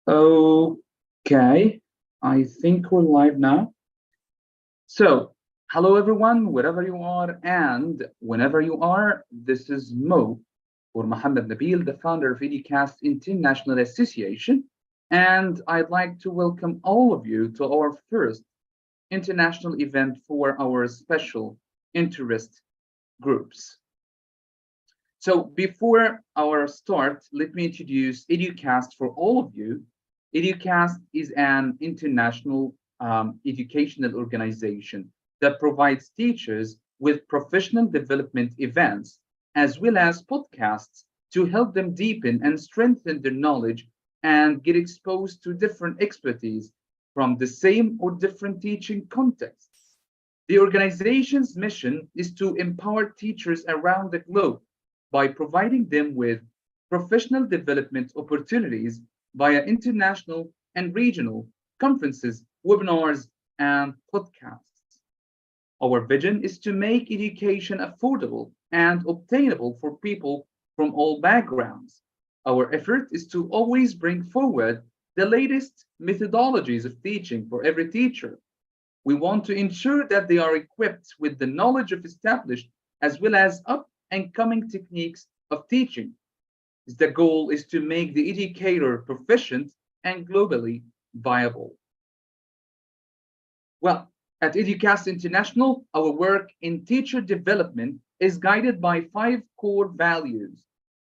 Okay, I think we're live now. So, hello everyone, wherever you are and whenever you are. This is Mo or Mohammed Nabil, the founder of Educast International Association, and I'd like to welcome all of you to our first international event for our special interest groups. So before our start, let me introduce Educast for all of you. Educast is an international educational organization that provides teachers with professional development events as well as podcasts to help them deepen and strengthen their knowledge and get exposed to different expertise from the same or different teaching contexts. The organization's mission is to empower teachers around the globe by providing them with professional development opportunities via international and regional conferences, webinars, and podcasts. Our vision is to make education affordable and obtainable for people from all backgrounds. Our effort is to always bring forward the latest methodologies of teaching for every teacher. We want to ensure that they are equipped with the knowledge of established as well as up and coming techniques of teaching. The goal is to make the educator proficient and globally viable. Well, at Educast International, our work in teacher development is guided by five core values: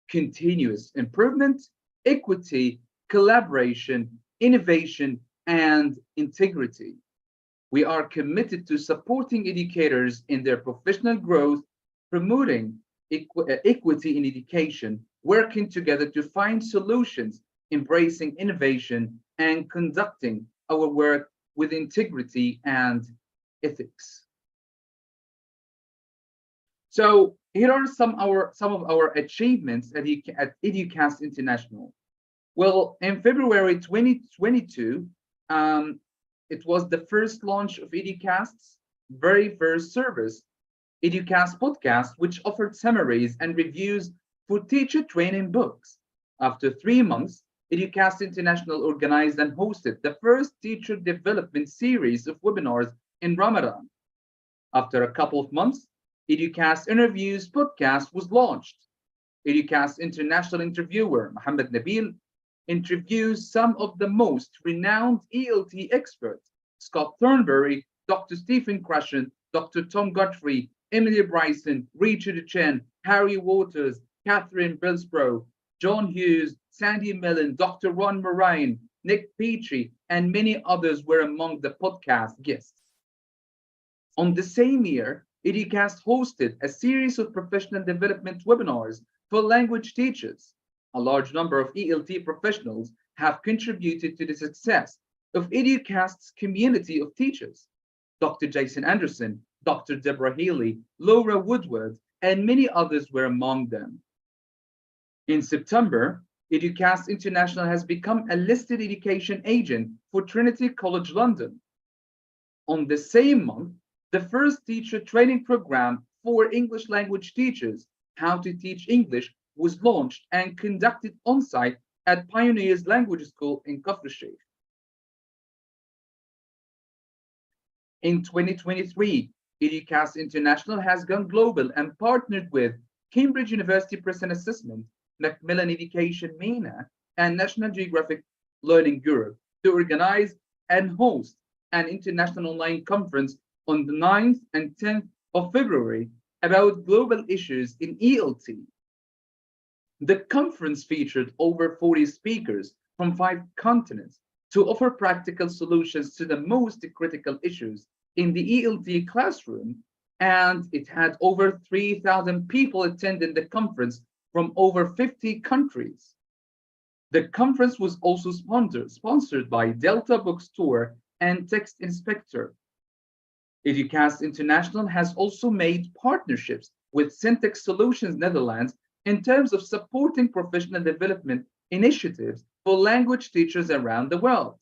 continuous improvement, equity, collaboration, innovation, and integrity. We are committed to supporting educators in their professional growth, promoting equity in education, working together to find solutions, embracing innovation, and conducting our work with integrity and ethics. So here are some of our achievements at Educast International. Well, in February 2022, it was the first launch of Educast's very first service, Educast Podcast, which offered summaries and reviews for teacher training books. After 3 months, Educast International organized and hosted the first teacher development series of webinars in Ramadan. After a couple of months, Educast Interviews podcast was launched. Educast International interviewer Mohammed Nabil interviews some of the most renowned ELT experts: Scott Thornberry, Dr. Stephen Krashen, Dr. Tom Godfrey, Emily Bryson, Richard Chen, Harry Waters, Catherine Billsborough, John Hughes, Sandy Millen, Dr. Ron Moraine, Nick Petrie, and many others were among the podcast guests. On the same year, Educast hosted a series of professional development webinars for language teachers. A large number of ELT professionals have contributed to the success of Educast's community of teachers. Dr. Jason Anderson, Dr. Deborah Healy, Laura Woodward, and many others were among them. In September, Educast International has become a listed education agent for Trinity College London. On the same month, the first teacher training program for English language teachers, How to Teach English, was launched and conducted on-site at Pioneers Language School in Kafr Sheikh. In 2023, Educast International has gone global and partnered with Cambridge University Press and Assessment, Macmillan Education MENA, and National Geographic Learning Europe to organize and host an international online conference on the 9th and 10th of February about global issues in ELT. The conference featured over 40 speakers from 5 continents to offer practical solutions to the most critical issues in the ELT classroom, and it had over 3,000 people attending the conference from over 50 countries. The conference was also sponsored by Delta Bookstore and Text Inspector. Educast International has also made partnerships with Syntax Solutions Netherlands in terms of supporting professional development initiatives for language teachers around the world.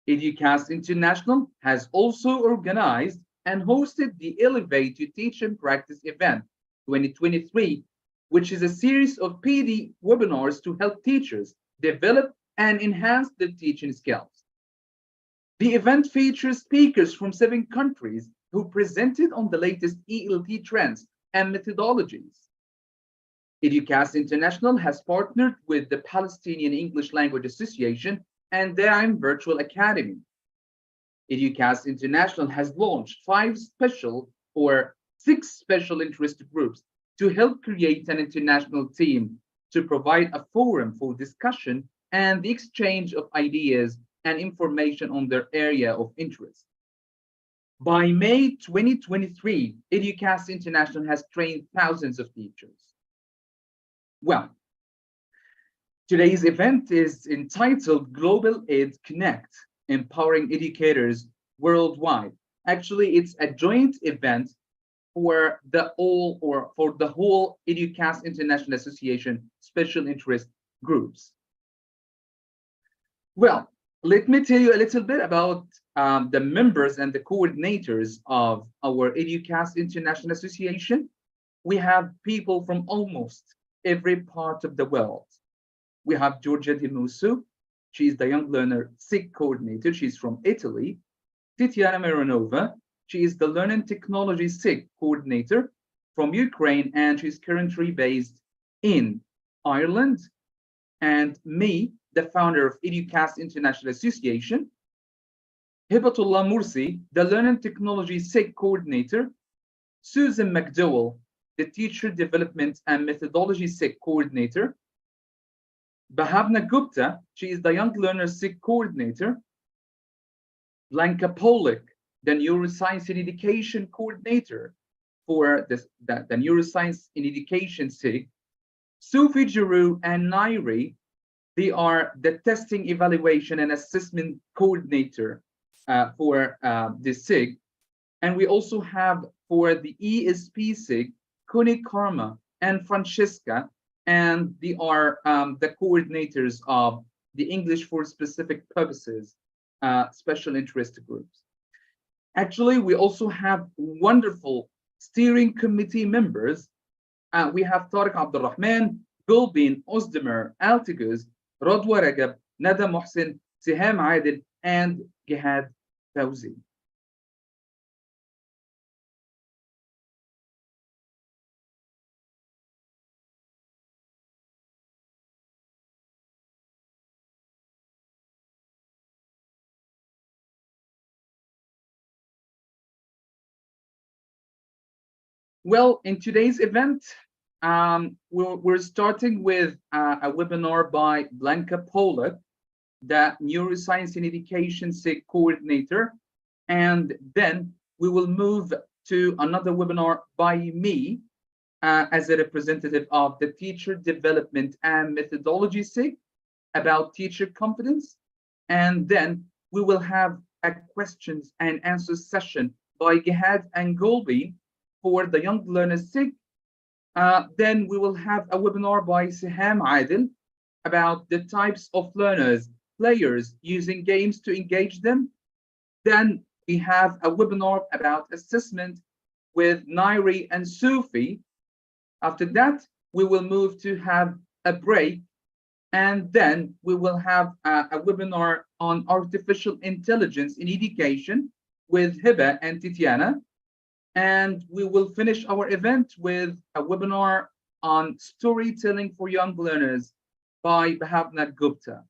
Educast International has also organized and hosted the Elevate to Teach and Practice event 2023, which is a series of PD webinars to help teachers develop and enhance their teaching skills. The event features speakers from 7 countries who presented on the latest ELT trends and methodologies. Educast International has partnered with the Palestinian English Language Association and their Virtual Academy. Educast International has launched 6 special interest groups to help create an international team to provide a forum for discussion and the exchange of ideas and information on their area of interest. By May 2023, Educast International has trained thousands of teachers. Well, today's event is entitled GlobalEd Connect, Empowering Educators Worldwide. Actually, it's a joint event for the whole Educast International Association special interest groups. Well, let me tell you a little bit about the members and the coordinators of our Educast International Association. We have people from almost every part of the world. We have Giorgia Di Musso. She's the Young Learner SIG coordinator. She's from Italy. Titiana Mironova. She is the Learning Technology SIG coordinator from Ukraine, and she's currently based in Ireland. And me, the founder of Educast International Association. Hibatullah Mursi, the Learning Technology SIG coordinator. Susan McDowell, the Teacher Development and Methodology SIG coordinator. Bhavna Gupta, she is the Young Learner SIG coordinator. Blanka Polak, the Neuroscience in Education coordinator for the Neuroscience in Education SIG. Sophie Giroux and Nairi, they are the Testing, Evaluation and Assessment coordinator for the SIG. And we also have for the ESP SIG, Kuni Karma and Francesca, and they are the coordinators of the English for Specific Purposes special interest groups. Actually, we also have wonderful steering committee members. We have Tariq Abdulrahman, Gulbin, Ozdemir, Altiguz, Rodwa Ragab, Nada Mohsin, Siham Adil, and Gihad Fawzi. Well, in today's event, we're starting with a webinar by Blanka Polak, the Neuroscience in Education SIG coordinator, and then we will move to another webinar by me as a representative of the Teacher Development and Methodology SIG about teacher confidence, and then we will have a questions and answers session by Gihad and Golbi for the Young Learners SIG. Then we will have a webinar by Siham Adil about the types of learners, players using games to engage them. Then we have a webinar about assessment with Nairi and Sufi. After that, we will move to have a break, and then we will have a webinar on artificial intelligence in education with Hiba and Titiana. And we will finish our event with a webinar on storytelling for young learners by Bhavna Gupta.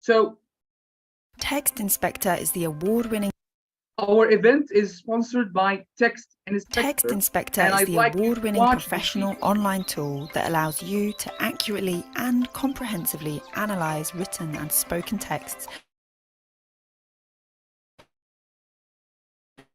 So, Text Inspector is the award-winning. Our event is sponsored by Text Inspector. Text Inspector is the award-winning professional online tool that allows you to accurately and comprehensively analyze written and spoken texts.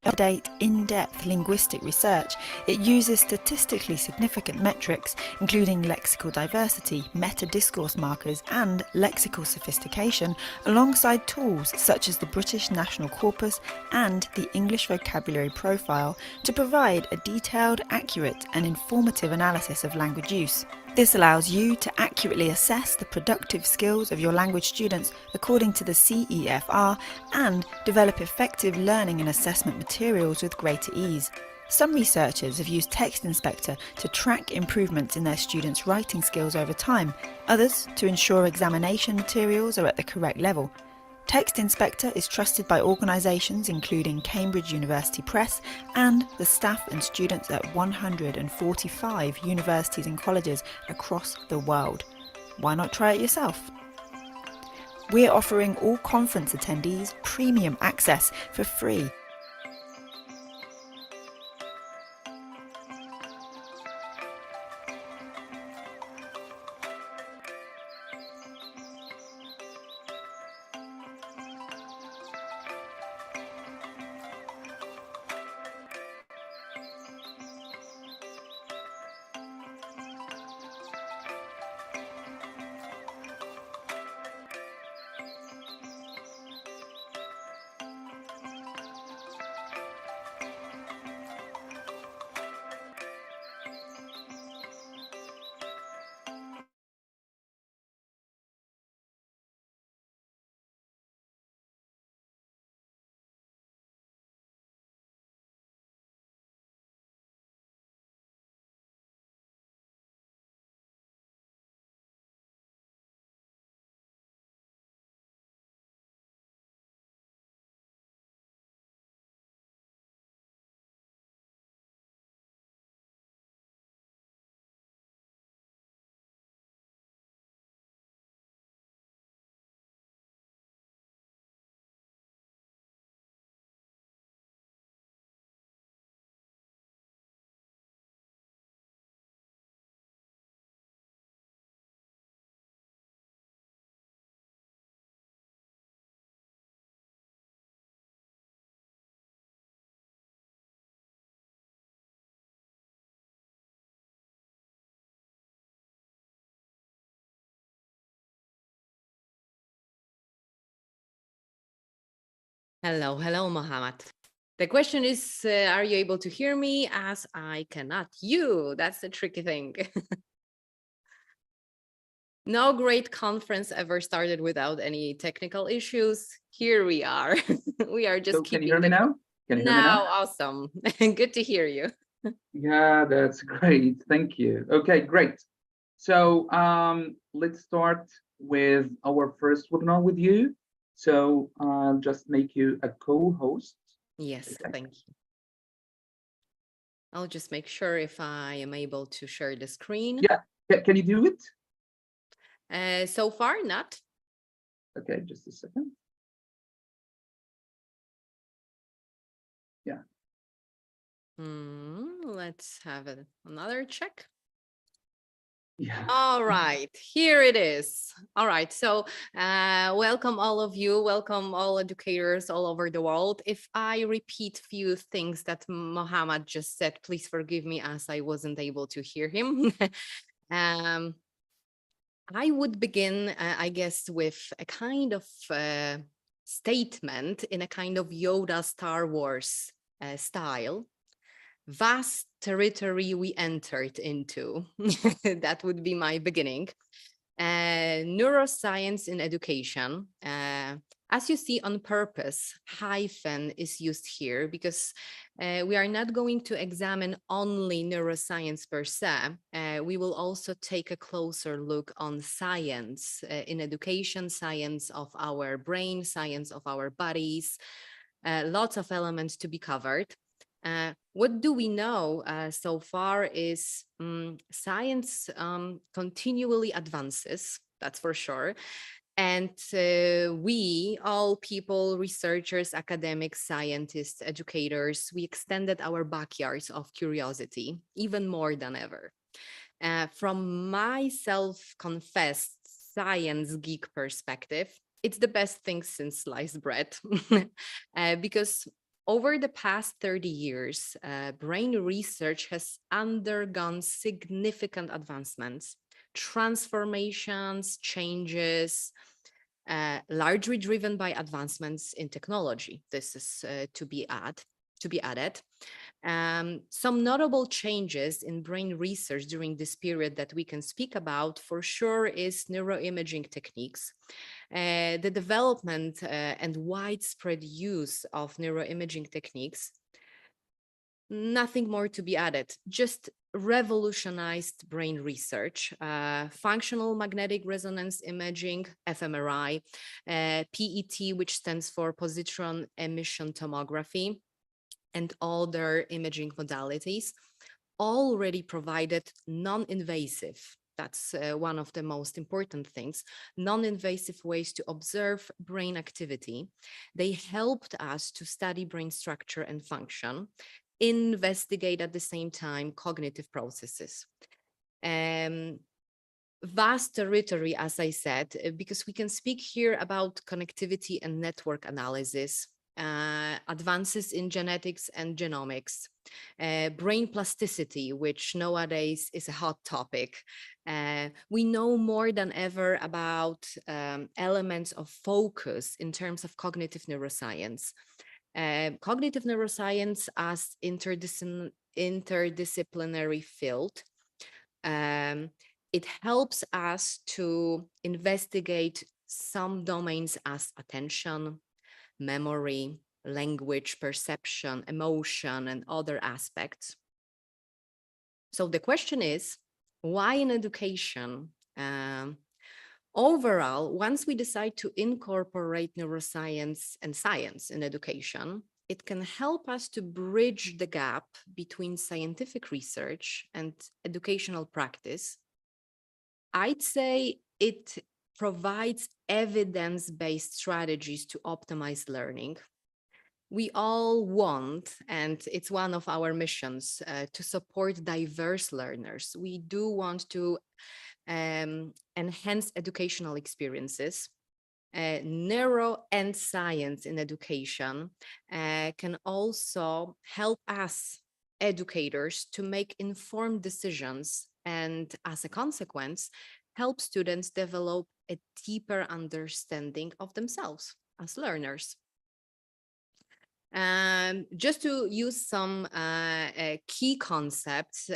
Up-to-date, in-depth linguistic research. It uses statistically significant metrics, including lexical diversity, meta-discourse markers, and lexical sophistication, alongside tools such as the British National Corpus and the English Vocabulary Profile, to provide a detailed, accurate, and informative analysis of language use. This allows you to accurately assess the productive skills of your language students according to the CEFR and develop effective learning and assessment materials with greater ease. Some researchers have used Text Inspector to track improvements in their students' writing skills over time, others to ensure examination materials are at the correct level. Text Inspector is trusted by organisations including Cambridge University Press and the staff and students at 145 universities and colleges across the world. Why not try it yourself? We're offering all conference attendees premium access for free. Hello, hello, Mohammed. The question is, are you able to hear me as I cannot you? That's the tricky thing. No great conference ever started without any technical issues. Here we are. We are just So keeping can you hear me now? Can you hear me now. now? Awesome. Good to hear you. Yeah, that's great. Thank you. Okay, great. So let's start with our first webinar with you. So I'll just make you a co-host. Yes, Okay. thank you. I'll just make sure if I am able to share the screen. Yeah, can you do it? So far, not. Okay, just a second. Yeah. Let's have another check. Yeah. All right, here it is. All right, so welcome all of you, welcome all educators all over the world. If I repeat few things that Mohammed just said, please forgive me as I wasn't able to hear him. I would begin, I guess, with a kind of statement in a kind of Yoda Star Wars style. Vast territory we entered into. That would be my beginning. Neuroscience in education. As you see, on purpose, hyphen is used here because we are not going to examine only neuroscience per se. We will also take a closer look on science in education, science of our brain, science of our bodies, lots of elements to be covered. What do we know so far is science continually advances, that's for sure. And we, all people, researchers, academics, scientists, educators, we extended our backyards of curiosity even more than ever. From my self-confessed science geek perspective, it's the best thing since sliced bread because over the past 30 years, brain research has undergone significant advancements, transformations, changes, largely driven by advancements in technology. This is to be added. Some notable changes in brain research during this period that we can speak about for sure is neuroimaging techniques. The development and widespread use of neuroimaging techniques Nothing more to be added, just revolutionized brain research, functional magnetic resonance imaging, fMRI, PET, which stands for positron emission tomography, and other imaging modalities, already provided non-invasive. That's one of the most important things, non-invasive ways to observe brain activity. They helped us to study brain structure and function, investigate at the same time cognitive processes. Vast territory, as I said, because we can speak here about connectivity and network analysis, advances in genetics and genomics, brain plasticity, which nowadays is a hot topic. We know more than ever about elements of focus in terms of cognitive neuroscience. Cognitive neuroscience as interdisciplinary field. It helps us to investigate some domains as attention, memory, language, perception, emotion, and other aspects. So the question is, why in education? Overall, once we decide to incorporate neuroscience and science in education, it can help us to bridge the gap between scientific research and educational practice. I'd say it provides evidence-based strategies to optimize learning. We all want, and it's one of our missions, to support diverse learners. We do want to enhance educational experiences. Neuro and science in education can also help us educators to make informed decisions, and as a consequence, help students develop a deeper understanding of themselves as learners. Just to use some key concepts,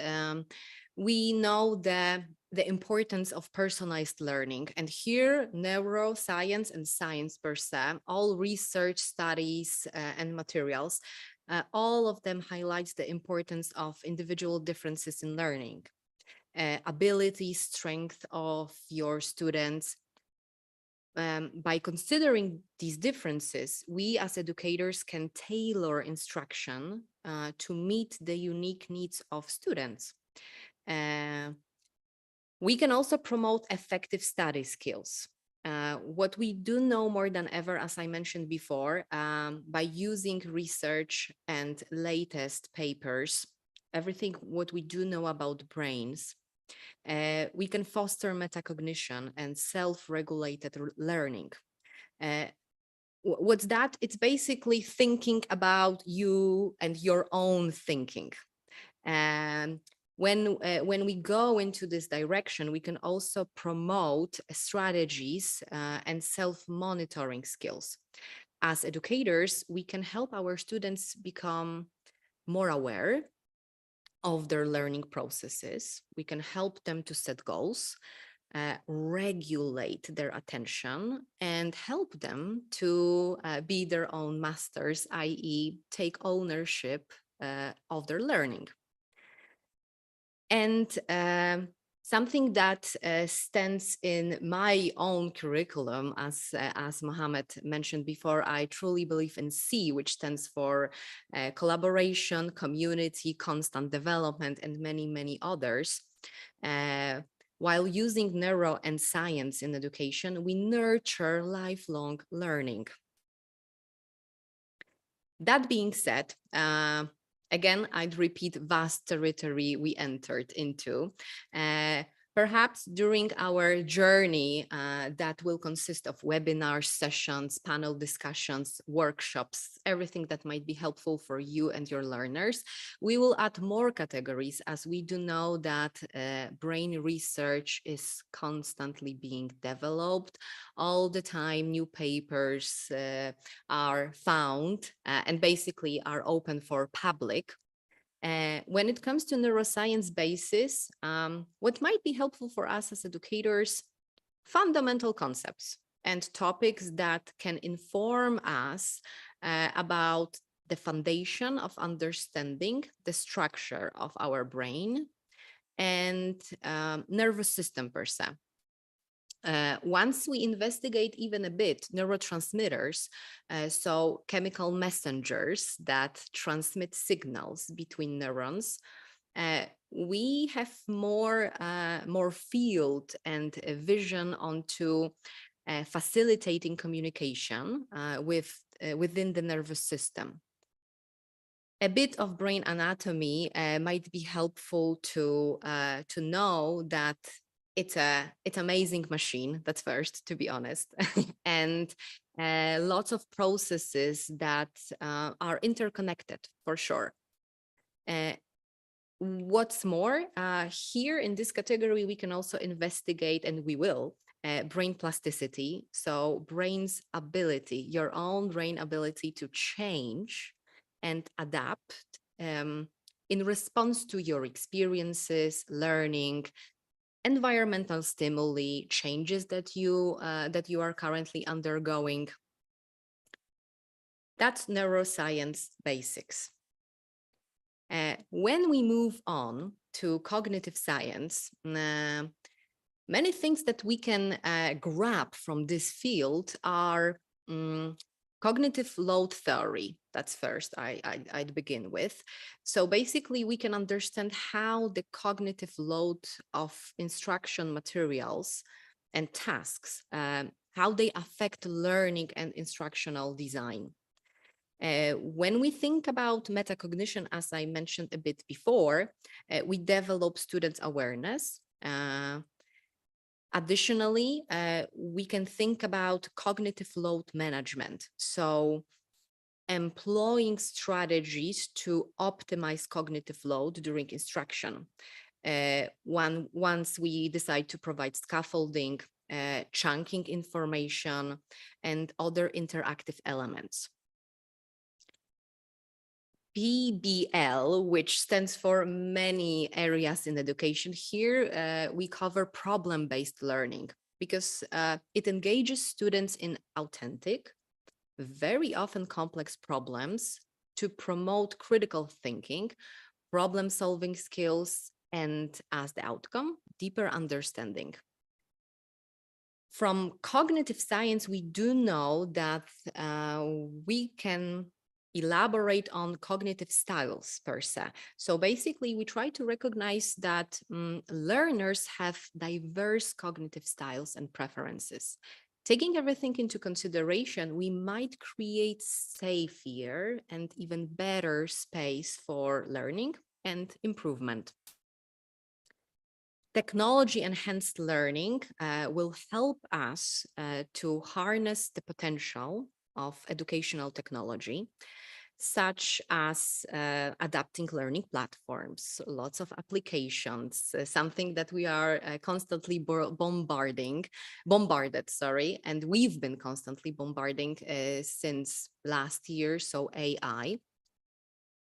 we know the importance of personalized learning. And here, neuroscience and science per se, all research studies and materials, all of them highlights the importance of individual differences in learning, ability, strength of your students. By considering these differences, we as educators can tailor instruction to meet the unique needs of students. We can also promote effective study skills. What we do know more than ever, as I mentioned before, by using research and latest papers, everything what we do know about brains, we can foster metacognition and self-regulated learning. What's that? It's basically thinking about you and your own thinking. And when we go into this direction, we can also promote strategies and self-monitoring skills. As educators, we can help our students become more aware of their learning processes. We can help them to set goals, regulate their attention, and help them to be their own masters, i.e. take ownership of their learning. And something that stands in my own curriculum, as Mohammed mentioned before, I truly believe in C, which stands for collaboration, community, constant development, and many, many others. While using neuro and science in education, we nurture lifelong learning. That being said, again, I'd repeat vast territory we entered into. Perhaps during our journey that will consist of webinars, sessions, panel discussions, workshops, everything that might be helpful for you and your learners, we will add more categories, as we do know that brain research is constantly being developed. All the time, new papers are found and basically are open for public. When it comes to neuroscience basis, what might be helpful for us as educators, fundamental concepts and topics that can inform us about the foundation of understanding the structure of our brain and nervous system per se. Once we investigate even a bit neurotransmitters, so chemical messengers that transmit signals between neurons, we have more field and a vision onto facilitating communication within the nervous system. A bit of brain anatomy might be helpful to know that it's amazing machine. That's first, to be honest, and lots of processes that are interconnected for sure. What's more, here in this category, we can also investigate, and we will, brain plasticity. So brain's ability, your own brain ability to change and adapt in response to your experiences, learning, environmental stimuli, changes that you are currently undergoing. That's neuroscience basics. When we move on to cognitive science, many things that we can grab from this field are cognitive load theory. That's first I'd begin with. So basically we can understand how the cognitive load of instruction materials and tasks, how they affect learning and instructional design. When we think about metacognition, as I mentioned a bit before, we develop students' awareness. Additionally, we can think about cognitive load management. So employing strategies to optimize cognitive load during instruction. Once we decide to provide scaffolding, chunking information, and other interactive elements. PBL, which stands for many areas in education. Here, we cover problem-based learning because it engages students in authentic, very often complex problems to promote critical thinking, problem-solving skills, and as the outcome, deeper understanding. From cognitive science, we do know that we can elaborate on cognitive styles per se. So basically, we try to recognize that learners have diverse cognitive styles and preferences. Taking everything into consideration, we might create safer and even better space for learning and improvement. Technology-enhanced learning will help us to harness the potential of educational technology, such as adapting learning platforms, lots of applications, something that we are constantly bombarded, and we've been constantly bombarding since last year, so AI.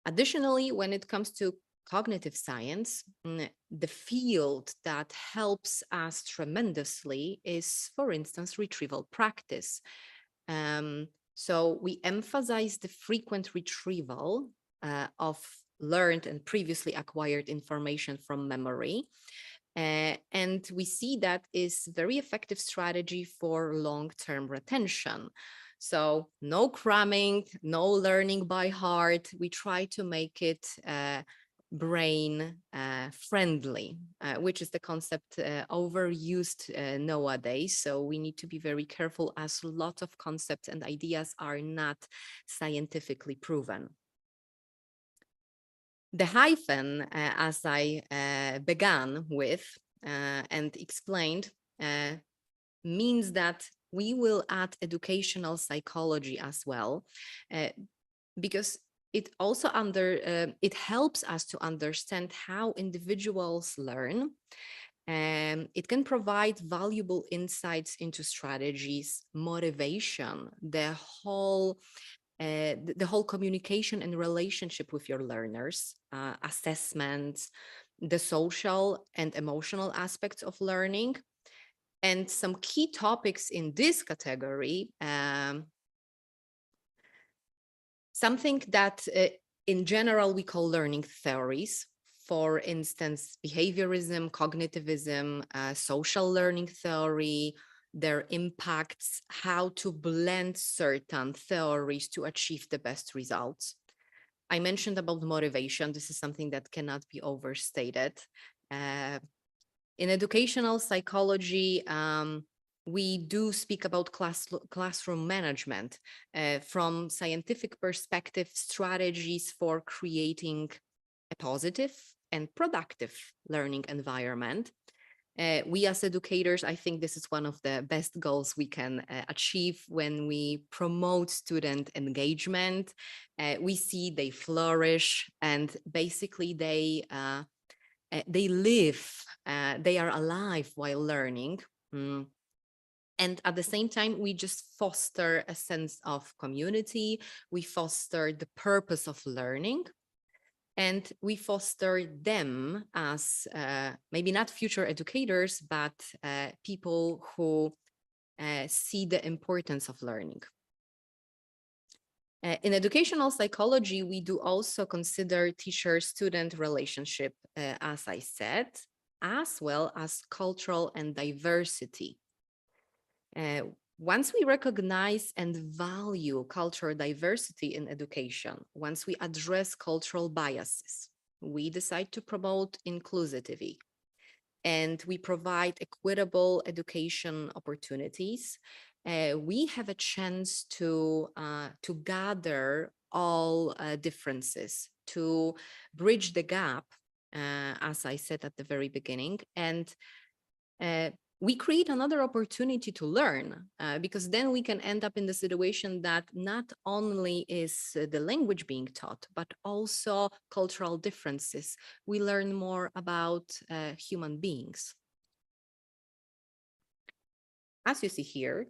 Additionally, when it comes to cognitive science, the field that helps us tremendously is, for instance, retrieval practice. So we emphasize the frequent retrieval of learned and previously acquired information from memory. And we see that is very effective strategy for long-term retention. So no cramming, no learning by heart. We try to make it brain friendly, which is the concept overused nowadays. So we need to be very careful as lots of concepts and ideas are not scientifically proven. The hyphen, as I began with and explained, means that we will add educational psychology as well, because it also it helps us to understand how individuals learn. It can provide valuable insights into strategies, motivation, the whole communication and relationship with your learners, assessments, the social and emotional aspects of learning. And some key topics in this category Something that in general we call learning theories. For instance, behaviorism, cognitivism, social learning theory, their impacts, how to blend certain theories to achieve the best results. I mentioned about motivation. This is something that cannot be overstated. In educational psychology, we do speak about classroom management from scientific perspective, strategies for creating a positive and productive learning environment. We as educators, I think this is one of the best goals we can achieve when we promote student engagement. We see they flourish and basically they live, they are alive while learning. And at the same time, we just foster a sense of community. We foster the purpose of learning. And we foster them as maybe not future educators, but people who see the importance of learning. In educational psychology, we do also consider teacher-student relationship, as I said, as well as cultural and diversity. Once we recognize and value cultural diversity in education, once we address cultural biases, we decide to promote inclusivity, and we provide equitable education opportunities, we have a chance to gather all differences, to bridge the gap, as I said at the very beginning, and we create another opportunity to learn, because then we can end up in the situation that not only is the language being taught, but also cultural differences. We learn more about human beings. As you see here,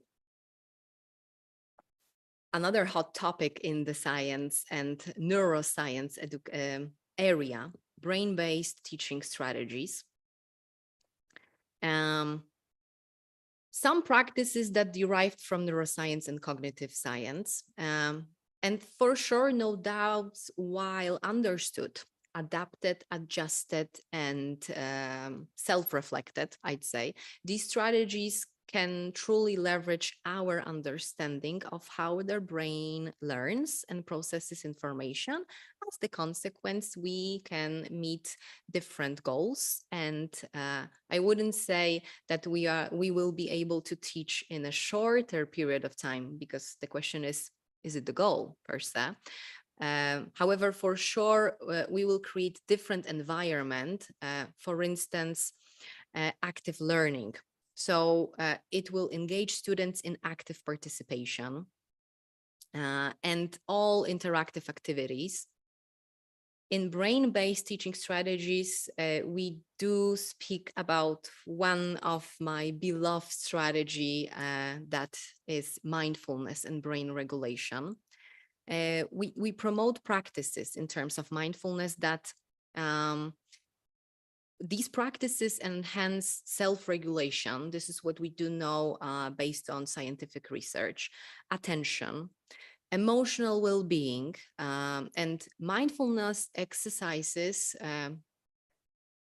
another hot topic in the science and neuroscience area, brain-based teaching strategies. Some practices that derived from neuroscience and cognitive science, and for sure, no doubts, while understood, adapted, adjusted, and self-reflected, I'd say, these strategies can truly leverage our understanding of how their brain learns and processes information. As the consequence, we can meet different goals. And I wouldn't say that we will be able to teach in a shorter period of time, because the question is it the goal per se? However, for sure, we will create different environment, for instance, active learning. So it will engage students in active participation and all interactive activities. In brain-based teaching strategies, we do speak about one of my beloved strategy that is mindfulness and brain regulation. We promote practices in terms of mindfulness that these practices enhance self-regulation. This is what we do know based on scientific research, attention, emotional well-being, and mindfulness exercises,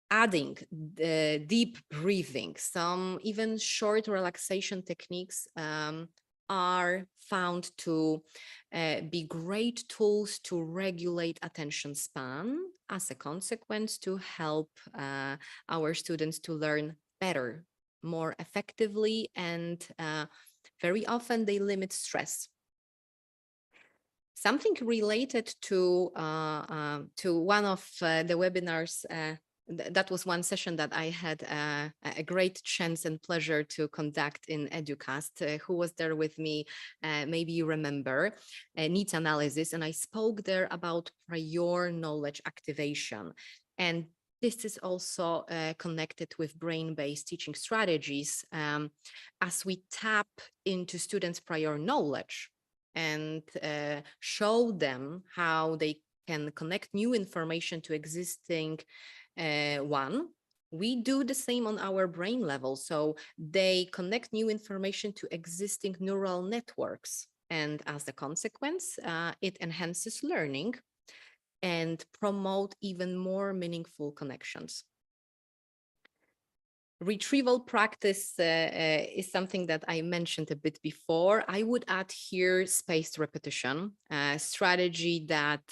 adding the deep breathing. Some even short relaxation techniques are found to be great tools to regulate attention span, as a consequence to help our students to learn better, more effectively, and very often they limit stress. Something related to one of the webinars, that was one session that I had a great chance and pleasure to conduct in Educast. Who was there with me? Maybe you remember, needs analysis. And I spoke there about prior knowledge activation. And this is also connected with brain-based teaching strategies, as we tap into students' prior knowledge and show them how they can connect new information to existing one. We do the same on our brain level. So they connect new information to existing neural networks. And as a consequence, it enhances learning and promote even more meaningful connections. Retrieval practice is something that I mentioned a bit before. I would add here spaced repetition, a strategy that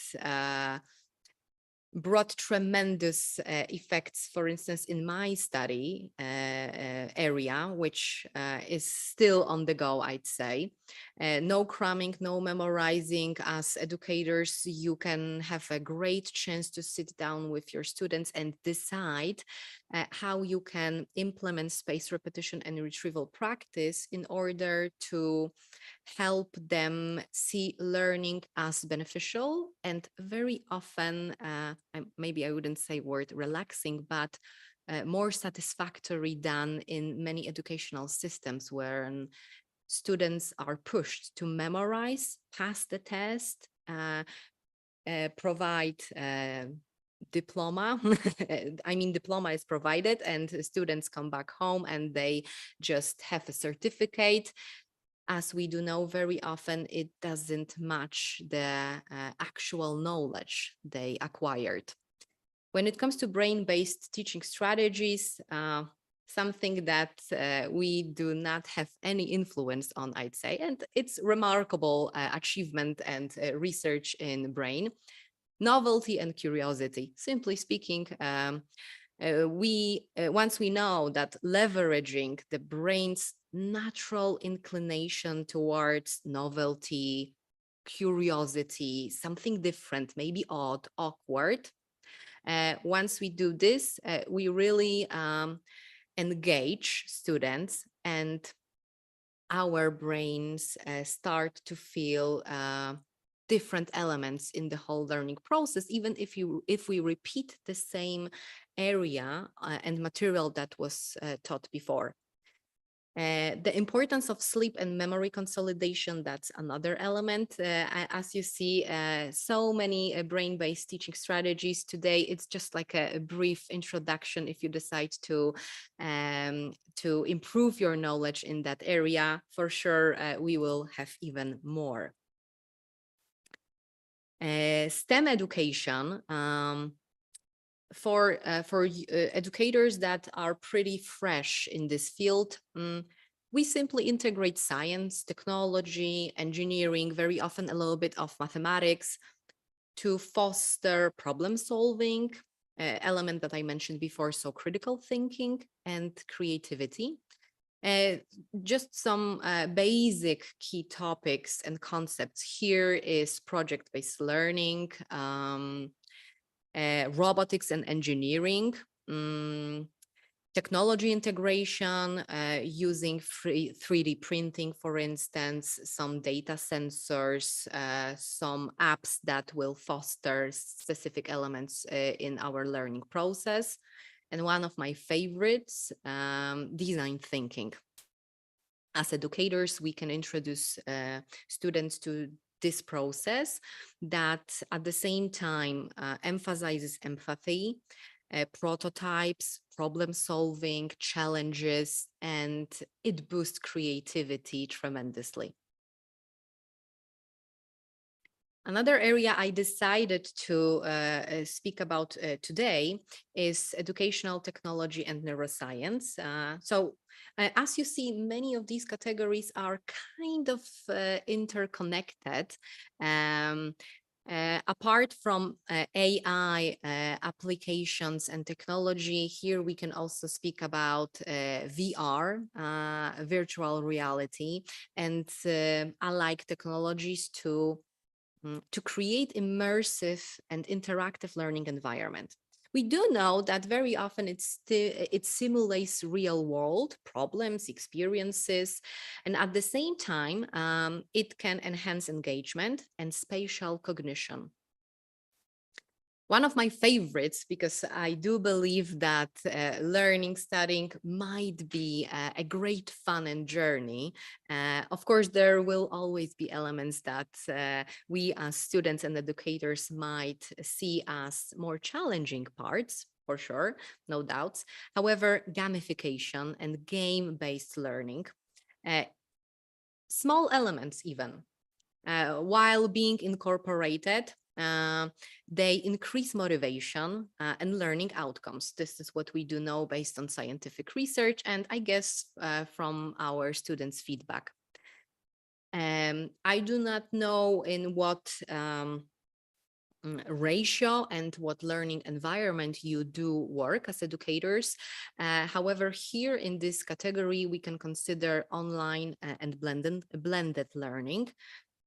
brought tremendous effects, for instance, in my study area, which is still on the go, I'd say. No cramming, no memorizing. As educators, you can have a great chance to sit down with your students and decide how you can implement spaced repetition and retrieval practice in order to help them see learning as beneficial and very often, maybe I wouldn't say word relaxing, but more satisfactory than in many educational systems where students are pushed to memorize, pass the test, provide diploma. I mean, diploma is provided and students come back home and they just have a certificate. As we do know, very often it doesn't match the actual knowledge they acquired. When it comes to brain-based teaching strategies, something that we do not have any influence on, I'd say, and it's remarkable achievement and research in brain, novelty and curiosity. Simply speaking, once we know that leveraging the brain's natural inclination towards novelty, curiosity, something different, maybe odd, awkward, once we do this, we really engage students and our brains start to feel different elements in the whole learning process, even if we repeat the same area and material that was taught before. The importance of sleep and memory consolidation, that's another element. As you see, so many brain-based teaching strategies today, it's just like a brief introduction if you decide to improve your knowledge in that area. For sure, we will have even more. STEM education, for educators that are pretty fresh in this field, we simply integrate science, technology, engineering, very often a little bit of mathematics to foster problem solving, element that I mentioned before, so critical thinking and creativity. Just some basic key topics and concepts here is project-based learning, robotics and engineering, technology integration, using 3D printing, for instance, some data sensors, some apps that will foster specific elements in our learning process. And one of my favorites, design thinking. As educators, we can introduce students to this process that at the same time emphasizes empathy, prototypes, problem solving, challenges, and it boosts creativity tremendously. Another area I decided to speak about today is educational technology and neuroscience. As you see, many of these categories are kind of interconnected. Apart from AI applications and technology, here we can also speak about VR, virtual reality, and alike technologies to create immersive and interactive learning environment. We do know that very often it simulates real world problems, experiences, and at the same time, it can enhance engagement and spatial cognition. One of my favorites, because I do believe that learning, studying might be a great fun and journey. Of course, there will always be elements that we as students and educators might see as more challenging parts, for sure, no doubts. However, gamification and game-based learning, small elements even, While being incorporated, they increase motivation and learning outcomes. This is what we do know based on scientific research and I guess from our students' feedback. I do not know in what ratio and what learning environment you do work as educators. However, here in this category, we can consider online and blended learning,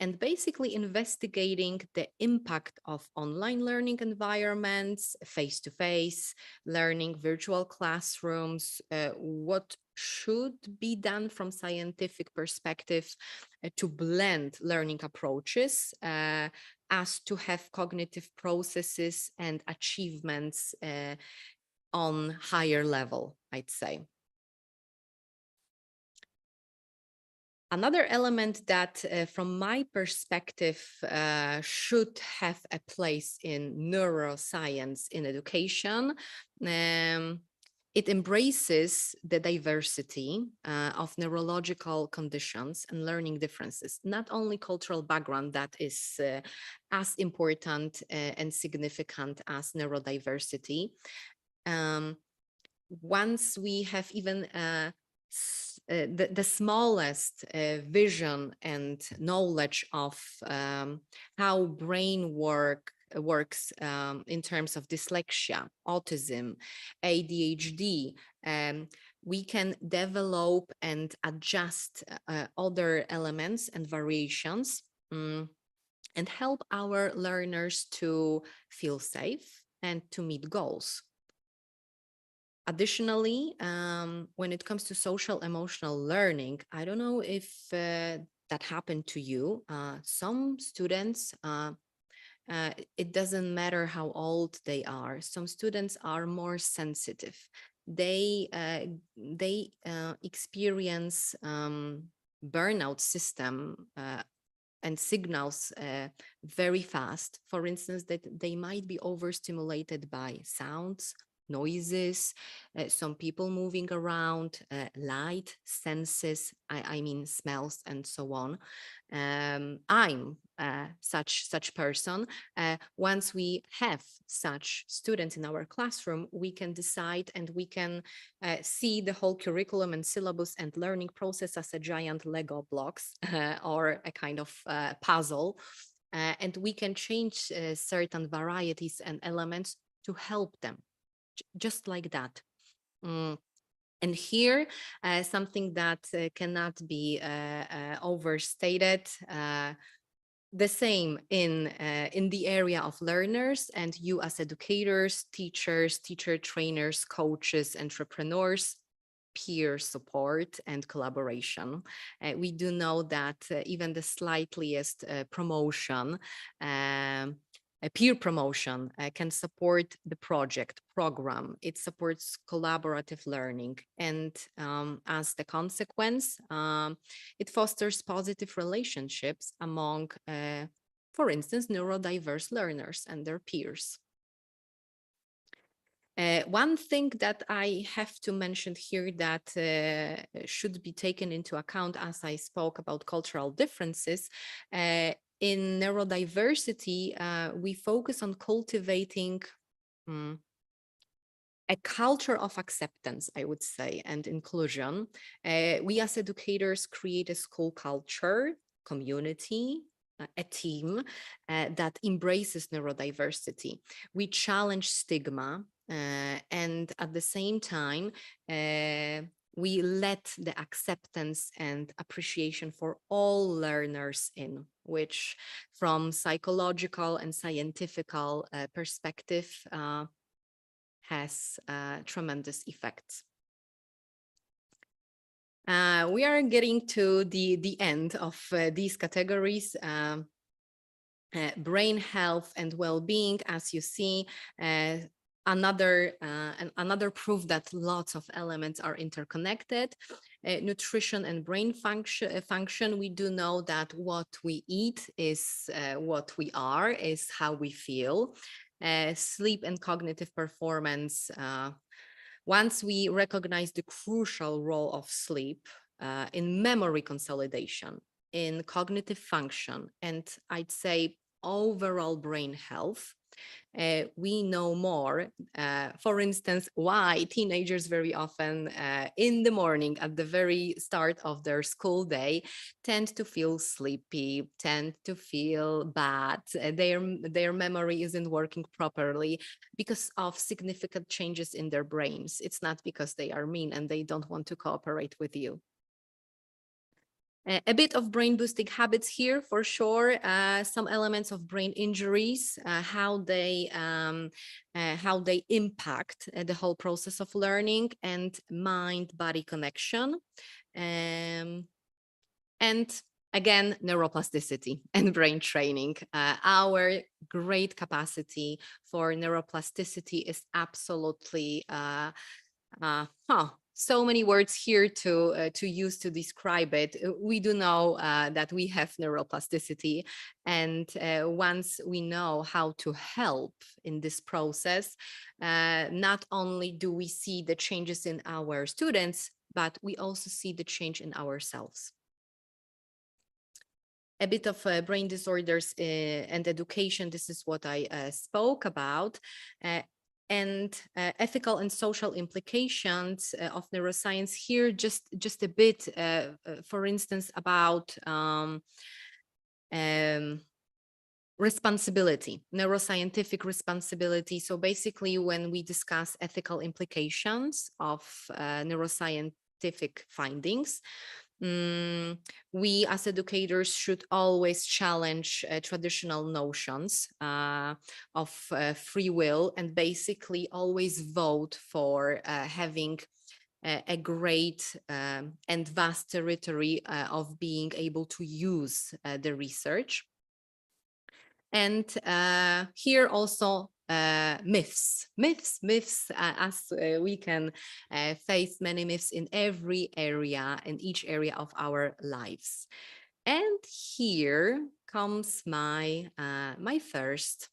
and basically investigating the impact of online learning environments, face-to-face learning, virtual classrooms, what should be done from scientific perspective to blend learning approaches as to have cognitive processes and achievements on higher level, I'd say. Another element that, from my perspective, should have a place in neuroscience in education, it embraces the diversity of neurological conditions and learning differences, not only cultural background that is as important and significant as neurodiversity. Once we have even the smallest vision and knowledge of how brain works in terms of dyslexia, autism, ADHD, we can develop and adjust other elements and variations and help our learners to feel safe and to meet goals. Additionally, when it comes to social emotional learning, I don't know if that happened to you. Some students, it doesn't matter how old they are. Some students are more sensitive. They experience burnout system and signals very fast. For instance, that they might be overstimulated by sounds, noises, some people moving around, light, senses, I mean smells and so on. I'm such person. Once we have such students in our classroom, we can decide and we can see the whole curriculum and syllabus and learning process as a giant Lego blocks or a kind of puzzle. And we can change certain varieties and elements to help them. Just like that. And here, something that cannot be overstated, the same in the area of learners and you as educators, teachers, teacher trainers, coaches, entrepreneurs, peer support and collaboration. We do know that even the slightest promotion, a peer promotion can support the project program. It supports collaborative learning. And as the consequence, it fosters positive relationships among, for instance, neurodiverse learners and their peers. One thing that I have to mention here that should be taken into account as I spoke about cultural differences, in neurodiversity, we focus on cultivating a culture of acceptance, I would say, and inclusion. We as educators create a school culture, community, a team that embraces neurodiversity. We challenge stigma and at the same time, we let the acceptance and appreciation for all learners in, which from psychological and scientific perspective has tremendous effects. We are getting to the end of these categories. Brain health and well-being, as you see, another proof that lots of elements are interconnected. Nutrition and brain function, we do know that what we eat is what we are, is how we feel. Sleep and cognitive performance, once we recognize the crucial role of sleep in memory consolidation, in cognitive function, and I'd say overall brain health, we know more, for instance, why teenagers very often in the morning at the very start of their school day tend to feel sleepy, tend to feel bad, their memory isn't working properly because of significant changes in their brains. It's not because they are mean and they don't want to cooperate with you. A bit of brain boosting habits here for sure. Some elements of brain injuries, how they impact the whole process of learning, and mind-body connection, and again, neuroplasticity and brain training. Our great capacity for neuroplasticity is absolutely so many words here to use to describe it. We do know that we have neuroplasticity, and once we know how to help in this process, not only do we see the changes in our students, but we also see the change in ourselves. A bit of brain disorders and education. This is what I spoke about. And ethical and social implications of neuroscience here, just a bit, for instance, about responsibility, neuroscientific responsibility. So basically, when we discuss ethical implications of neuroscientific findings, we as educators should always challenge traditional notions of free will, and basically always vote for having a great and vast territory of being able to use the research. And here also myths, as we can face many myths in every area, in each area of our lives. And here comes my first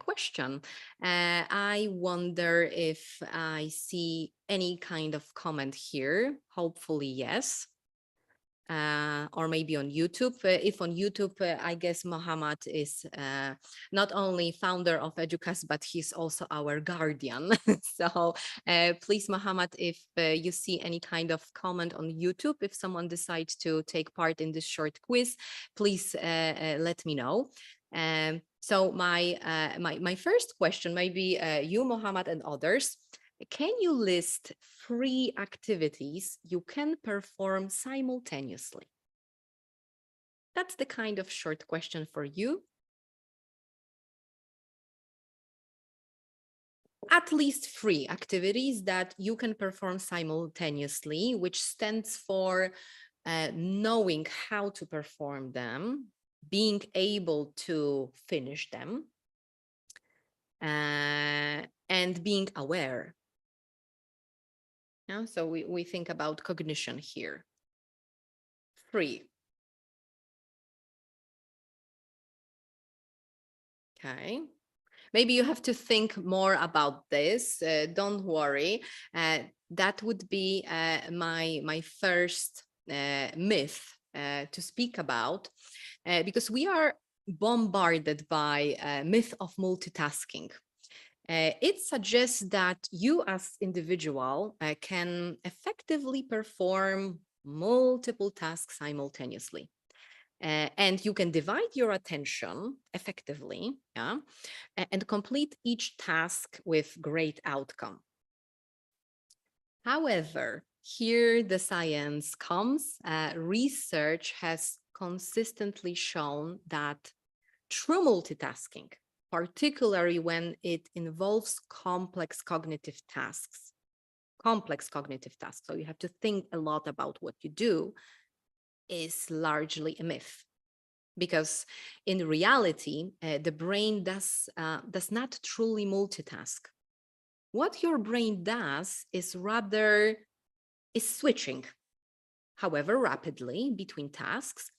question. I wonder if I see any kind of comment here. Hopefully, yes. Or maybe on YouTube. If on YouTube, I guess Mohammed is not only founder of Educast, but he's also our guardian. So please, Mohammed, if you see any kind of comment on YouTube, if someone decides to take part in this short quiz, please let me know. So my first question, maybe you, Mohammed, and others, can you list 3 activities you can perform simultaneously? That's the kind of short question for you. At least 3 activities that you can perform simultaneously, which stands for knowing how to perform them, being able to finish them, and being aware. Yeah, so we think about cognition here. 3. Okay. Maybe you have to think more about this. Don't worry. That would be my first myth to speak about, because we are bombarded by myth of multitasking. It suggests that you as individual can effectively perform multiple tasks simultaneously. And you can divide your attention effectively, yeah, and complete each task with great outcome. However, here the science comes. Research has consistently shown that true multitasking, particularly when it involves complex cognitive tasks, so you have to think a lot about what you do, is largely a myth. Because in reality, the brain does not truly multitask. What your brain does is rather switching, however rapidly, between tasks,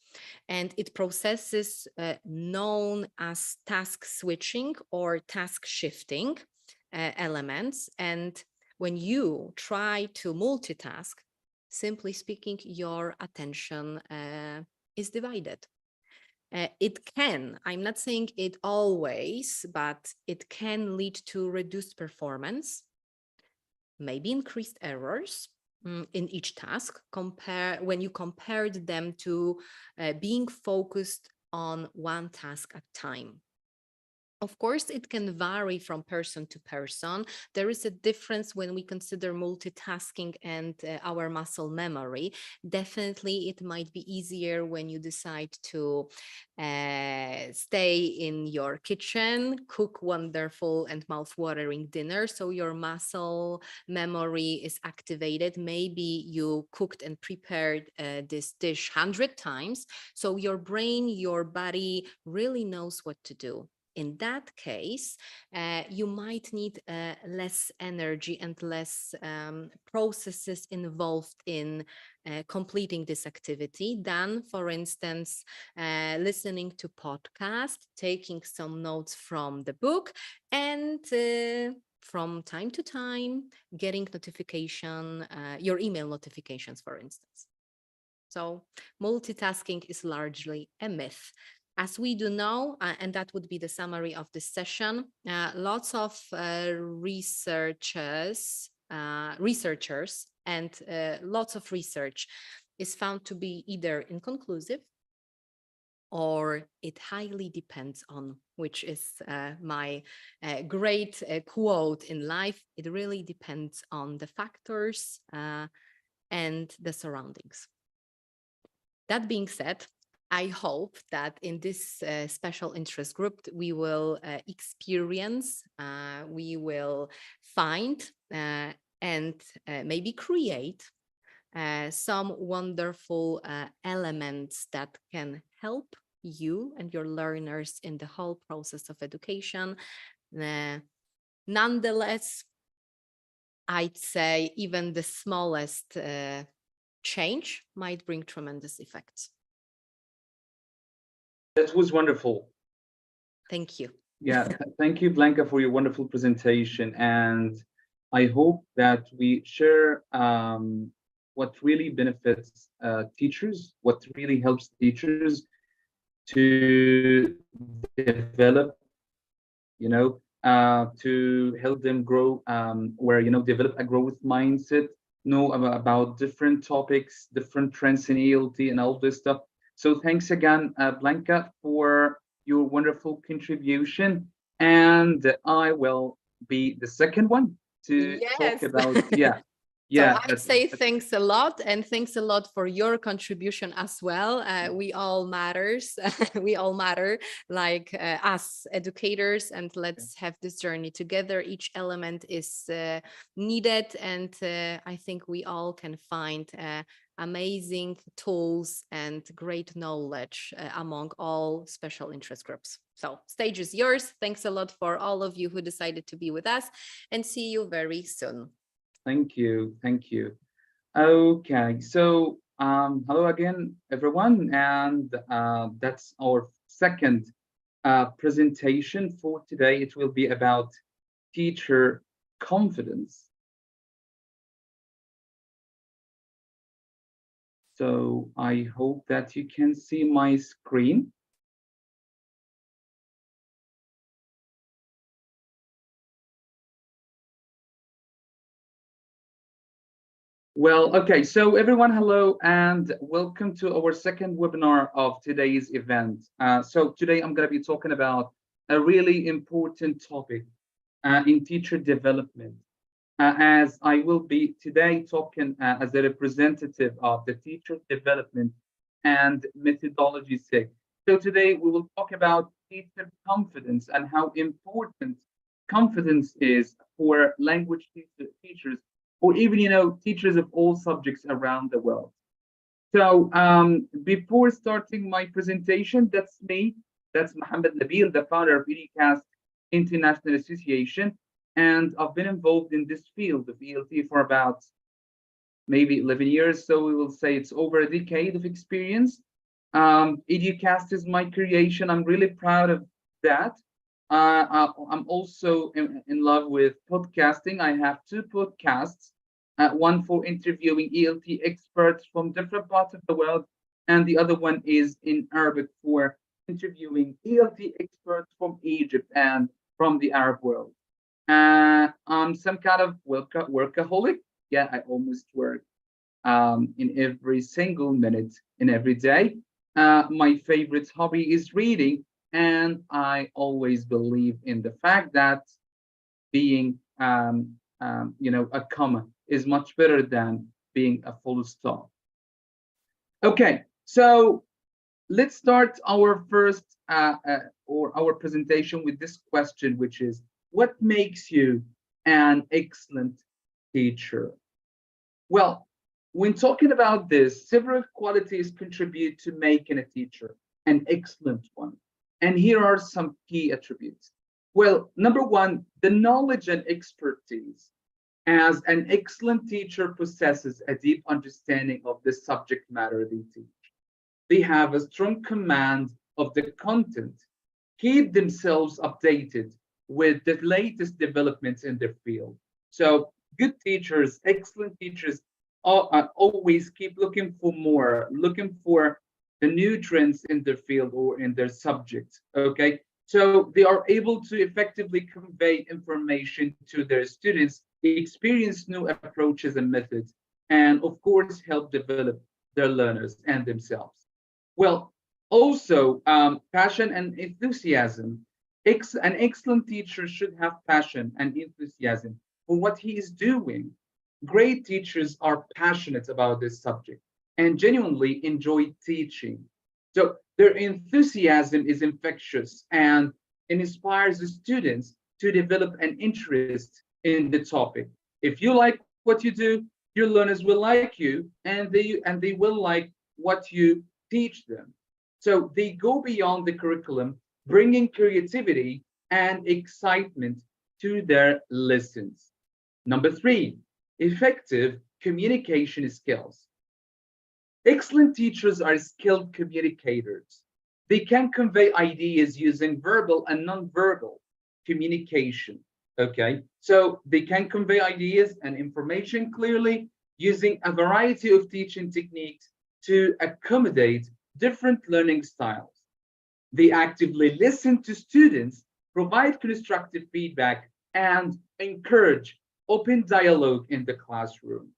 and it processes known as task switching or task shifting elements. And when you try to multitask, simply speaking, your attention is divided. It can, I'm not saying it always, but it can lead to reduced performance, maybe increased errors in each task, when you compared them to being focused on one task at a time. Of course, it can vary from person to person. There is a difference when we consider multitasking and our muscle memory. Definitely, it might be easier when you decide to stay in your kitchen, cook wonderful and mouth-watering dinner, so your muscle memory is activated. Maybe you cooked and prepared this dish 100 times, so your brain, your body really knows what to do. In that case, you might need less energy and less processes involved in completing this activity than, for instance, listening to podcast, taking some notes from the book, and from time to time, getting your email notifications, for instance. So multitasking is largely a myth. As we do know, and that would be the summary of this session, lots of researchers and lots of research is found to be either inconclusive or it highly depends on, which is my great quote in life. It really depends on the factors and the surroundings. That being said, I hope that in this special interest group, we will experience, we will find and maybe create some wonderful elements that can help you and your learners in the whole process of education. Nonetheless, I'd say even the smallest change might bring tremendous effects. That was wonderful. Thank you. Yeah, thank you, Blanca, for your wonderful presentation. And I hope that we share what really benefits teachers, what really helps teachers to develop, to help them grow, develop a growth mindset, know about different topics, different trends in ELT and all this stuff. So thanks again, Blanca, for your wonderful contribution. And I will be the second one to talk about, So I'd say thanks a lot, and thanks a lot for your contribution as well. We all matters. We all matter, like us educators, and let's have this journey together. Each element is needed, and I think we all can find amazing tools and great knowledge among all special interest groups. So stage is yours. Thanks a lot for all of you who decided to be with us, and see you very soon. Thank you. Thank you. Okay, so hello again, everyone. And that's our second presentation for today. It will be about teacher confidence. So I hope that you can see my screen. Well, okay, so everyone, hello, and welcome to our second webinar of today's event. So today I'm going to be talking about a really important topic in teacher development, as I will be today talking as a representative of the teacher development and methodology sec. So today we will talk about teacher confidence and how important confidence is for language teachers, or even, teachers of all subjects around the world. So before starting my presentation, that's me. That's Mohammed Nabil, the founder of Educast International Association. And I've been involved in this field of ELT for about maybe 11 years. So we will say it's over a decade of experience. Educast is my creation. I'm really proud of that. I'm also in love with podcasting. I have 2 podcasts, one for interviewing ELT experts from different parts of the world, and the other one is in Arabic for interviewing ELT experts from Egypt and from the Arab world. I'm some kind of workaholic. Yeah, I almost work in every single minute in every day. My favorite hobby is reading, and I always believe in the fact that being, a comma is much better than being a full stop. Okay, so let's start our first or our presentation with this question, which is, what makes you an excellent teacher? Well, when talking about this, several qualities contribute to making a teacher an excellent one. And here are some key attributes. Well, number one, the knowledge and expertise. As an excellent teacher possesses a deep understanding of the subject matter they teach. They have a strong command of the content, keep themselves updated with the latest developments in their field. So good teachers, excellent teachers, always keep looking for more, looking for the new trends in their field or in their subject, okay? So they are able to effectively convey information to their students, experience new approaches and methods, and of course, help develop their learners and themselves. Well, also, passion and enthusiasm. An excellent teacher should have passion and enthusiasm for what he is doing. Great teachers are passionate about this subject and genuinely enjoy teaching. So their enthusiasm is infectious and it inspires the students to develop an interest in the topic. If you like what you do, your learners will like you, and they will like what you teach them. So they go beyond the curriculum, bringing creativity and excitement to their lessons. Number three, effective communication skills. Excellent teachers are skilled communicators. They can convey ideas using verbal and non-verbal communication. Okay, so they can convey ideas and information clearly using a variety of teaching techniques to accommodate different learning styles. They actively listen to students, provide constructive feedback, and encourage open dialogue in the classroom.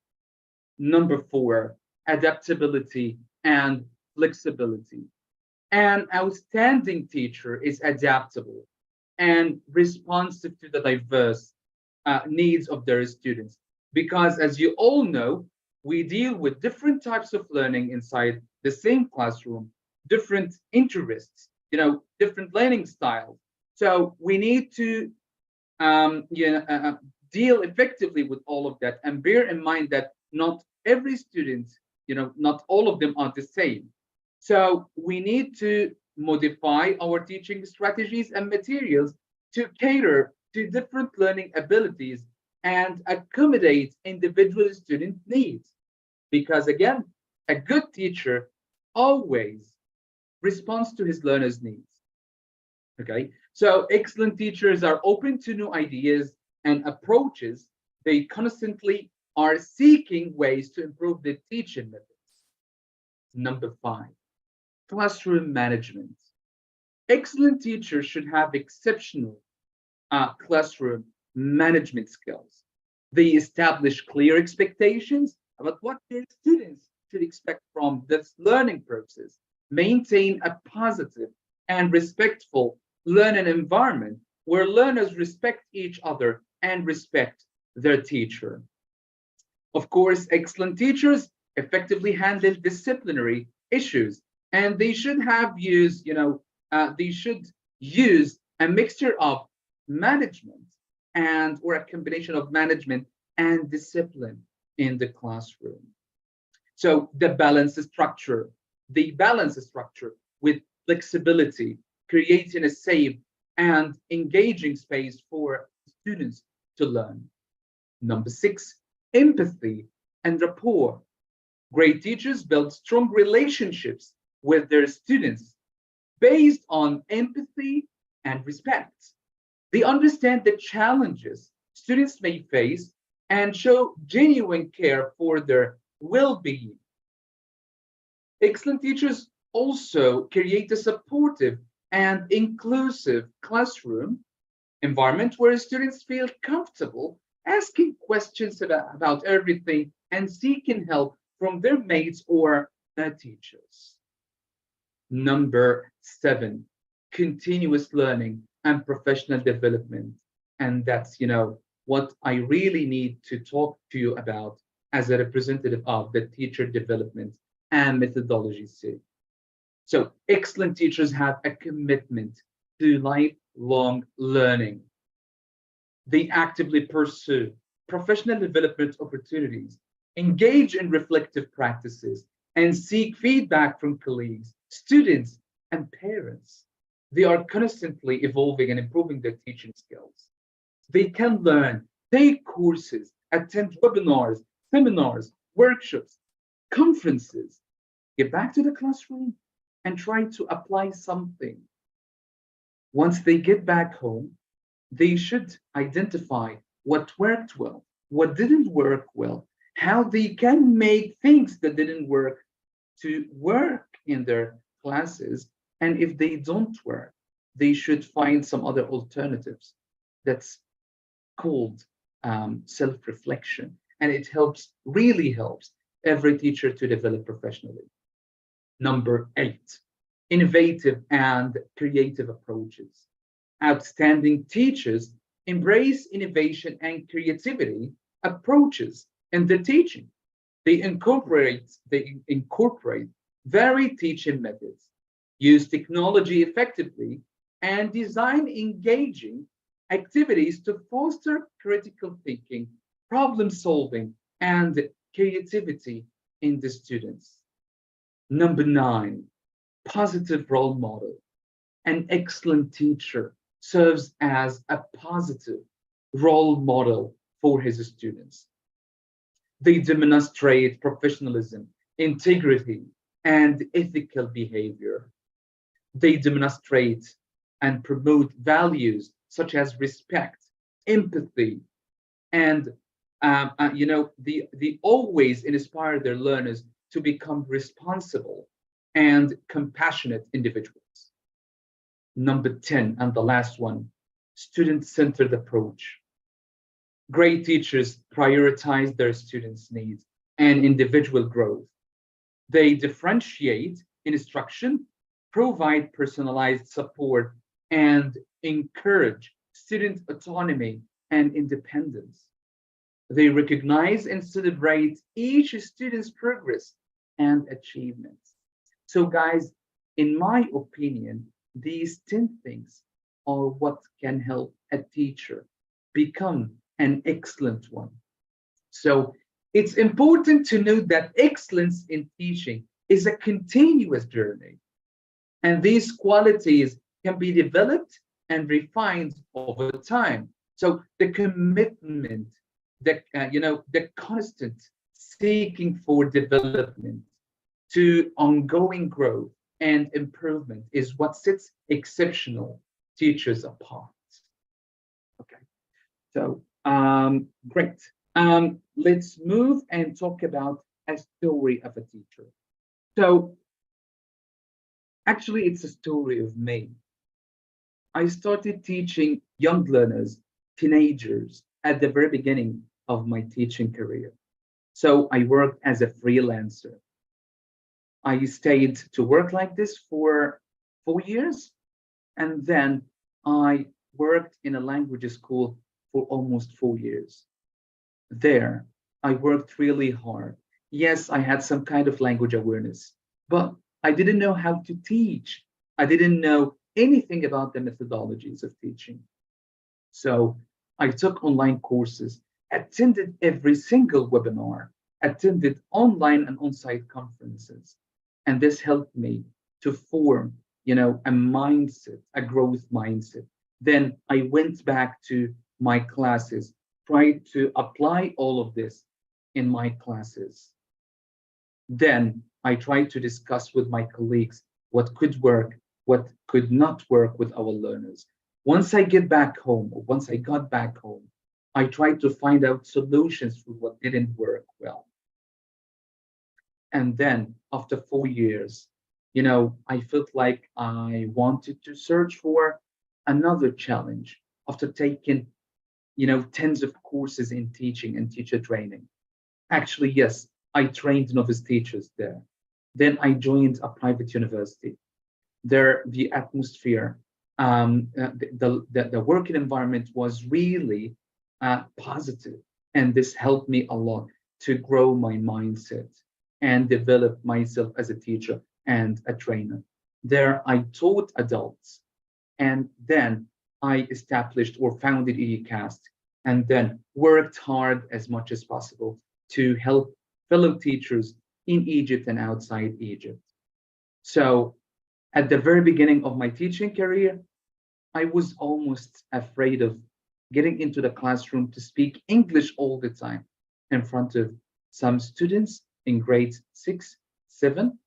Number four, adaptability and flexibility. An outstanding teacher is adaptable and responsive to the diverse needs of their students. Because as you all know, we deal with different types of learning inside the same classroom, different interests, different learning styles. So we need to deal effectively with all of that and bear in mind that not every student, not all of them are the same. So we need to modify our teaching strategies and materials to cater to different learning abilities and accommodate individual student needs. Because again, a good teacher always responds to his learners' needs. Okay, so excellent teachers are open to new ideas and approaches. They constantly are seeking ways to improve their teaching methods. Number five, classroom management. Excellent teachers should have exceptional classroom management skills. They establish clear expectations about what their students should expect from this learning process, maintain a positive and respectful learning environment where learners respect each other and respect their teacher. Of course, excellent teachers effectively handle disciplinary issues, and they should they should use a mixture of management or a combination of management and discipline in the classroom. So they balance the structure with flexibility, creating a safe and engaging space for students to learn. Number six, empathy and rapport. Great teachers build strong relationships with their students based on empathy and respect. They understand the challenges students may face and show genuine care for their well-being. Excellent teachers also create a supportive and inclusive classroom environment where students feel comfortable asking questions about everything and seeking help from their mates or their teachers. Number 7, continuous learning and professional development. And that's, what I really need to talk to you about as a representative of the teacher development and methodology series. So excellent teachers have a commitment to lifelong learning. They actively pursue professional development opportunities, engage in reflective practices, and seek feedback from colleagues, students, and parents. They are constantly evolving and improving their teaching skills. They can learn, take courses, attend webinars, seminars, workshops, conferences, get back to the classroom, and try to apply something. Once they get back home, they should identify what worked well, what didn't work well, how they can make things that didn't work to work in their classes. And if they don't work, they should find some other alternatives. That's called self-reflection. And it really helps every teacher to develop professionally. Number 8, innovative and creative approaches. Outstanding teachers embrace innovation and creativity approaches in their teaching. They incorporate varied teaching methods, use technology effectively, and design engaging activities to foster critical thinking, problem solving, and creativity in the students. Number 9, positive role model. An excellent teacher serves as a positive role model for his students. They demonstrate professionalism, integrity, and ethical behavior. They demonstrate and promote values such as respect, empathy, and they always inspire their learners to become responsible and compassionate individuals. Number 10, and the last one, student-centered approach. Great teachers prioritize their students' needs and individual growth. They differentiate instruction, provide personalized support, and encourage student autonomy and independence. They recognize and celebrate each student's progress and achievements. So guys, in my opinion, these 10 things are what can help a teacher become an excellent one. So it's important to note that excellence in teaching is a continuous journey, and these qualities can be developed and refined over time. So the commitment, the constant seeking for development to ongoing growth and improvement is what sets exceptional teachers apart. Okay, so great. Let's move and talk about a story of a teacher. So actually, it's a story of me. I started teaching young learners, teenagers, at the very beginning of my teaching career. So I worked as a freelancer. I stayed to work like this for 4 years, and then I worked in a language school for almost 4 years. There, I worked really hard. Yes, I had some kind of language awareness, but I didn't know how to teach. I didn't know anything about the methodologies of teaching. So I took online courses, attended every single webinar, attended online and on-site conferences. And this helped me to form, a mindset, a growth mindset. Then I went back to my classes, tried to apply all of this in my classes. Then I tried to discuss with my colleagues what could work, what could not work with our learners. Once I got back home, I tried to find out solutions for what didn't work well. And then after 4 years, I felt like I wanted to search for another challenge after taking, tens of courses in teaching and teacher training. Actually, yes, I trained novice teachers there. Then I joined a private university. There, the atmosphere, the working environment was really positive, and this helped me a lot to grow my mindset and develop myself as a teacher and a trainer. There, I taught adults, and then I established or founded Educast, and then worked hard as much as possible to help fellow teachers in Egypt and outside Egypt. So at the very beginning of my teaching career, I was almost afraid of getting into the classroom to speak English all the time in front of some students in grades 6, 7,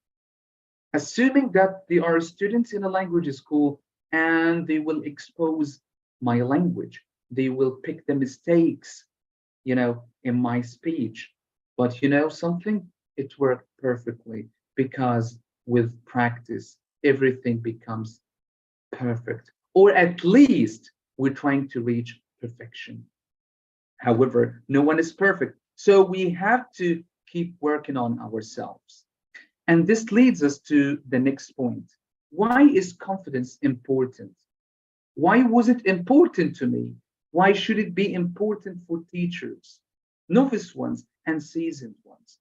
assuming that they are students in a language school and they will expose my language. They will pick the mistakes, in my speech. But something? It worked perfectly because with practice, everything becomes perfect, or at least we're trying to reach perfection. However, no one is perfect. So we have to keep working on ourselves. And this leads us to the next point. Why is confidence important? Why was it important to me? Why should it be important for teachers, novice ones and seasoned ones?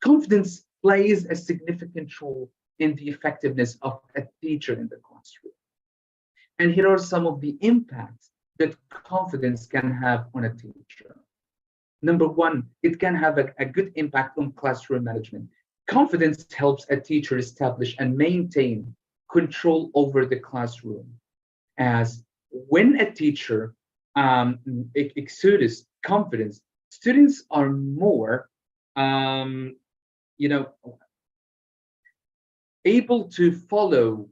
Confidence plays a significant role in the effectiveness of a teacher in the classroom. And here are some of the impacts that confidence can have on a teacher. Number one, it can have a good impact on classroom management. Confidence helps a teacher establish and maintain control over the classroom. As when a teacher exudes confidence, students are more, able to follow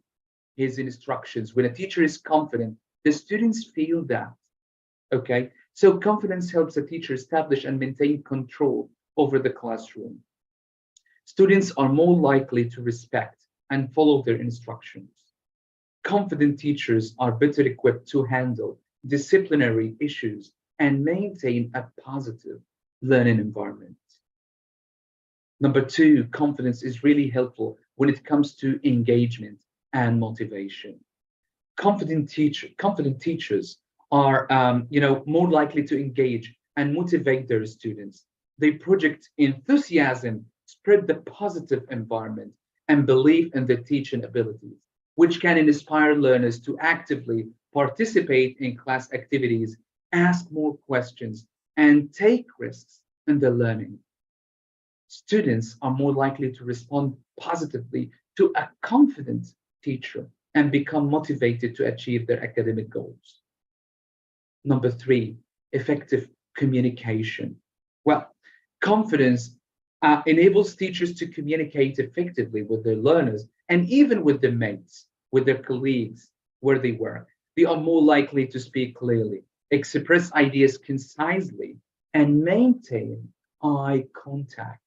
his instructions. When a teacher is confident, the students feel that. Okay, so confidence helps a teacher establish and maintain control over the classroom. Students are more likely to respect and follow their instructions. Confident teachers are better equipped to handle disciplinary issues and maintain a positive learning environment. Number two, confidence is really helpful when it comes to engagement and motivation. Confident teachers are, more likely to engage and motivate their students. They project enthusiasm, spread the positive environment, and believe in their teaching abilities, which can inspire learners to actively participate in class activities, ask more questions, and take risks in their learning. Students are more likely to respond positively to a confident teacher and become motivated to achieve their academic goals. Number three, effective communication. Well, confidence enables teachers to communicate effectively with their learners and even with their mates, with their colleagues where they work. They are more likely to speak clearly, express ideas concisely, and maintain eye contact,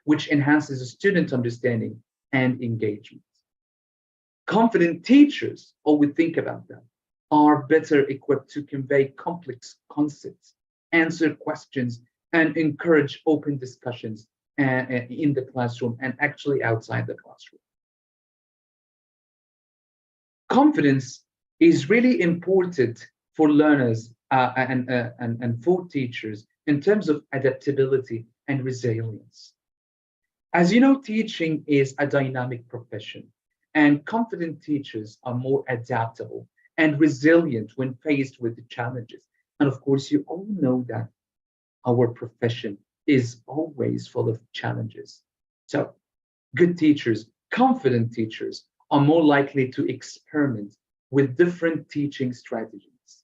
which enhances student understanding and engagement. Confident teachers, always think about that, are better equipped to convey complex concepts, answer questions, and encourage open discussions in the classroom and actually outside the classroom. Confidence is really important for learners and for teachers in terms of adaptability and resilience. As you know, teaching is a dynamic profession, and confident teachers are more adaptable and resilient when faced with the challenges. And of course, you all know that our profession is always full of challenges. So good teachers, confident teachers, are more likely to experiment with different teaching strategies,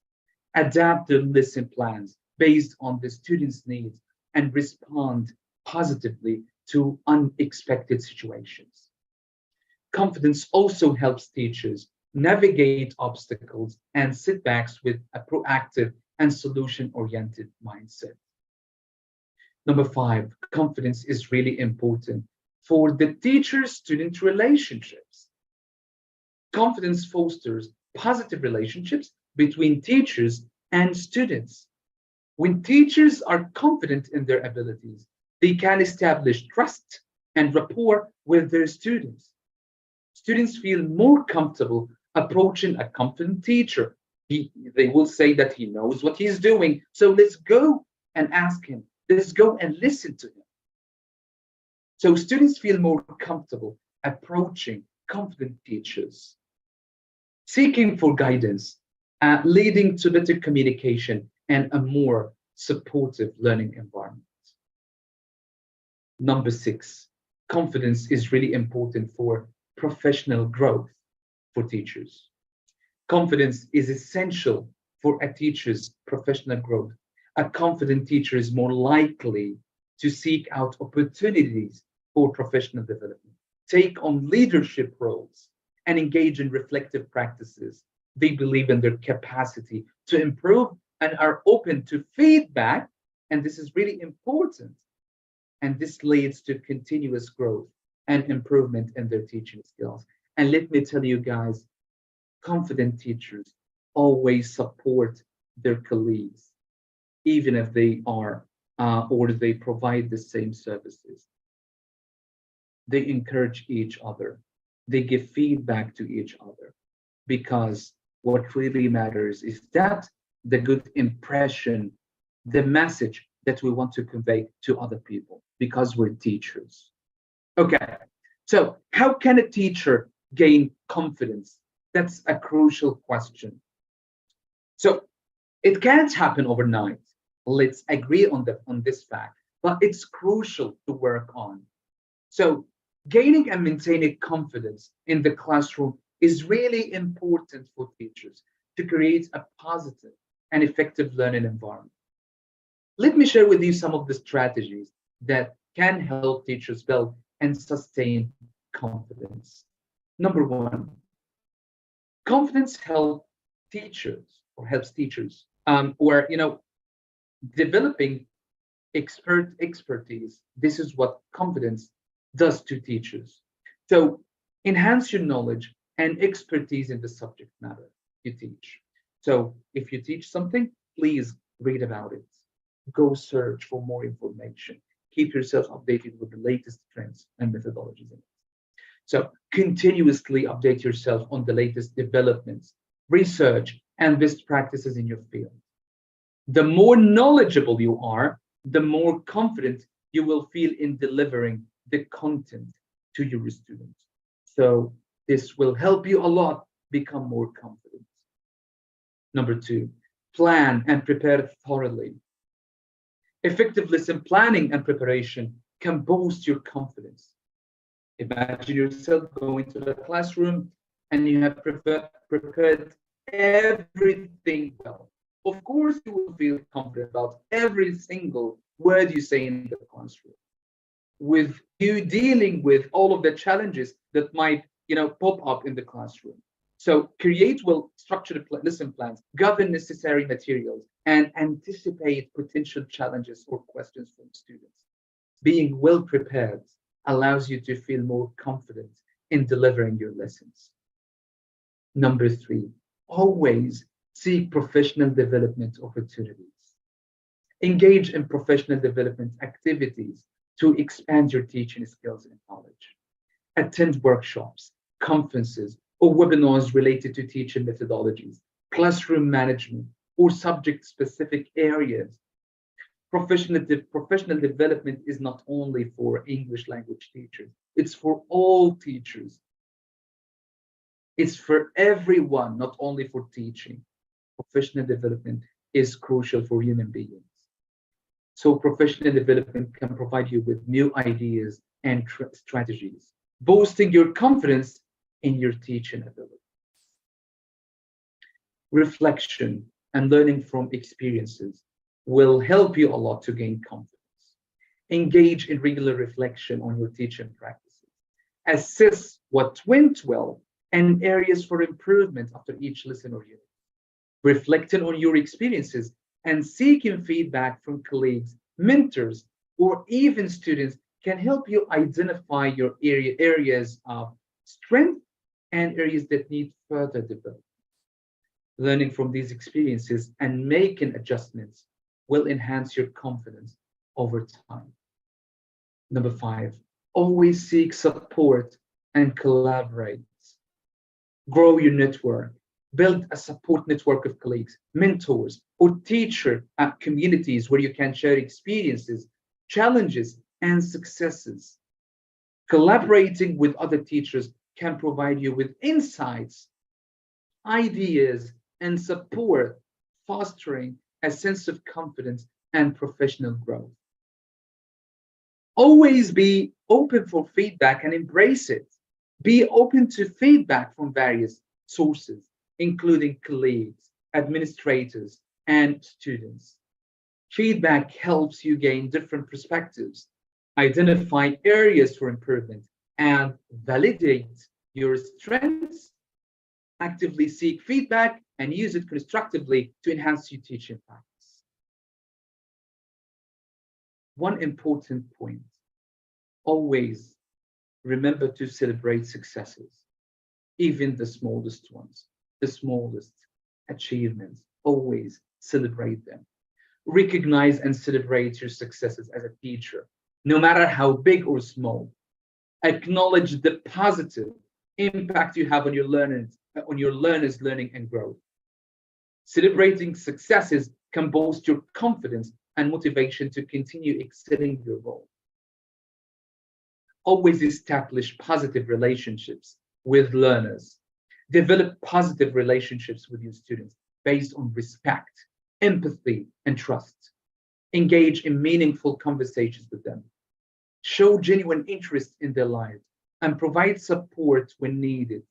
adapt their lesson plans based on the students' needs, and respond positively to unexpected situations. Confidence also helps teachers navigate obstacles and setbacks with a proactive and solution-oriented mindset. Number five, confidence is really important for the teacher-student relationships. Confidence fosters positive relationships between teachers and students. When teachers are confident in their abilities, they can establish trust and rapport with their students. Students feel more comfortable approaching a confident teacher. They will say that he knows what he's doing, so let's go and ask him. Let's go and listen to him. So students feel more comfortable approaching confident teachers, seeking for guidance, leading to better communication and a more supportive learning environment. Number 6, confidence is really important for professional growth for teachers. Confidence is essential for a teacher's professional growth. A confident teacher is more likely to seek out opportunities for professional development, take on leadership roles, and engage in reflective practices. They believe in their capacity to improve and are open to feedback, and this is really important. And this leads to continuous growth and improvement in their teaching skills. And let me tell you guys, confident teachers always support their colleagues, even if they are or they provide the same services. They encourage each other. They give feedback to each other, because what really matters is that the good impression, the message that we want to convey to other people, because we're teachers. Okay, so how can a teacher gain confidence? That's a crucial question. So it can't happen overnight. Let's agree on this fact, but it's crucial to work on. So gaining and maintaining confidence in the classroom is really important for teachers to create a positive and effective learning environment. Let me share with you some of the strategies that can help teachers build and sustain confidence. Number 1, confidence helps teachers developing expertise. This is what confidence does to teachers. So enhance your knowledge and expertise in the subject matter you teach. So if you teach something, please read about it. Go search for more information. Keep yourself updated with the latest trends and methodologies in it. So continuously update yourself on the latest developments, research, and best practices in your field. The more knowledgeable you are, the more confident you will feel in delivering the content to your students. So this will help you a lot become more confident. Number 2, plan and prepare thoroughly. Effective lesson planning and preparation can boost your confidence. Imagine yourself going to the classroom and you have prepared everything well. Of course, you will feel confident about every single word you say in the classroom. With you dealing with all of the challenges that might, pop up in the classroom. So create well-structured lesson plans, gather necessary materials, and anticipate potential challenges or questions from students. Being well prepared allows you to feel more confident in delivering your lessons. Number 3, always seek professional development opportunities. Engage in professional development activities to expand your teaching skills and knowledge. Attend workshops, conferences, or webinars related to teaching methodologies, classroom management, or subject-specific areas. Professional development is not only for English language teachers, it's for all teachers. It's for everyone, not only for teaching. Professional development is crucial for human beings. So professional development can provide you with new ideas and strategies, boosting your confidence in your teaching abilities. Reflection and learning from experiences will help you a lot to gain confidence. Engage in regular reflection on your teaching practices. Assess what went well and areas for improvement after each lesson or unit. Reflecting on your experiences and seeking feedback from colleagues, mentors, or even students can help you identify your areas of strength and areas that need further development. Learning from these experiences and making adjustments will enhance your confidence over time. Number 5, always seek support and collaborate. Grow your network. Build a support network of colleagues, mentors, or teacher communities where you can share experiences, challenges, and successes. Collaborating with other teachers can provide you with insights, ideas, and support, fostering a sense of confidence and professional growth. Always be open for feedback and embrace it. Be open to feedback from various sources, including colleagues, administrators, and students. Feedback helps you gain different perspectives, identify areas for improvement, and validate your strengths. Actively seek feedback and use it constructively to enhance your teaching practice. One important point, always remember to celebrate successes, even the smallest ones, the smallest achievements, always celebrate them. Recognize and celebrate your successes as a teacher, no matter how big or small. Acknowledge the positive impact you have on your learners' learning and growth. Celebrating successes can boost your confidence and motivation to continue excelling your role. Always establish positive relationships with learners. Develop positive relationships with your students based on respect, empathy, and trust. Engage in meaningful conversations with them. Show genuine interest in their lives and provide support when needed.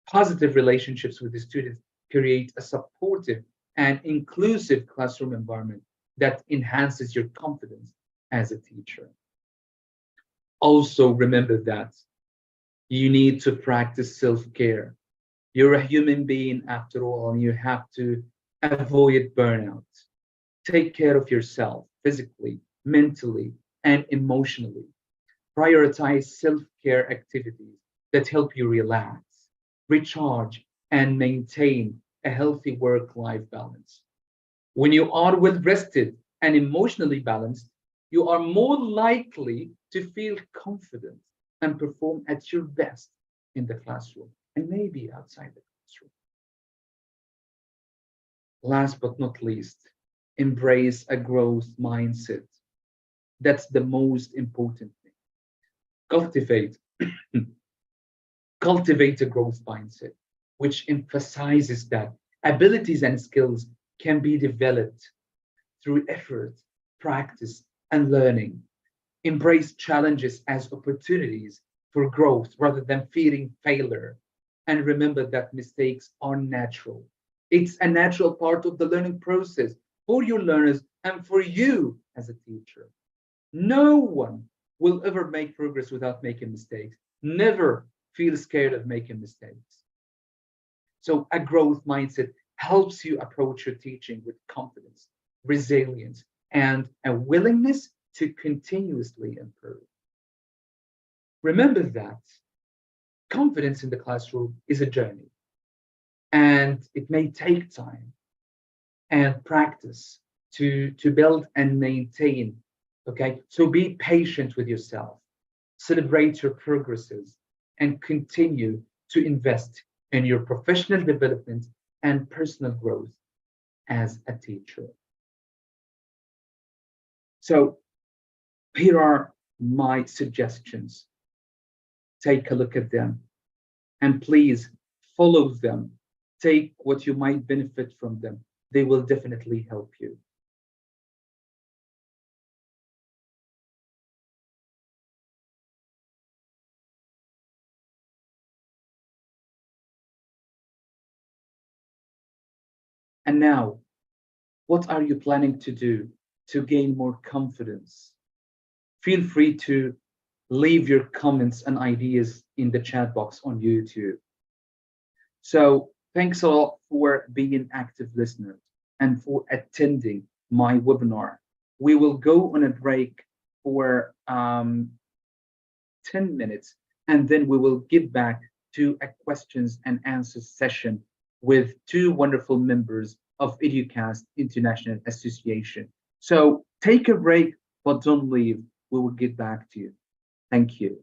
Positive relationships with the students create a supportive and inclusive classroom environment that enhances your confidence as a teacher. Also, remember that you need to practice self-care. You're a human being after all, and you have to avoid burnout. Take care of yourself physically, mentally, and emotionally. Prioritize self-care activities that help you relax, recharge, and maintain a healthy work-life balance. When you are well rested and emotionally balanced, you are more likely to feel confident and perform at your best in the classroom and maybe outside the classroom. Last but not least, embrace a growth mindset. That's the most important thing. Cultivate a growth mindset, which emphasizes that abilities and skills can be developed through effort, practice, and learning. Embrace challenges as opportunities for growth rather than fearing failure. And remember that mistakes are natural. It's a natural part of the learning process for your learners and for you as a teacher. No one will ever make progress without making mistakes. Never feel scared of making mistakes. So a growth mindset helps you approach your teaching with confidence, resilience, and a willingness to continuously improve. Remember that confidence in the classroom is a journey, and it may take time and practice to build and maintain. Okay, so be patient with yourself, celebrate your progresses, and continue to invest in your professional development and personal growth as a teacher. So here are my suggestions. Take a look at them and please follow them. Take what you might benefit from them. They will definitely help you. And now, what are you planning to do to gain more confidence? Feel free to leave your comments and ideas in the chat box on YouTube. So thanks a lot for being an active listener and for attending my webinar. We will go on a break for 10 minutes, and then we will get back to a questions and answers session with two wonderful members of Educast International Association. So take a break, but don't leave. We will get back to you. Thank you.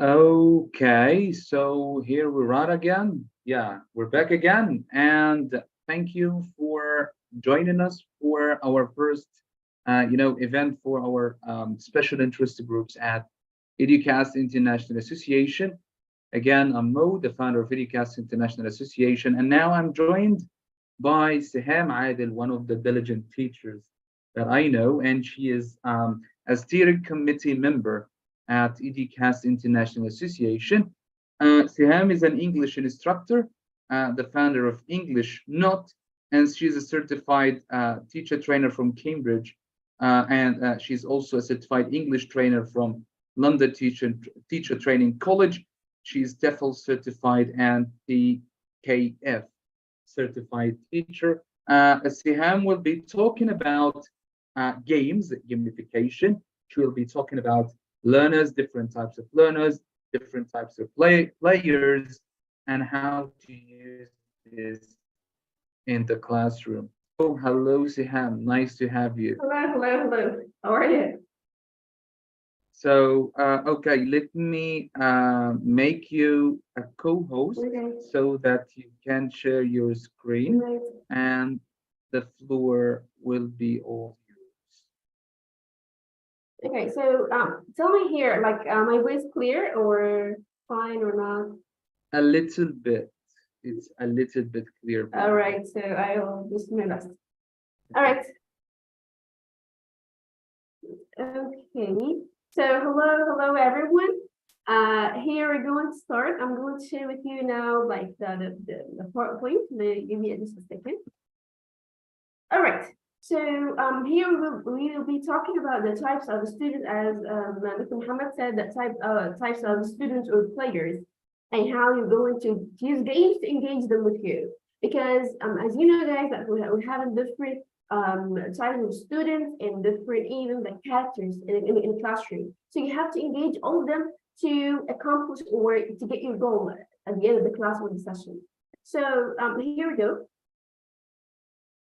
Okay, so here we are again. Yeah, we're back again, and thank you for joining us for our first, event for our special interest groups at Educast International Association. Again, I'm Mo, the founder of Educast International Association, and now I'm joined by Siham Adil, one of the diligent teachers that I know, and she is a steering committee member at Educast International Association. Siham is an English instructor, the founder of English Not, and she's a certified teacher trainer from Cambridge, and she's also a certified English trainer from London Teacher Training College. She's TEFL certified and TKF certified teacher. Siham will be talking about games, gamification. She will be talking about learners, different types of learners, different types of players, and how to use this in the classroom. Oh, hello, Siham. Nice to have you. Hello. How are you? So, okay, let me make you a co-host so that you can share your screen, and the floor will be all yours. Okay, so tell me here, like, my voice clear or fine or not? A little bit. It's a little bit clear. All right, so I will just do my best. All right. Okay. So hello everyone. Here we're going to start. I'm going to share with you now like the PowerPoint. Give me just a second. All right. So here we will be talking about the types of students, as Dr. Muhammad said, the types of students or players, and how you're going to use games to engage them with you. Because as you know, guys, that we have different types of students and different even the characters in the classroom. So you have to engage all of them to accomplish or to get your goal at the end of the class or the session. So here we go.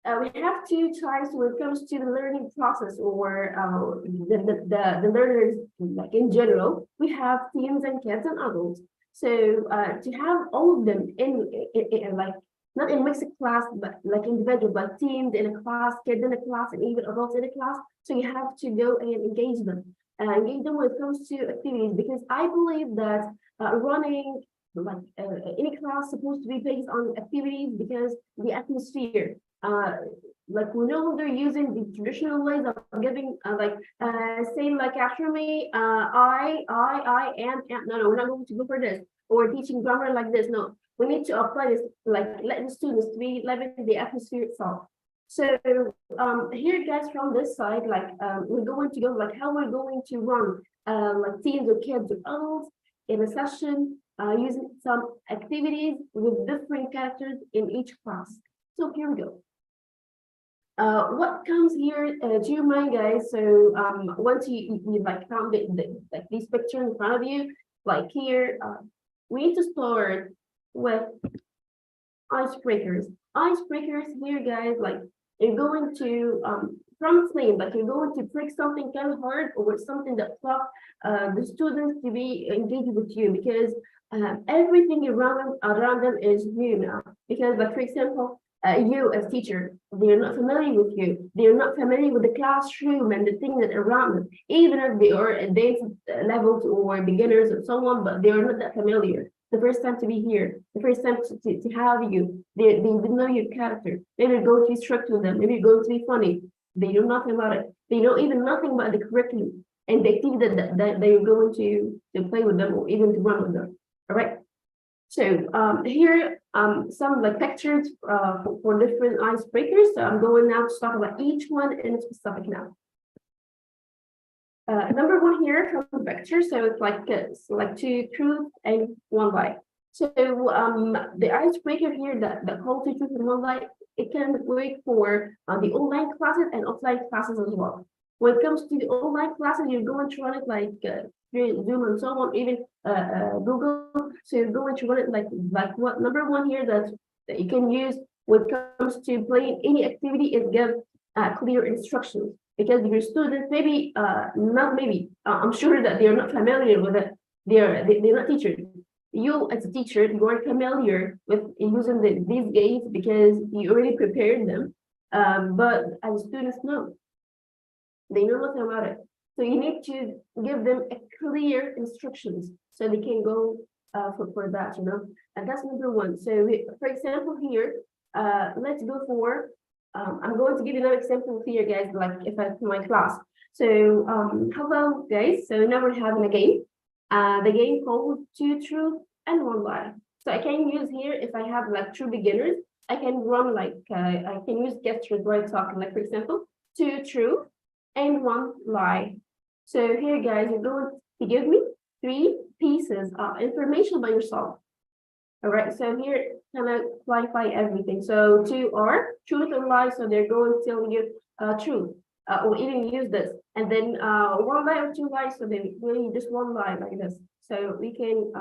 We have two types when it comes to the learning process or the learners, like in general. We have teens and kids and adults. So to have all of them in like not in mixed class, but like individual, but teams in a class, kids in a class, and even adults in a class. So you have to go and engage them when it comes to activities, because I believe that running like any class supposed to be based on activities, because the atmosphere. Like we're no longer using the traditional ways of giving saying like after me, I am, no, we're not going to go for this, or teaching grammar like this. No, we need to apply this, like letting students be living the atmosphere itself. So here guys, from this side, like we're going to go like how we're going to run like teens or kids or adults in a session using some activities with different characters in each class. So here we go. What comes here to your mind, guys? So once you like found like these pictures in front of you, like here, we need to start with icebreakers. Icebreakers here, guys, like you're going to from its name, like you're going to pick something kind of hard or something that taught the students to be engaged with you, because everything around them is new now. Because, like for example, you as teacher, they're not familiar with you. They're not familiar with the classroom and the things that are around them, even if they are advanced levels or beginners or someone, but they are not that familiar. The first time to be here, the first time to have you, they know your character. Maybe you're going to be strict with them. Maybe you're going to be funny. They know nothing about it. They know even nothing about the curriculum and the activity that you're going to play with them or even to run with them. All right. So here some like pictures for different icebreakers. So I'm going now to talk about each one in specific now. Number one here from the picture, so it's like two truth and one lie. So the icebreaker here, the call to truth and one lie, it can work for the online classes and offline classes as well. When it comes to the online classes, you're going to run it like Zoom and so on, even Google. So you're going to run it like what number one here that you can use when it comes to playing any activity is give clear instructions. Because your students maybe not maybe I'm sure that they're not familiar with it, they're not teachers. You as a teacher, you are familiar with using these games because you already prepared them. But as students, no, they know nothing about it. So you need to give them a clear instructions so they can go for that, you know. And that's number one. So for example, here, let's go for. I'm going to give you another example here, guys. Like if I my class. So hello, guys. So now we're having a game. The game called 2 Truth and 1 Lie. So I can use here if I have like true beginners. I can run like I can use gestures where I talk. Like for example, 2 Truth and 1 Lie. So here, guys, you're going to give me 3 pieces of information by yourself. All right, so here kind of clarify everything. So 2 are truth or lie, so they're going to tell you truth, or even use this. And then 1 lie or 2 lies, so they really just 1 lie like this. So we can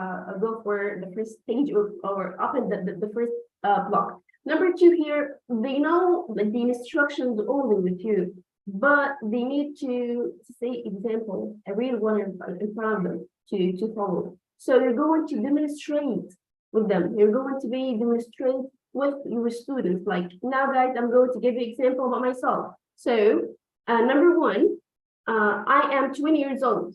go for the first stage or open the first block. Number 2 here, they know the instructions only with you, but they need to say example, a real one in front of them to follow. So you're going to demonstrate with them. You're going to be demonstrate with your students. Like now, guys, I'm going to give you an example about myself. So number 1, I am 20 years old.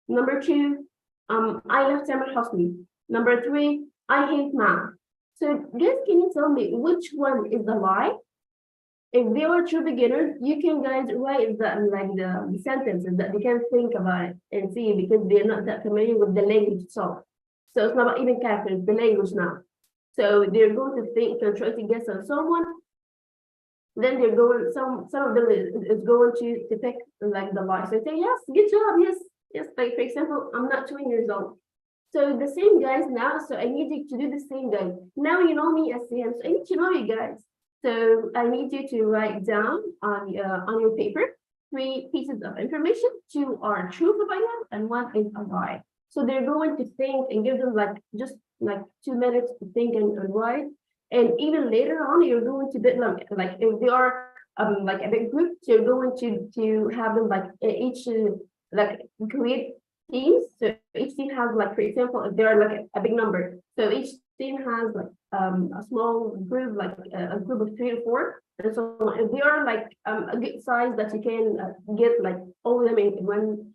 Number 2, I left summer hospital. Number 3, I hate math. So guys, can you tell me which one is the lie? If they are true beginners, you can guys write the sentences that they can think about it and see because they're not that familiar with the language itself. So it's not about even characters, the language now. So they're going to think and try to guess on someone. Then they're going, some of them is going to pick like the lie. So say, yes, good job, yes. Like for example, I'm not 20 years old. So the same guys now, so I need you to do the same guys. Now you know me as Sam, so I need to know you guys. So I need you to write down on your paper 3 pieces of information. 2 are truth about you and 1 is a lie. So they're going to think and give them like just like 2 minutes to think and write. And even later on, you're going to be like if they are like a big group, so you're going to have them like each like create teams. So each team has like, for example, if they're like a big number, so each team has like a small group, like a group of 3 or 4. And so if they are like a good size that you can get like all of them in one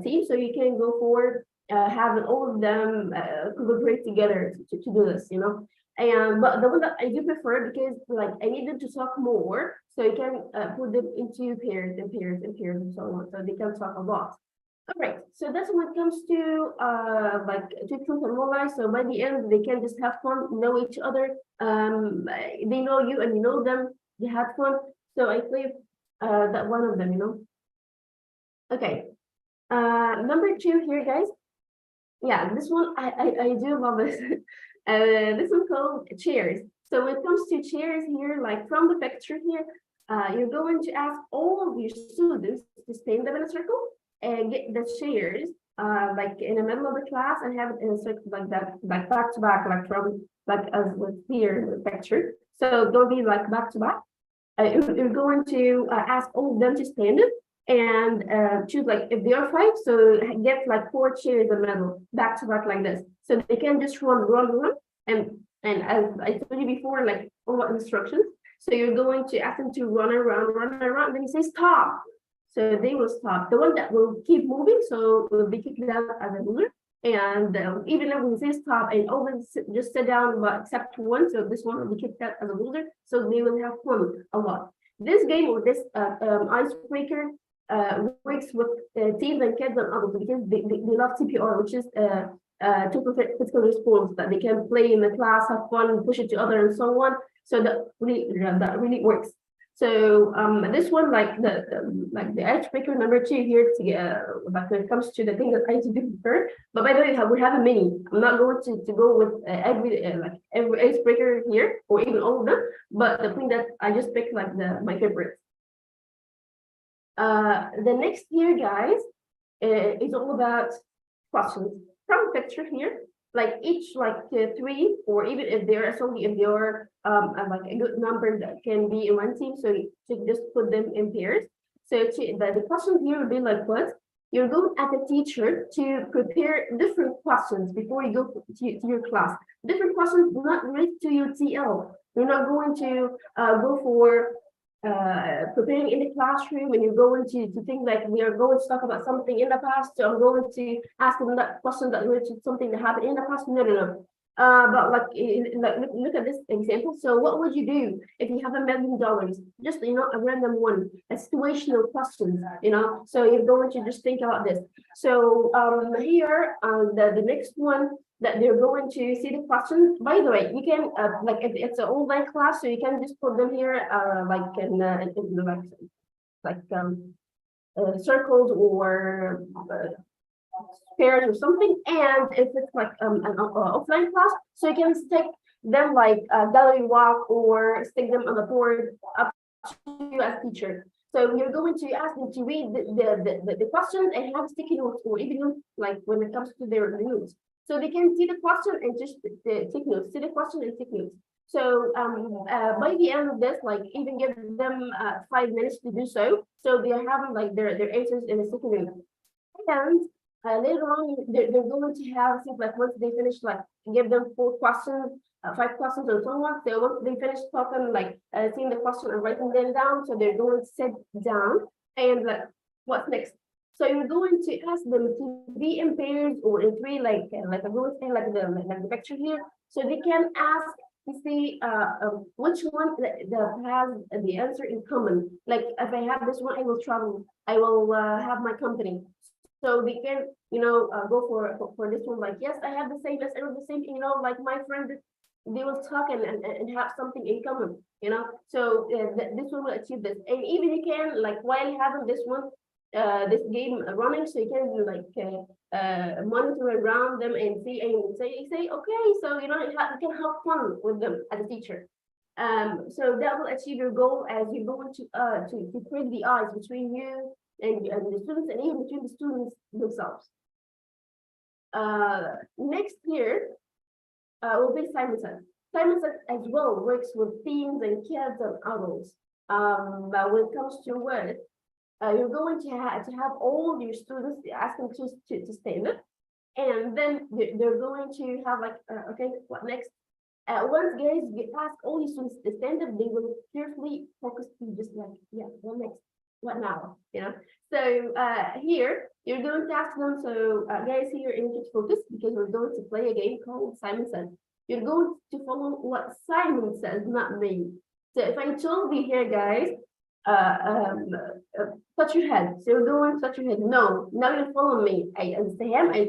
team, so you can go forward having all of them collaborate together to do this, you know. And but the one that I do prefer because like I need them to talk more, so you can put them into pairs and pairs and pairs and so on, so they can talk a lot. All right, so that's when it comes to like 2 truth and 1 lie. So by the end, they can just have fun, know each other. They know you and you know them. They had fun. So I play that one of them, you know. Okay, number 2 here, guys. Yeah, this one I do love this. This one called chairs. So when it comes to chairs here, like from the picture here, you're going to ask all of your students to stand up in a circle and get the chairs like in the middle of the class and have it in a circle like that, like back to back, like from like as with here in the picture. So don't be like back to back. You're going to ask all of them to stand up and choose like if they are 5, so get like 4 chairs in the middle, back to back like this. So they can just run, and as I told you before, like all instructions. So you're going to ask them to run around, then you say stop. So they will stop. The one that will keep moving, so will be kicked out as a loser. And even if we say stop and all them just sit down, but except 1, so this one will be kicked out as a loser. So they will have fun a lot. This game or this icebreaker works with teens and kids and adults because they love TPR, which is total physical response that they can play in the class, have fun, push it to other and so on. So that really works. So this one, like the icebreaker number 2 here, to but when it comes to the thing that I need to do first. But by the way, we have a many. I'm not going to go with every icebreaker here or even all of them. But the thing that I just picked like my favorites. The next here, guys, is all about questions. From the picture here, like each like 3, or even if there are only if there are like a good number that can be in one team, so you just put them in pairs. So the question here would be like what? you're going as a teacher to prepare different questions before you go to your class. Different questions not related to your TL. You're not going to go for preparing in the classroom when you're going to think like we are going to talk about something in the past. So I'm going to ask them that question that related to something that happened in the past. No. But like look at this example. So what would you do if you have $1 million? Just a random one, a situational question. So you're going to just think about this. So here the next one that they're going to see the questions. By the way, you can like if it's an online class, so you can just put them here like in circles or pairs or something. And if it's like an offline class, so you can stick them like gallery walk or stick them on the board up to you as teacher. So you're going to ask them to read the questions and have sticky notes, or even like when it comes to their notes. So they can see the question and just take notes, see the question and take notes. So by the end of this, like even give them 5 minutes to do so. So they're having like their answers in a sticky note. And later on, they're going to have things like once they finish, like give them 4 questions, 5 questions or so on. So once they finish talking, like seeing the question and writing them down, so they're going to sit down and like, what's next? So you're going to ask them to be in pairs or in 3, like I'm going to say like the picture here, so they can ask to see which one that has the answer in common. Like if I have this one, I will travel. I will have my company. So they can, go for this one. Like, yes, I have the same. Yes, I have the same. Like my friend, they will talk and have something in common. So this one will achieve this. And even you can, like, while having this one, this game running, so you can like monitor around them and see and say, okay, so you can have fun with them as a teacher. So that will achieve your goal as you're going to create the eyes between you and the students, and even between the students themselves. Next here will be Simon Says. Simon Says as well works with teens and kids and adults. But when it comes to work, you're going to have all your students ask them to stand up, and then they're going to have like, okay, what next? Once guys ask all your students to stand up, they will carefully focus to just like, yeah, what next? What now? So here you're going to ask them, so guys, here in just focus, because we're going to play a game called Simon Says. You're going to follow what Simon says, not me. So if I told you here, guys, touch your head. So you're going to touch your head. No, now you follow me. I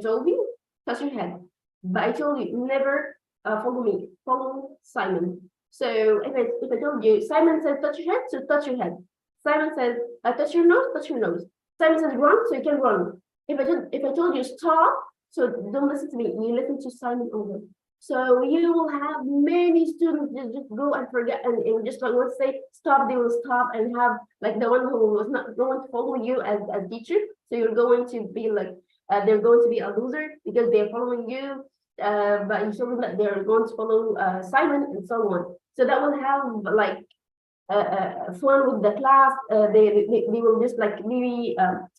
told you, touch your head. But I told you, never follow me. Follow Simon. So if I told you, Simon says touch your head, so touch your head. Simon says touch your nose, touch your nose. Simon says run, so you can run. If I told you stop, so don't listen to me. You listen to Simon over. So you will have many students just go and forget and just like let's say stop, they will stop and have like the one who was not going to follow you as a teacher. So you're going to be like they're going to be a loser because they're following you, but you show them that they're going to follow Simon and so on. So that will have like fun with the class. They will just like maybe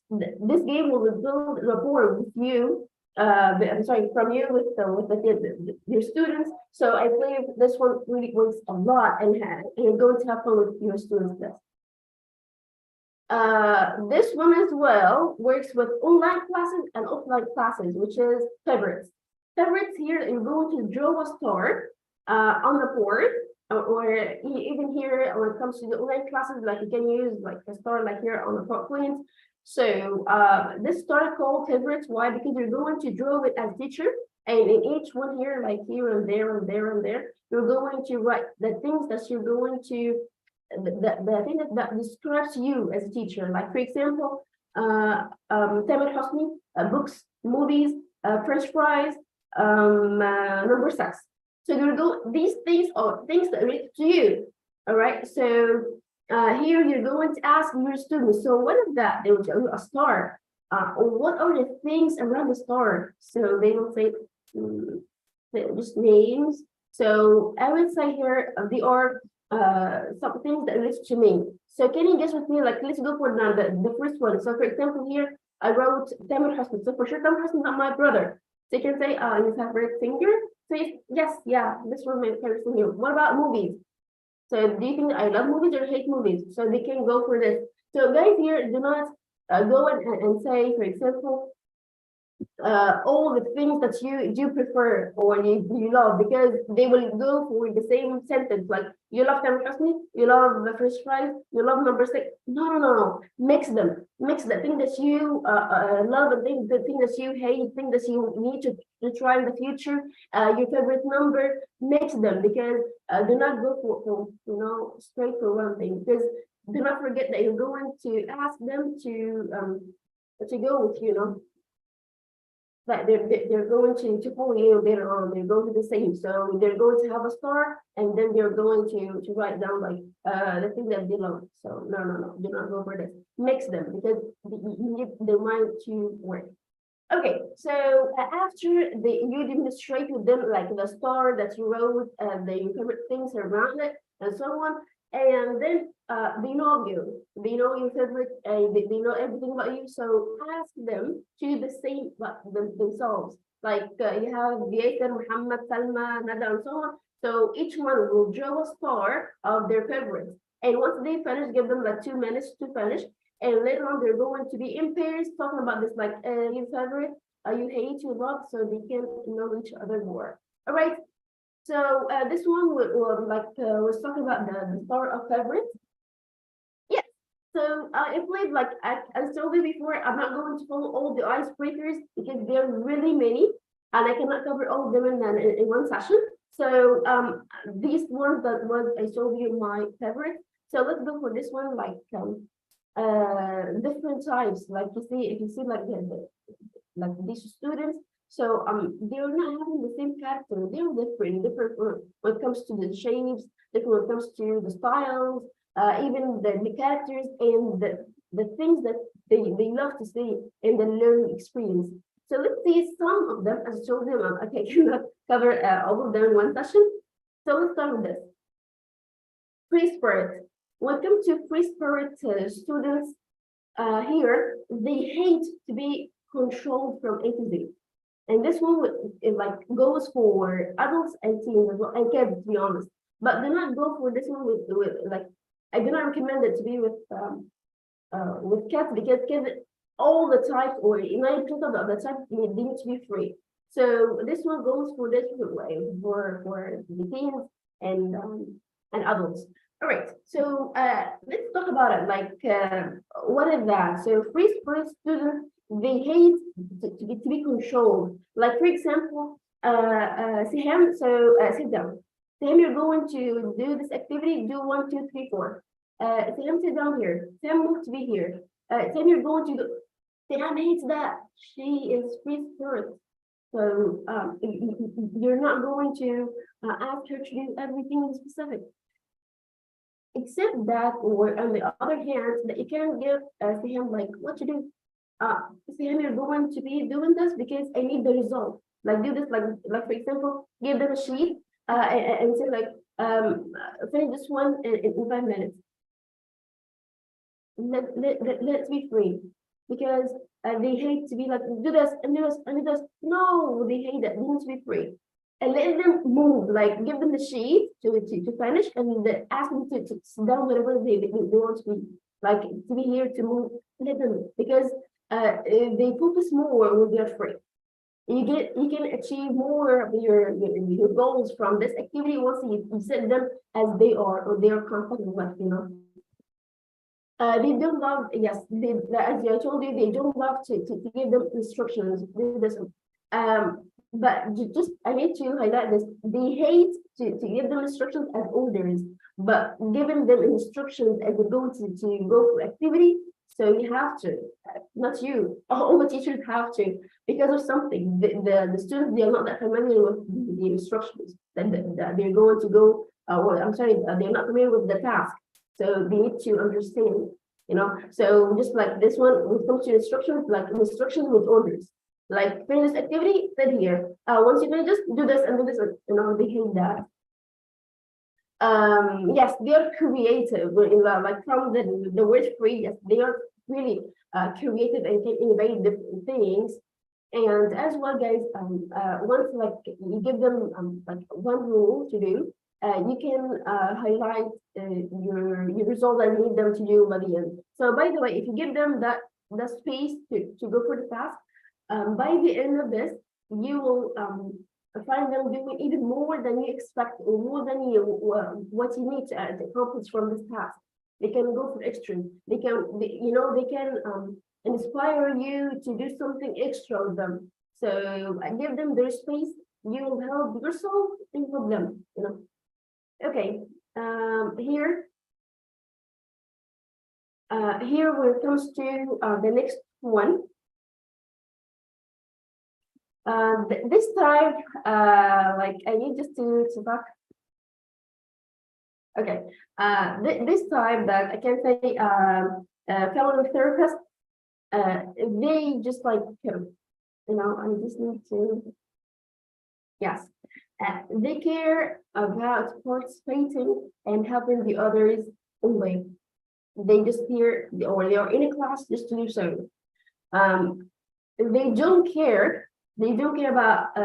this game will build rapport with you. I'm sorry, from you with your students. So I believe this one really works a lot, and you're going to have fun with your students. This one as well works with online classes and offline classes, which is favorites. Favorites here, you're going to draw a star on the board, or even here when it comes to the online classes, like you can use like a star like here on the PowerPoint. So this star called favorites. Why? Because you're going to draw it as teacher, and in each one here, like here and there and there and there, you're going to write the things that you're going to the thing that describes you as a teacher. Like for example, Tamer Hosni, books, movies, French fries, number 6. So these things are things that relate to you. All right. So here you're going to ask your students. So what is that? They will tell you a star. What are the things around the star? So they will say just names. So I would say here they are some things that relate to me. So can you guess with me, like, let's go for the first one. So for example, here, I wrote Tamer Hosni. So for sure, Tamer Hosni is not my brother. So you can say, your favorite singer? So yes, yeah, this was my favorite singer. What about movies? So do you think I love movies or hate movies? So they can go for this. So guys here, do not go and say, for example, all the things that you prefer or you love, because they will go for the same sentence, like you love Tamer Hosni, you love the French fries, you love number 6. No. Mix them. Mix the thing that you love and the thing that you hate, thing that you need to try in the future, your favorite number, mix them, because do not go for straight for one thing, because do not forget that you're going to ask them to go with that they're going to follow you later on. They're going to the same, so they're going to have a star, and then they're going to write down like the thing that they love. So no, do not go for this. Mix them, because you need the mind to work. Okay, so after you demonstrate with them like the star that you wrote, the favorite things around it, and so on, and then they know you, they know your favorite, they know everything about you. So ask them to the same themselves. Like you have Vieter, Muhammad, Salma, Nada, and so on. So each one will draw a star of their favorites, and once they finish, give them like 2 minutes to finish. And later on, they're going to be in pairs talking about this, like your favorite, you hate, you love, so they can know each other more. All right. So this one was talking about the star of favorites. Yes. So I played, like I told you before, I'm not going to follow all the icebreakers because there are really many, and I cannot cover all of them in one session. So these ones that was I showed you my favorite. So let's go for this one, like different types. Like if you see like like these students, so they're not having the same character. They're different when it comes to the shapes, different when it comes to the styles, even the characters and the things that they love to see in the learning experience. So let's see some of them. As I told them, I cannot cover all of them in one session. So let's start with this. Free spirit. When it comes to free spirit students, here they hate to be controlled from A to Z, and this one like goes for adults and teens as well, and kids, to be honest. But do not go for this one with like, I do not recommend it to be with kids, because kids all the time, or 90% of the time, they need to be free. So this one goes for this way for the teens and adults. All right, so let's talk about it. Like, what is that? So free spirit students, they hate to be controlled. Like, for example, Siham, so sit down. Siham, you're going to do this activity, do 1, 2, 3, 4. Siham, sit down here. Siham, move to be here. Siham, you're going to do. Siham hates that. She is free spirit. So you're not going to ask her to do everything specific. Except that, or on the other hand, that you can give him like what to do. Him, you're going to be doing this because I need the result. Like do this, like for example, give them a sheet and say like finish this one in 5 minutes. Let's be free, because they hate to be like do this and do this and do this. No, they hate that. They need to be free. And let them move, like give them the sheet to finish, and ask them to sit down wherever they want to be, like to be here to move. Let them, because they focus more when they're free. You can achieve more of your goals from this activity once you set them as they are, or they are comfortable with, They don't love, yes, as I told you, they don't love to give them instructions. But just I need to highlight this. They hate to give them instructions as orders, but giving them instructions as they go to go for activity. So you have to, not you, all the teachers have to, because of something. The students, they are not that familiar with the instructions that they're going to go. They're not familiar with the task, so they need to understand. So just like this one, when it comes to instructions, like instructions with orders. Like finish this activity, sit here. Once you finish, just do this and do this. They hate that. Yes, they are creative. Like from the word free, yes, they are really creative and can innovate different things. And as well, guys, once like you give them like one rule to do, you can highlight your result that you need them to do by the end. So by the way, if you give them that space to go for the task, by the end of this, you will find them doing even more than you expect or more than you what you need to accomplish from this task. They can go for extra. They can, they can inspire you to do something extra with them. So give them their space. You will help yourself and help them. Okay. Here when it comes to the next one. This time, like I need just to talk. Okay. This time that I can say, fellow therapists, they just like, I just need to, yes. They care about participating and helping the others only. They just here, or they are in a class just to do so. They don't care. They don't care about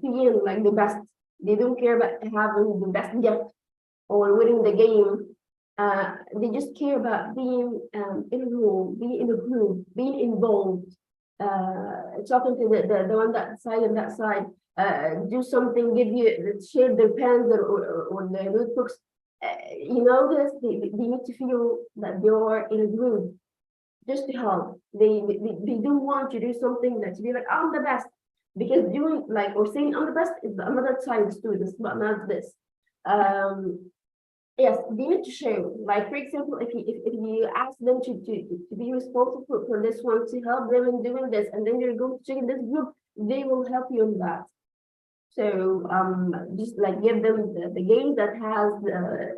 being like the best. They don't care about having the best gift or winning the game. They just care about being in a room, being in a group, being involved, talking to the one that side and that side, do something, share their pens or their notebooks. This, they need to feel that they are in a group just to help. They don't want to do something that to be like, I'm the best. Because doing like or saying I'm the best is another side of students, but not this. Yes, they need to show. Like for example, if you ask them to be responsible for this one, to help them in doing this, and then you're going to check in this group, they will help you in that. So just like give them the games that has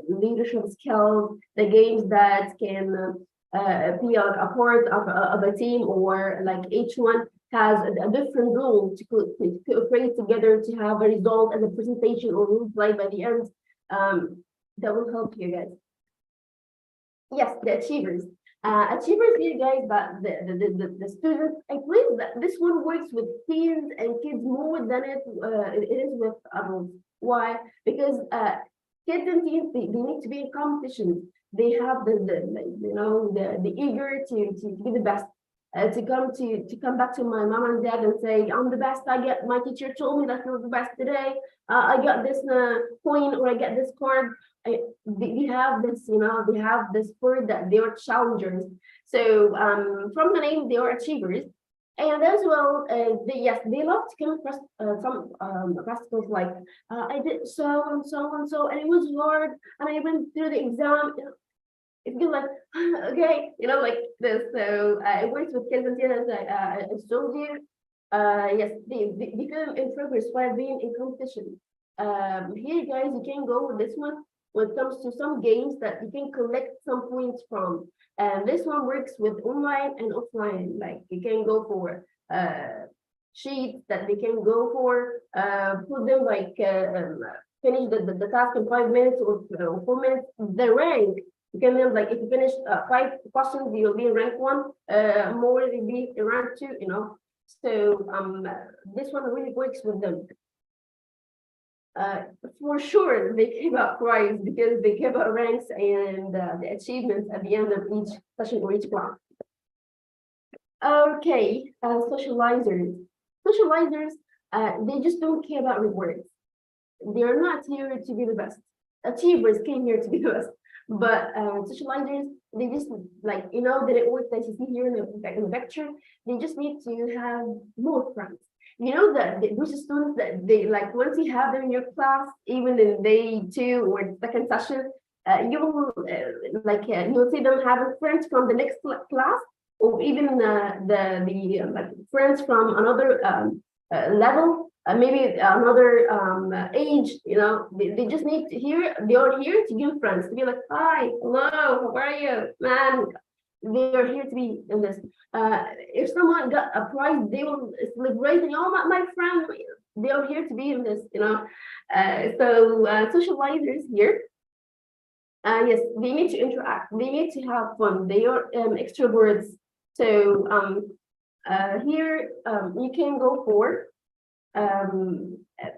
leadership skills, the games that can be a part of a team, or like each one has a different role to cooperate together to have a result and a presentation or role play by the end. That will help you guys. Yes, the achievers. Achievers here, guys, but the students, I believe that this one works with teens and kids more than it is with adults. Why? Because kids and teens, they need to be in competition. They have the eager to be the best. To come back to my mom and dad and say, I'm the best. My teacher told me that you're the best today. I got this point, or I get this card. They have this, they have this word that they are challengers. So from the name, they are achievers. And as well, they love to come across some obstacles like I did so and so and so, and it was hard, and I went through the exam. It feels like, okay, like this. So it works with kids and teens, as I told you. Yes, they feel in progress while being in competition. Here, guys, you can go with this one when it comes to some games that you can collect some points from. And this one works with online and offline. Like you can go for sheets that they can go for, put them like finish the task in 5 minutes or 4 minutes. The rank. You can then, like, if you finish 5 questions, you'll be in rank 1, more you'll be in rank 2, So this one really works with them. For sure, they give out prize because they give out ranks and the achievements at the end of each session or each class. Okay, socializers. Socializers, they just don't care about rewards. They're not here to be the best. Achievers came here to be the best. But socializers, they just like, the network that you see here in the lecture, they just need to have more friends. Those students that they like, once you have them in your class, even in day 2 or second session, you will you'll see them having friends from the next class, or even the friends from another level. Maybe another age, they just need to they are here to give friends, to be like, hi, hello, how are you, man? They are here to be in this. If someone got a prize, they will celebrate, my friend, they are here to be in this, So socializers here, Yes, they need to interact. They need to have fun. They are extroverts. So here you can go for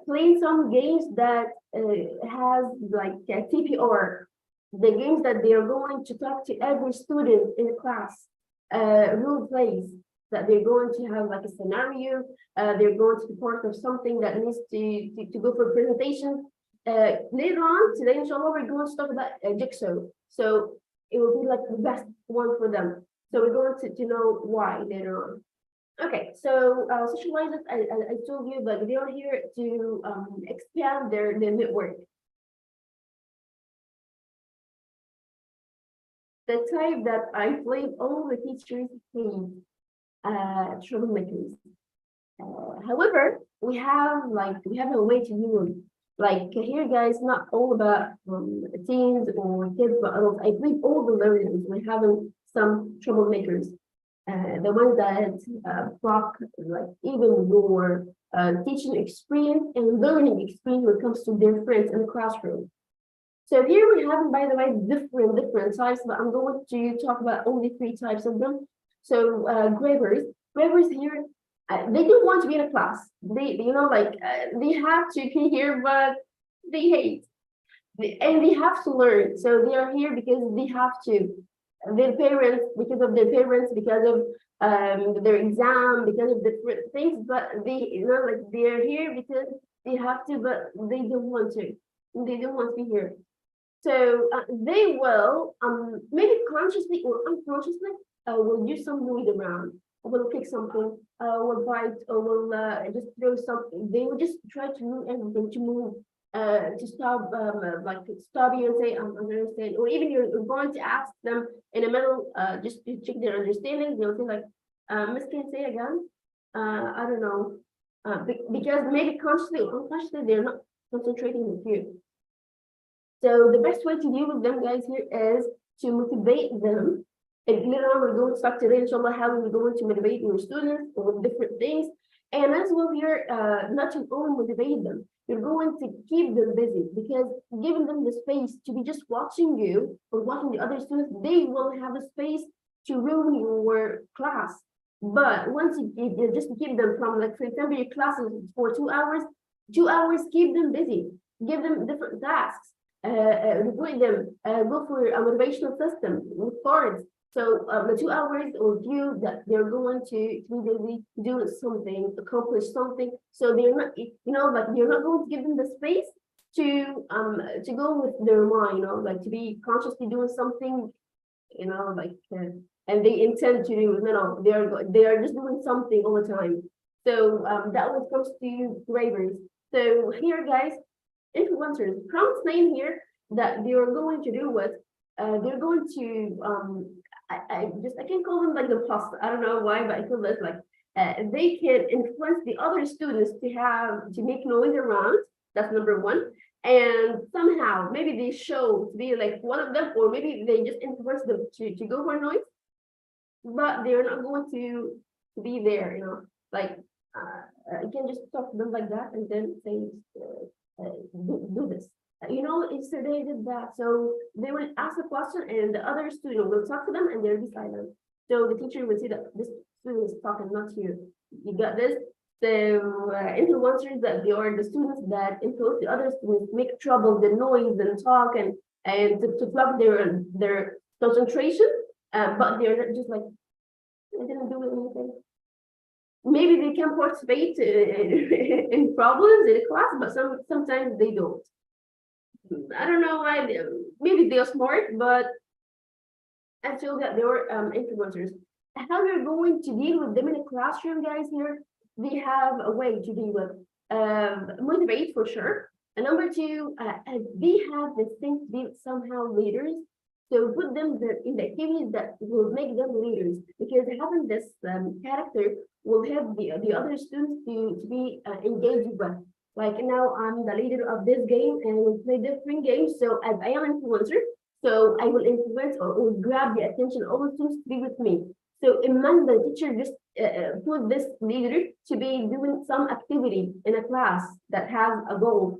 playing some games that has like TPR, the games that they are going to talk to every student in class, role plays that they're going to have like a scenario, they're going to be part of something that needs to go for presentation. Later on today, inshallah, we're going to talk about jigsaw. So it will be like the best one for them. So we're going to know why later on. Okay, so socializers, I told you that they are here to expand their network. The type that I believe all the teachers hate, troublemakers. However, we have a way to do them. Like here, guys, not all about teens or kids, but adults. I believe all the learners we have some troublemakers. The ones that block like even your teaching experience and learning experience when it comes to their friends in the classroom. So here we have, by the way, different types, but I'm going to talk about only 3 types of them. So gravers here, they don't want to be in a class. They, they have to be here, but they hate, and they have to learn. So they are here because they have to. Their parents, because of their parents, because of their exam, because of different things, but they, they're here because they have to, but they don't want to. They don't want to be here. So they will, maybe consciously or unconsciously, will do some noise around, will kick something, will bite, or will just throw something. They will just try to move everything, to move, to stop, stop you and say, I understand. Or even you're going to ask them in the middle, just to check their understanding. They'll say like, Miss, can you say again? I don't know. Because maybe consciously or unconsciously, they're not concentrating with you. So the best way to deal with them, guys, here is to motivate them. And later on, we're going to talk today, inshallah, how we're going to motivate your students with different things. And as well here, not to only motivate them, you're going to keep them busy, because giving them the space to be just watching you or watching the other students, they will have a space to ruin your class. But once you just keep them from, like, for example, your classes for 2 hours, 2 hours, keep them busy, give them different tasks. Report them, go for a motivational system with cards. So the 2 hours or view that they're going to be busy, do something, accomplish something. So they're not, like you're not going to give them the space to go with their mind, like to be consciously doing something, and they intend to do. No, they are just doing something all the time. So that one comes to graders. So here, guys, influencers, prompts name here that they are going to do what they're going to I can call them like the plus. I don't know why, but I feel that like they can influence the other students to make noise around. That's number one. And somehow maybe they show to be like one of them, or maybe they just influence them to go for noise, but they're not going to be there, like you can just talk to them like that and then say do this. Yesterday I did that. So they will ask a question and the other student will talk to them and they'll be silent. So the teacher will see that this student is talking, not you. You got this? So influencers, that they are the students that influence the other students, make trouble, the noise and talk and to block their concentration, but they're just like, I didn't do anything. Maybe they can participate in problems in class, but sometimes they don't. I don't know why. Maybe they're smart, but I feel that they're influencers. How you're going to deal with them in a classroom, guys? Here they have a way to deal with motivate for sure. And number two, they have this thing to be somehow leaders. So put them in the activities that will make them leaders, because having this character will help the other students to be engaged with. Like now I'm the leader of this game and we play different games. So as I am influencer, so I will influence or grab the attention of all the students to be with me. So imagine the teacher just put this leader to be doing some activity in a class that has a goal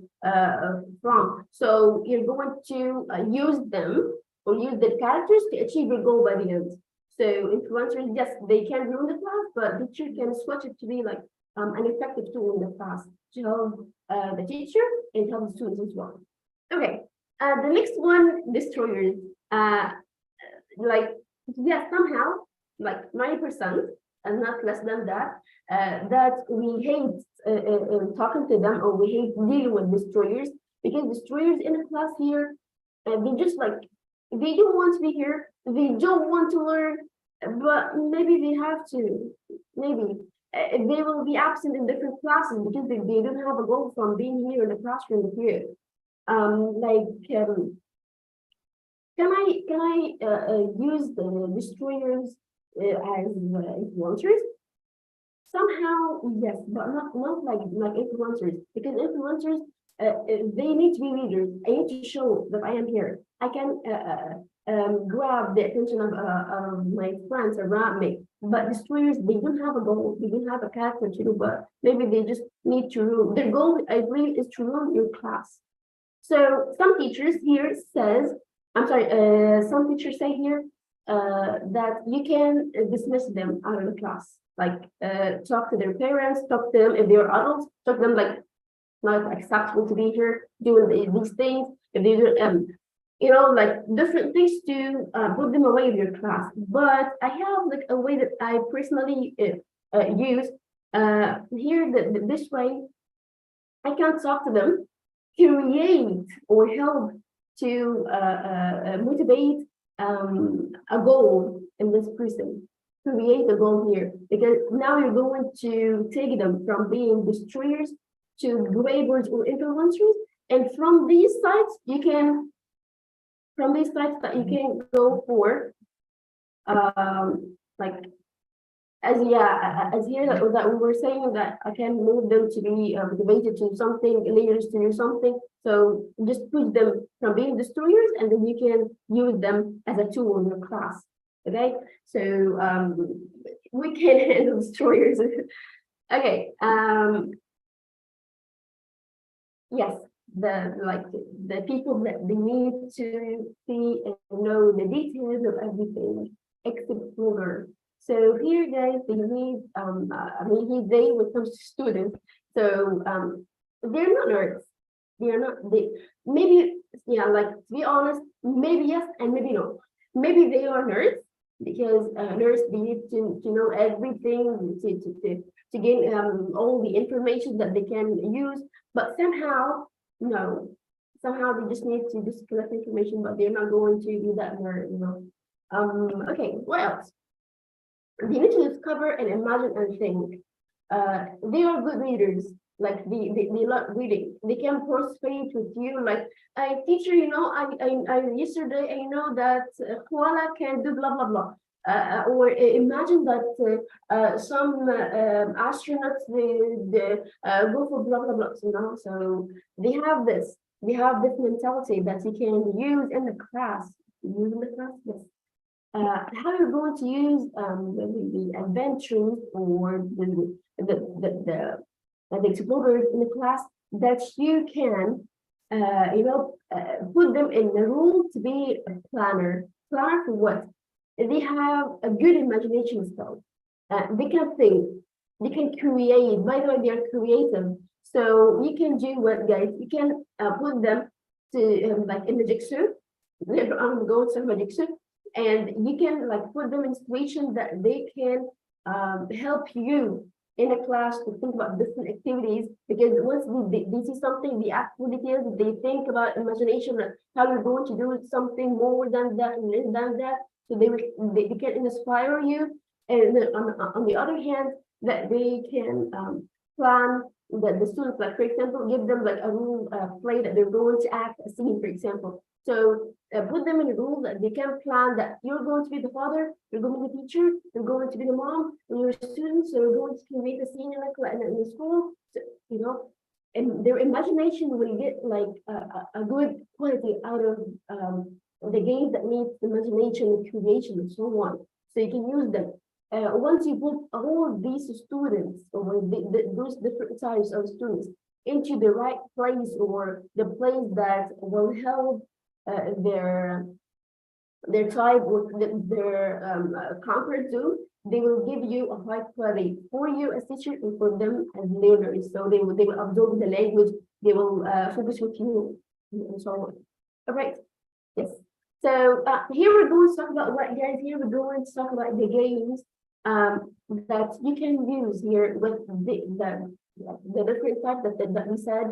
from. So you're going to use them or use the characters to achieve your goal by the end. So influencers, yes, they can ruin the class, but the teacher can switch it to be like an effective tool in the class to help the teacher and help the students as well. Okay, the next one, destroyers. Like, yes, somehow, like 90%, and not less than that, that we hate talking to them, or we hate dealing with destroyers, because destroyers in the class here, they just like, they don't want to be here, they don't want to learn, but maybe they have to, maybe they will be absent in different classes because they don't have a goal from being here in the classroom period. Can I use the destroyers as influencers? Somehow, yes, but not like influencers, because influencers they need to be leaders. I need to show that I am here. I can grab the attention of my friends around me. But destroyers, they don't have a goal. They don't have a character to do, but maybe they just need to ruin. Their goal, I believe, is to ruin your class. So some teachers here says, I'm sorry, some teachers say here that you can dismiss them out of the class, like talk to their parents, talk to them if they're adults, talk to them like not acceptable to be here doing these things. If they do, you know, like different things to put them away in your class. But I have like a way that I personally use here. This way, I can talk to them, create or help to motivate a goal in this person, create a goal here, because now you're going to take them from being destroyers to graders or influencers, and from these sites you can, go for like as here that we were saying that I can move them to be motivated to something, leaders to do something. So just push them from being destroyers, and then you can use them as a tool in your class. Okay, so we can handle destroyers. Okay, yes, the people that they need to see and know the details of everything, explorer. So here, guys, they need, they when it comes to students, so they're not nerds. Maybe, like, to be honest, maybe yes and maybe no. Maybe they are nerds, because nerds, they need to know everything, to gain all the information that they can use, but somehow, no. Somehow they just need to just collect information, but they're not going to do that nerd, Okay, what else? They need to discover and imagine and think. They are good readers, like they love reading. They can participate with you, like, teacher, I yesterday I know that koala can do blah blah blah. Or imagine that some astronauts they go for blah blah blah. So they have this mentality that you can use in the class. Yes. How you're going to use the adventures or the explorers in the class, that you can put them in the role to be a planner for what? They have a good imagination skill. They can think, they can create. By the way, they are creative. So you can do what, guys? You can put them to like in the jigsaw. Later on, go to the jigsaw, and you can like put them in situations that they can help you in a class to think about different activities, because once they see something, the activities, they think about imagination, how you're going to do something more than that and less than that. So they can inspire you, and then on the other hand, that they can plan that the students, like for example, give them like a role play that they're going to act a scene, for example. So put them in a role that they can plan that you're going to be the father, you're going to be the teacher, you're going to be the mom, and you're a student, so you're going to create a scene in the school, so, and their imagination will get like a good quality out of the games that need imagination and creation and so on. So you can use them. once you put all these students or those different types of students into the right place or the place that will help their type or their comfort zone, they will give you a high quality for you as teacher and for them as learners. So they will absorb the language, they will focus with you and so on. All right. Yes. So here we're going to talk about what, guys. Here we're going to talk about the games that you can use here with the different types that we said,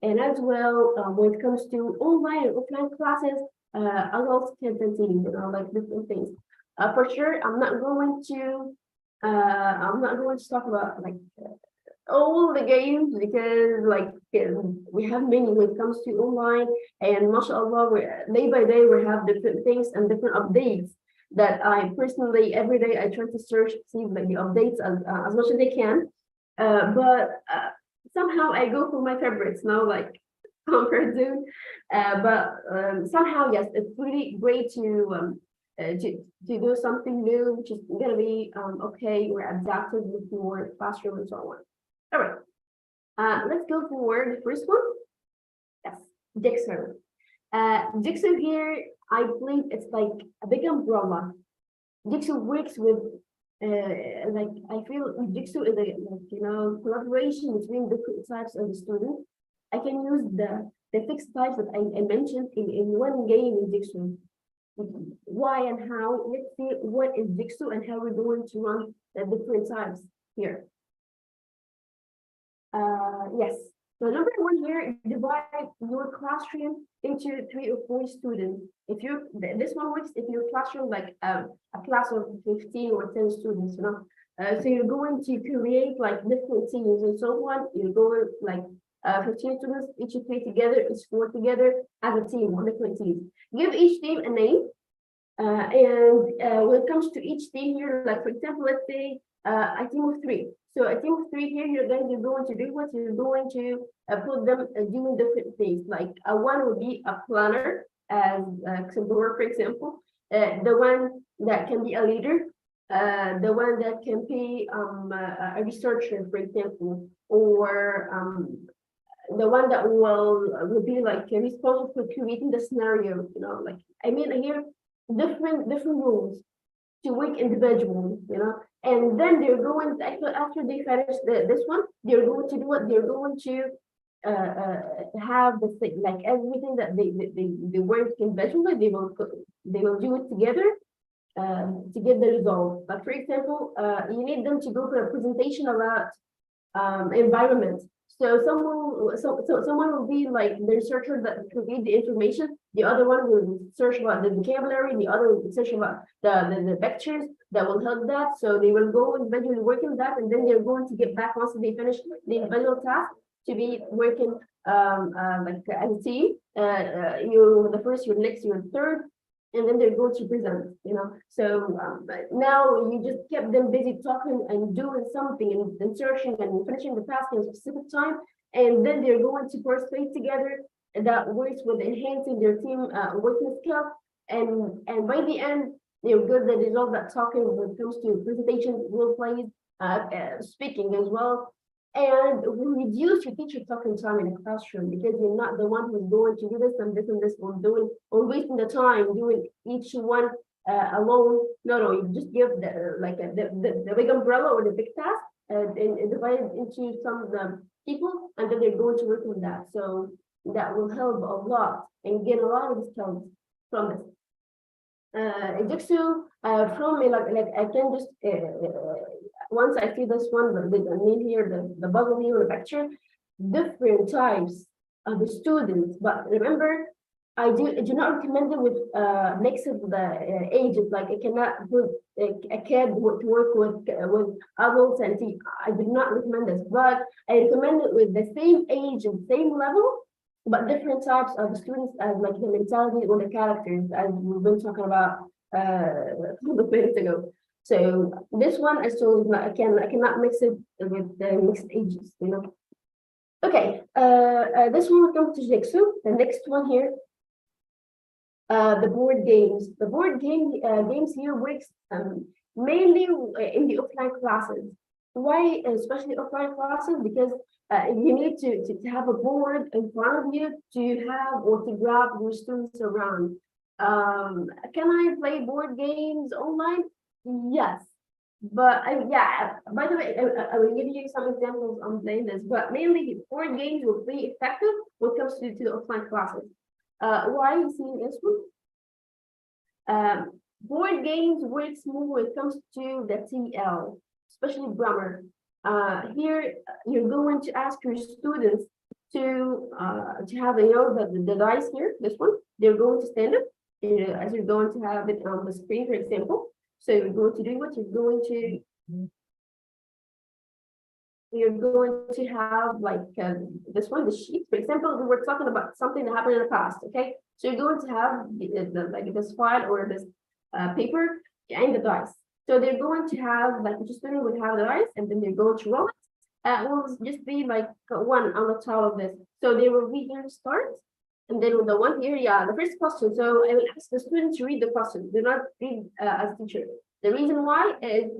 and as well when it comes to online and offline classes, adults, kids, and teens, like different things. For sure, I'm not going to talk about like all the games because like we have many when it comes to online, and mashallah, day by day we have different things and different updates that I personally every day I try to search, see like the updates as much as I can, but somehow I go for my favorites now, like comfort zone, but somehow yes, it's really great to do something new, which is gonna be okay or adapted with your classroom and so on. All right, let's go for the first one. Yes, Jigsaw. Jigsaw here, I believe it's like a big umbrella. Jigsaw works with like I feel Jigsaw is a collaboration between different types of students. I can use the fixed types that I mentioned in one game in Jigsaw. Why and how? Let's see what is Jigsaw and how we're going to run the different types here. Yes. So number one here, divide your classroom into 3 or 4 students. If you this one works if your classroom like a class of 15 or 10 students, so you're going to create like different teams and so on. You're going like 15 students, each play together, each work together as a team on different teams. Give each team a name, and when it comes to each team here, like for example, let's say a team of 3. So a team of 3 here, you're going to do what you're going to put them doing different things. Like one will be a planner, as for example, the one that can be a leader, the one that can be a researcher, for example, or the one that will be like responsible for creating the scenario. Like I mean here different roles to work individually, and then they're going to, after they finish this one, they're going to do what they're going to have the thing, like everything that they work individually, they will do it together to get the result. But for example, you need them to go for a presentation about environment. So someone will be like the researcher that create the information. The other one will search about the vocabulary. The other will search about the pictures that will help that. So they will go individually working that, and then they're going to get back once they finish the individual task to be working like as a team. You're the first, you're next, you're third, and then they're going to present. So now you just kept them busy talking and doing something and searching and finishing the task in a specific time, and then they're going to participate together. And that works with enhancing their team working skills, and by the end they're good. They resolve that talking when it comes to presentation, role plays, speaking as well. And reduce your teacher talking time in the classroom, because you're not the one who's going to do this and this and this, or wasting the time doing each one alone. No, you just give the big umbrella or the big task and divide it into some of the people, and then they're going to work on that. So that will help a lot and get a lot of skills from this. Jigsaw from me, like I can just once I see this one, the name here, the bubble here, the picture, different types of the students. But remember, I do not recommend it with mix of the ages. Like I cannot put a kid to work with adults and see. I do not recommend this, but I recommend it with the same age and same level, but different types of students as like the mentality or the characters, as we've been talking about a couple of minutes ago. So this one I still I cannot mix it with the mixed ages, Okay, this one will come to Jigsaw. The next one here, the board games. The board games here works mainly in the offline classes. Why, especially offline classes? Because you need to have a board in front of you to have or to grab your students around. Can I play board games online? Yes. But yeah, by the way, I will give you some examples on playing this, but mainly board games will be effective when it comes to the offline classes. Why you seeing this one? Board games works more when it comes to the TL, especially grammar. Here you're going to ask your students to have the dice here, this one. They're going to stand up as you're going to have it on the screen, for example. So you're going to do what you're going to have like this one, the sheet. For example, we were talking about something that happened in the past. Okay, so you're going to have like this file or this paper and the dice. So they're going to have like each student would have the dice, and then they're going to roll it. It will just be like one on the top of this. So they will read here start, and then with the one here, yeah, the first question. So I will ask the students to read the question. Do not read as teacher. The reason why is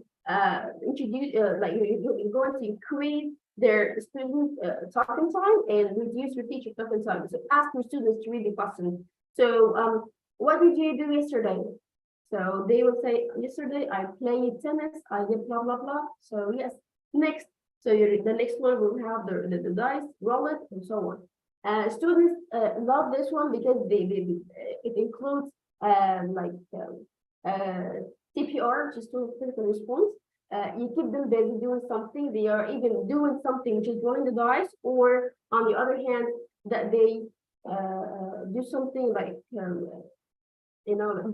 introduce like you're going to increase their student talking time and reduce your teacher talking time. So ask your students to read the question. So what did you do yesterday? So they will say, yesterday I played tennis, I did blah, blah, blah. So yes, next. So the next one will have the dice, roll it, and so on. Students love this one because it includes TPR, just to critical response. You keep them busy doing something. They are even doing something, which is rolling the dice, or on the other hand, that they do something like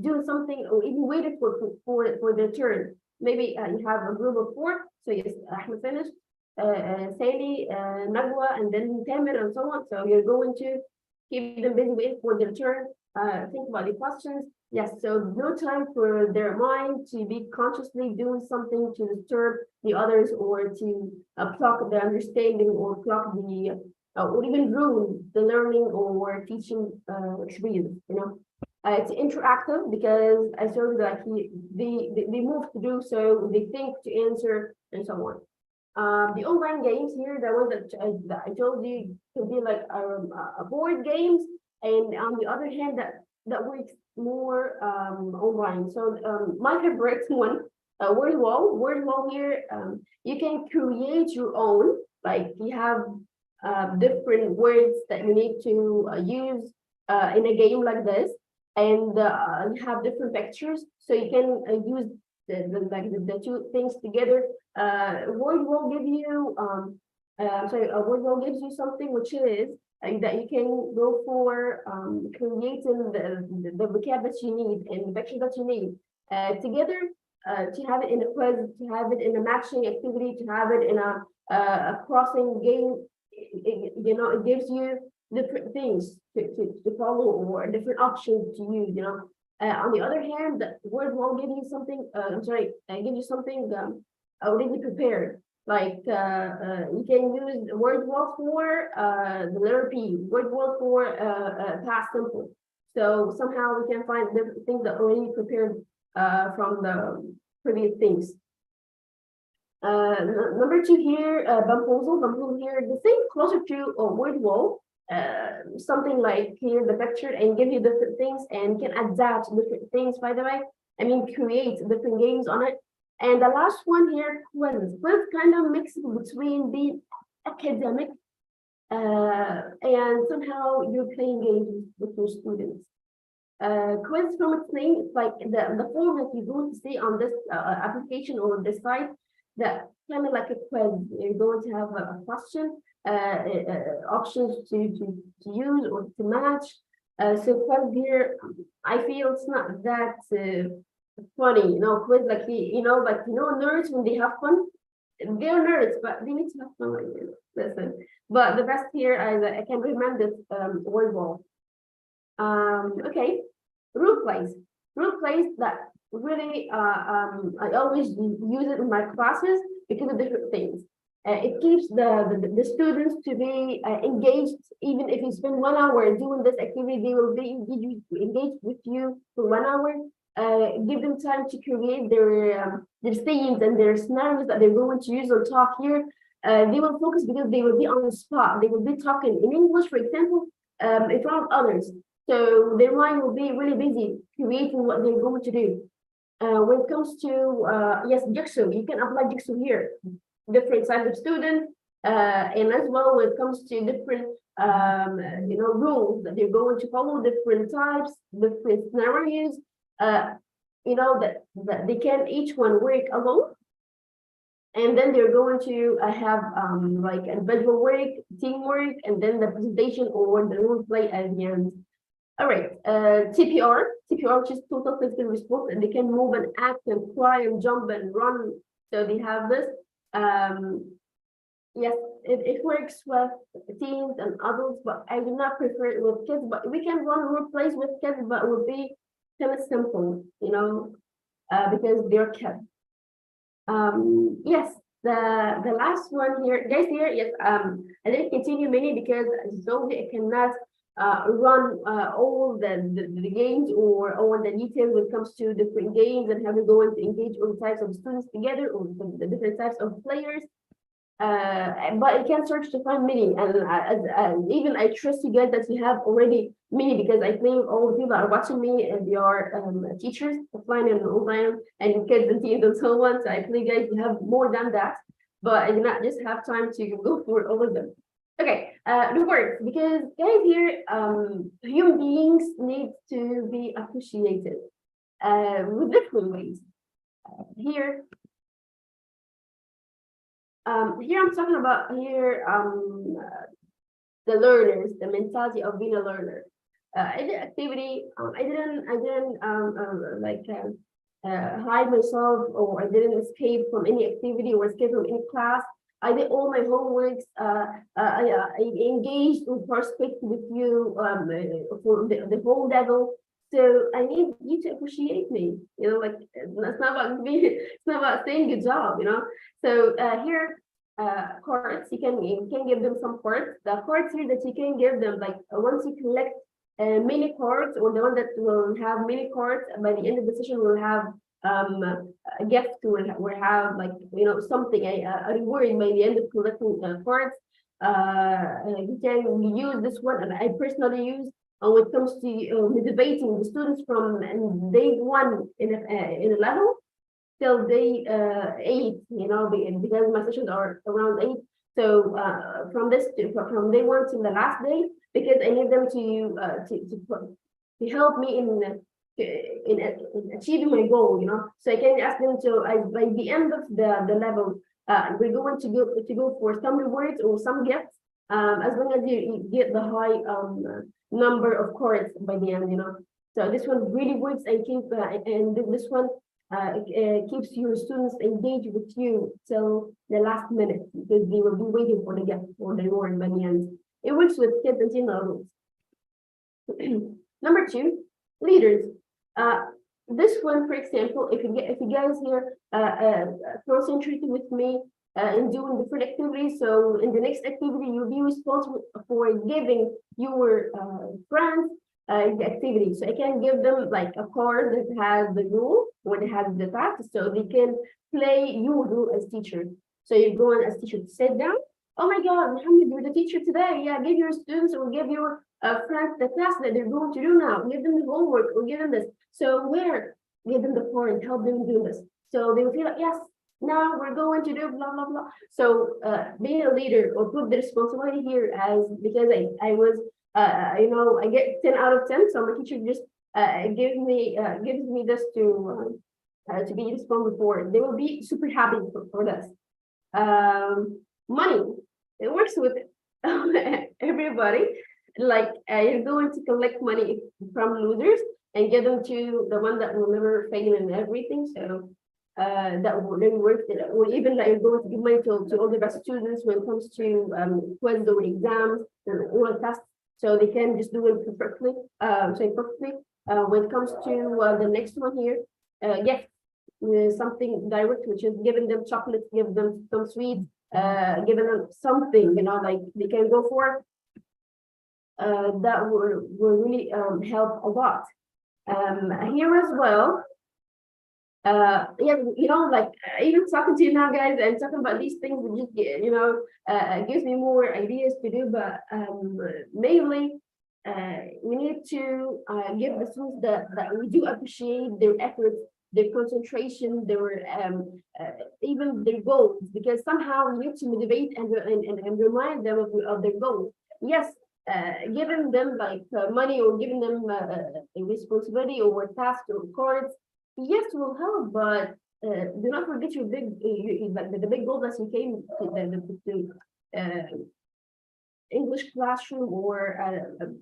doing something, or even waiting for their turn. Maybe you have a group of 4. So yes, Ahmed finished, Sally, Nagwa, and then Tamer, and so on. So you're going to keep them busy waiting for their turn. Think about the questions. Yes, so no time for their mind to be consciously doing something to disturb the others, or to block the understanding, or block the or even ruin the learning or teaching experience. It's interactive because I showed that they move to do so, they think to answer, and so on. The online games here, the one that I told you, could be like a board games, and on the other hand, that works more online. So my favorite one, word wall. Word wall here, you can create your own. Like you have different words that you need to use in a game like this, and you have different pictures, so you can use the two things together. Word will give you word will gives you something which is that you can go for creating the vocab that you need and the picture that you need together, to have it in a quiz, to have it in a matching activity, to have it in a crossing game. It gives you different things to follow, or different options to use. On the other hand, the word won't give you something. Give you something already prepared. Like you can use word wall for the letter P, word wall for past simple. So somehow we can find different things that already prepared from the previous things. Number 2 here, bamboozle here, the thing closer to a word wall. Something like here the picture, and give you different things, and can adapt different things, by the way. I mean, create different games on it. And the last one here, quiz. Quiz kind of mix between being academic and somehow you're playing games with your students. Quiz, from its name, it's like the form that you're going to see on this application or this site, that kind of like a quiz. You're going to have a question, options to use or to match. So quiz here, I feel it's not that funny, quiz, like nerds, when they have fun, they're nerds, but they need to have fun, listen. But the best here, I can remember this word wall. Okay, role plays that really I always use it in my classes because of different things. It keeps the students to be engaged. Even if you spend 1 hour doing this activity, they will be engaged with you for 1 hour. give them time to create their scenes and their scenarios that they're going to use or talk here. They will focus because they will be on the spot. They will be talking in English, for example, in front of others. So their mind will be really busy creating what they're going to do. When it comes to, yes, Jigsaw, you can apply Jigsaw here. Different size of students, and as well when it comes to different rules that they're going to follow, different types, different scenarios, that they can each one work alone, and then they're going to have like individual work, teamwork, and then the presentation or the role play at the end. All right, TPR, which is total physical response, and they can move and act and cry and jump and run. So they have this. Yes, it works with teens and adults, but I do not prefer it with kids. But we can run role plays with kids, but it would be kind of simple, because they're kids. Yes, the last one here, guys. Here, yes. I didn't continue many because Zoe cannot run all the games or all the details when it comes to different games and how we're going to engage all types of students together or the different types of players. But I can search to find many, and even I trust you guys that you have already many, because I think all the people are watching me and they are teachers, offline and online, and kids and teens and so on. So I think guys you have more than that, but I do not just have time to go through all of them. Okay, the words, because guys here, human beings need to be appreciated with different ways. Here I'm talking about the learners, the mentality of being a learner. I did activity. I didn't hide myself, or I didn't escape from any activity or escape from any class. I did all my homeworks. I engaged in perspective with you for the whole level. So I need you to appreciate me. It's not about me. It's not about saying good job. So here, cards. You can give them some cards. The cards here that you can give them, like once you collect many cards, or the one that will have many cards, by the end of the session will have a gift. Will have like something, a reward by the end of collecting cards. You can use this one, and I personally use when it comes to motivating the students from day one in a level till day 8, because my sessions are around 8. So from day 1 to the last day, because I need them to help me in achieving my goal, So I can ask them by the end of the level, we're going to go for some rewards or some gifts, as long as you get the high number of cards by the end, So this one really works, and this one keeps your students engaged with you till the last minute, because they will be waiting for the gift or the reward by the end. It works with kids and teen adults. Number 2, leaders. This one, for example, if you guys here concentrated with me in doing different activities, so in the next activity you'll be responsible for giving your friends the activity. So I can give them like a card that has the rule, or it has the task, so they can play your role as teacher. So you're going as teacher to sit down. Oh my God, Mohammed, you're the teacher today. Yeah, give your students or give your friends the task that they're going to do now. Give them the homework or give them this. So give them the card, help them do this. So they will feel like, yes, now we're going to do blah, blah, blah. So being a leader, or put the responsibility here as, because I was, I get 10 out of 10. So my teacher just gives me this to be responsible for. They will be super happy for this. Money, it works with everybody. Like you're going to collect money from losers and give them to the one that will never fail in everything. So that will really work. Or even like you're going to give money to all the best students when it comes to quiz or exams and oral tests, so they can just do it perfectly. When it comes to the next one here, yes, something direct, which is giving them chocolate, give them some sweets, giving them something, like they can go for. That will really help a lot. Here as well, yeah, like even talking to you now, guys, and talking about these things, it just gives me more ideas to do. But mainly, we need to give the students that we do appreciate their efforts, their concentration, their even their goals, because somehow we need to motivate and remind them of their goals. Yes, giving them like money or giving them a responsibility or tasks or cards, yes, will help, but do not forget your big, like the big goal that you came to English classroom or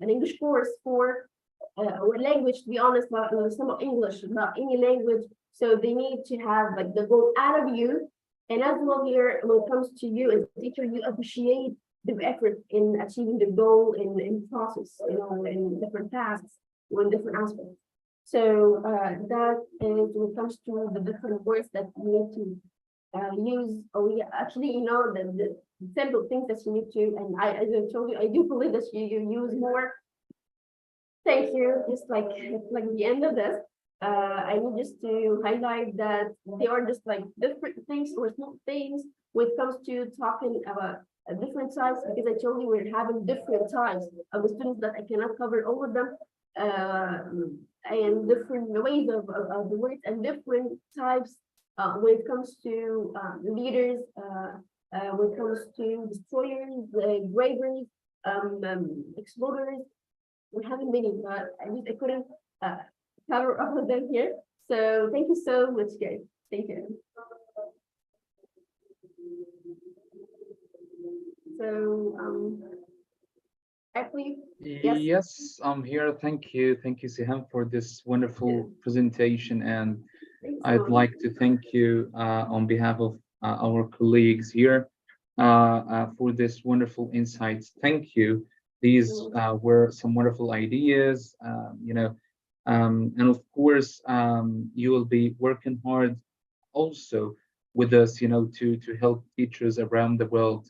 an English course for, or language, to be honest, not some English, not any language. So they need to have like the goal out of you. And as well here, when it comes to you as a teacher, you appreciate the effort in achieving the goal in process, in different tasks or in different aspects. So that is when it comes to the different words that you need to use, or we actually, the simple things that you need to, and as I told you, I do believe that you use more. Thank you. Just like the end of this, I need just to highlight that they are just like different things or small things when it comes to talking about different types, because I told you we're having different types of the students that I cannot cover all of them, and different ways of the words and different types when it comes to leaders, when it comes to destroyers, gravers, exploders. We haven't many, but I couldn't cover all of them here. So thank you so much, guys. Thank you. So actually, yes. Yes, I'm here. Thank you, Siham, for this wonderful presentation, and Thanks, I'd like to thank you on behalf of our colleagues here for this wonderful insights. Thank you. These were some wonderful ideas, and of course, you will be working hard also with us, to help teachers around the world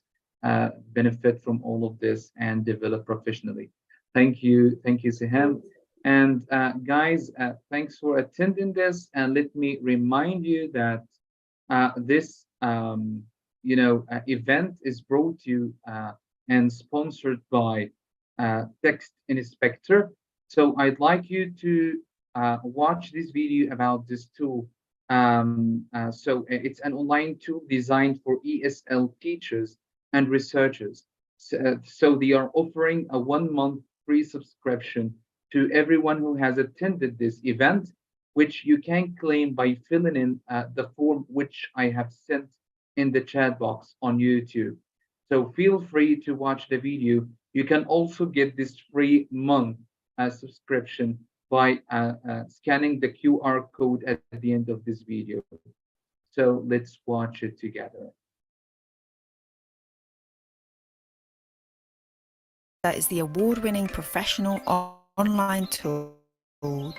benefit from all of this and develop professionally. Thank you, Siham. And guys, thanks for attending this. And let me remind you that this, event is brought to you and sponsored by Text Inspector. So I'd like you to watch this video about this tool. So it's an online tool designed for ESL teachers and researchers. So they are offering a 1 month free subscription to everyone who has attended this event, which you can claim by filling in the form which I have sent in the chat box on YouTube. So feel free to watch the video. You can also get this free month subscription by scanning the QR code at the end of this video. So let's watch it together. That is the award-winning professional online tool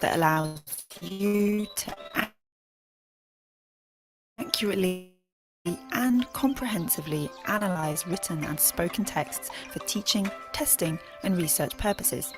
that allows you to accurately and comprehensively analyze written and spoken texts for teaching, testing, and research purposes.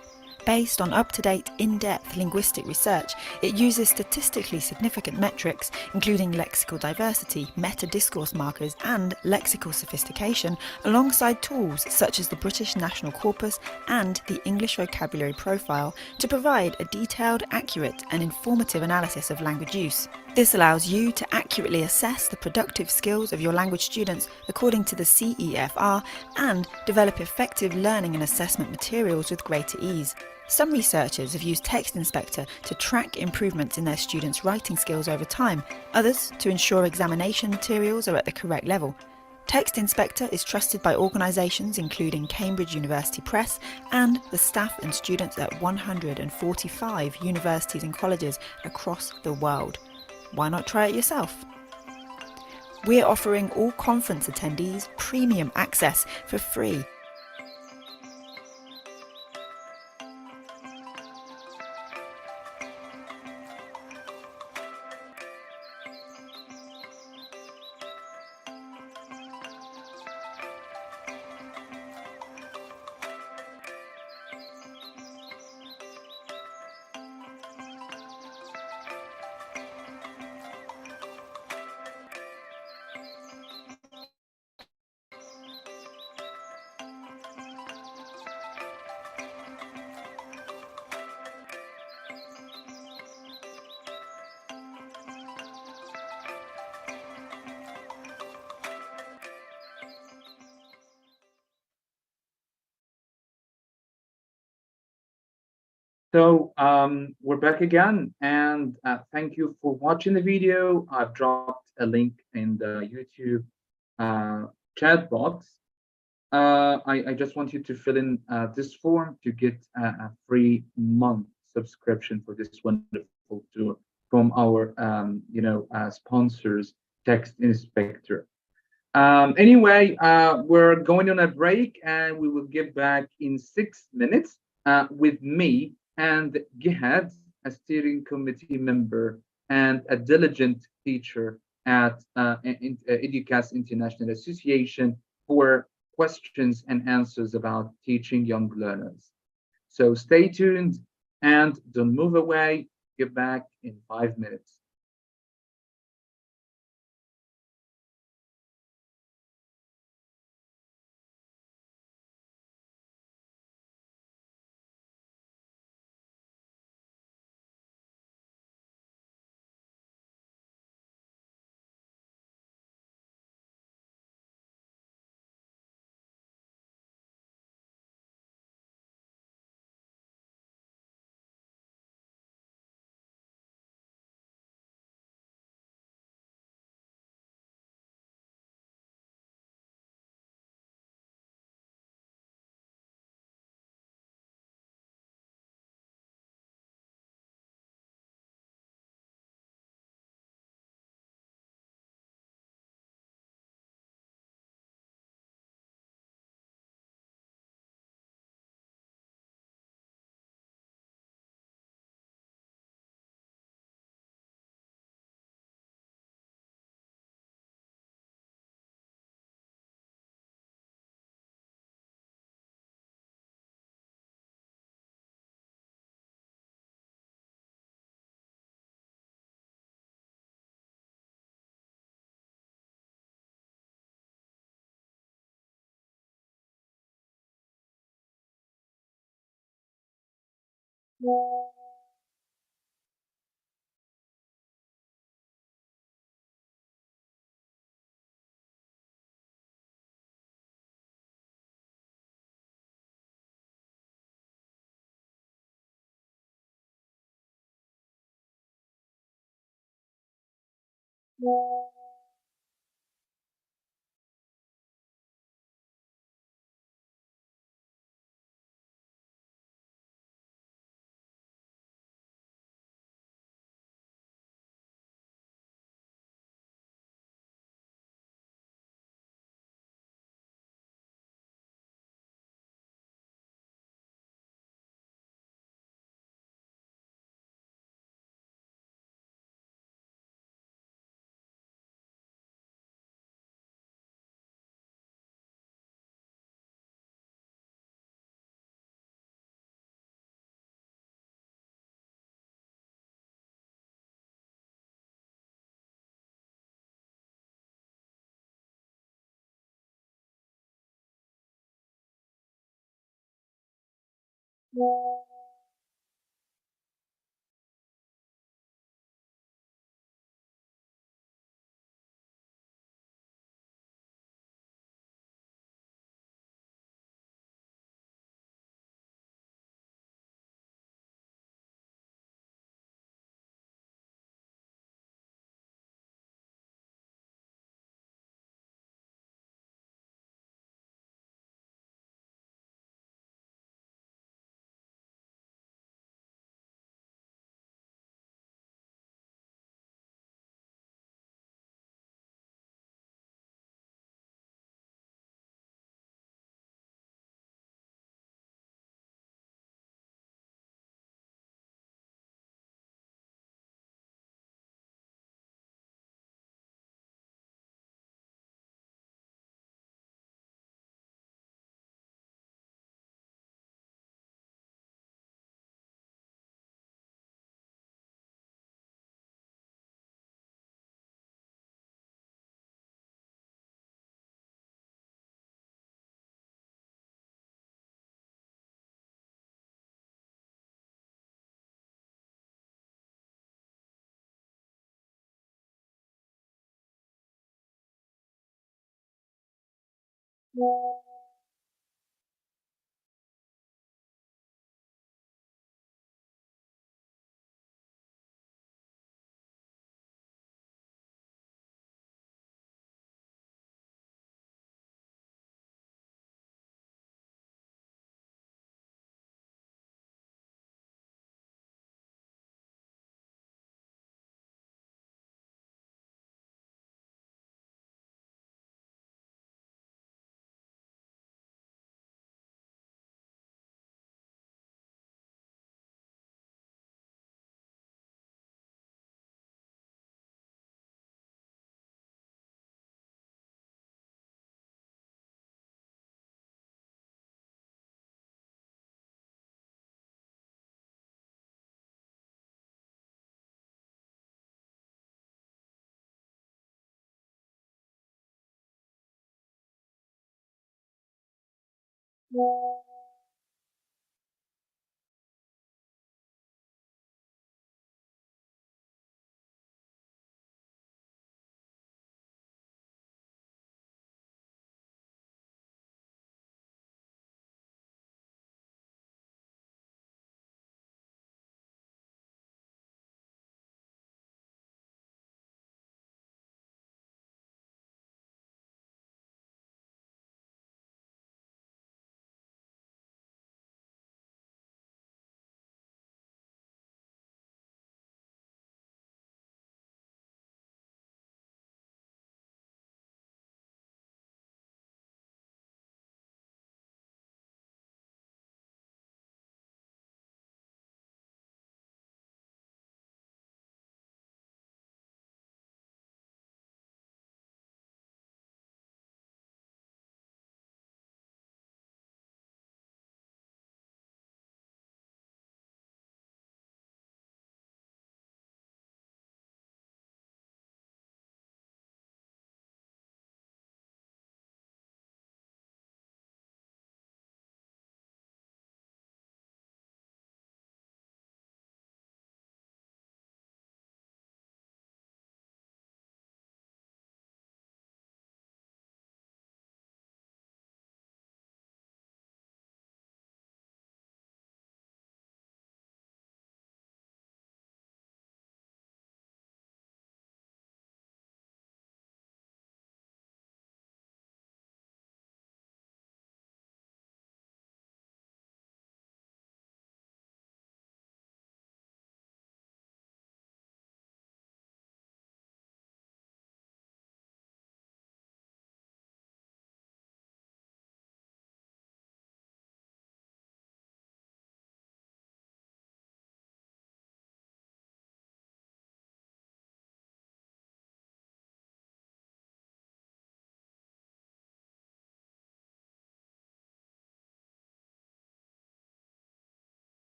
Based on up-to-date, in-depth linguistic research, it uses statistically significant metrics, including lexical diversity, meta-discourse markers, and lexical sophistication, alongside tools such as the British National Corpus and the English Vocabulary Profile, to provide a detailed, accurate, and informative analysis of language use. This allows you to accurately assess the productive skills of your language students according to the CEFR and develop effective learning and assessment materials with greater ease. Some researchers have used Text Inspector to track improvements in their students' writing skills over time, others to ensure examination materials are at the correct level. Text Inspector is trusted by organisations including Cambridge University Press and the staff and students at 145 universities and colleges across the world. Why not try it yourself? We're offering all conference attendees premium access for free. So we're back again, and thank you for watching the video. I've dropped a link in the YouTube chat box. I just want you to fill in this form to get a free month subscription for this wonderful tool from our sponsors, Text Inspector. Anyway, we're going on a break, and we will get back in 6 minutes with me and Gihad, a steering committee member and a diligent teacher at Educast International Association, for questions and answers about teaching young learners. So stay tuned and don't move away. Get back in 5 minutes.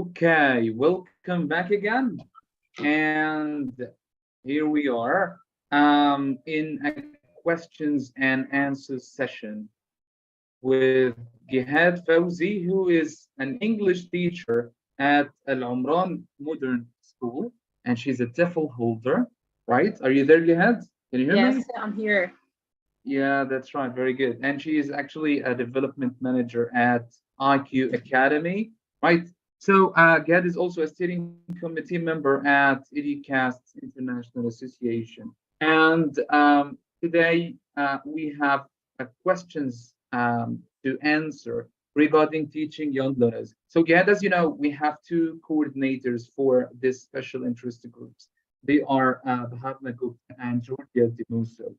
Okay, welcome back again. And here we are in a questions and answers session with Gihad Fawzi, who is an English teacher at Al Umran Modern School, and she's a TEFL holder, right? Are you there, Gihad? Can you hear me? Yes, I'm here. Yeah, that's right. Very good. And she is actually a development manager at IQ Academy, right? So Gad is also a steering committee member at Educast International Association. And today we have questions to answer regarding teaching young learners. So Gad, as you know, we have two coordinators for this special interest groups. They are Bahavna Gupta and Georgia Dimuso.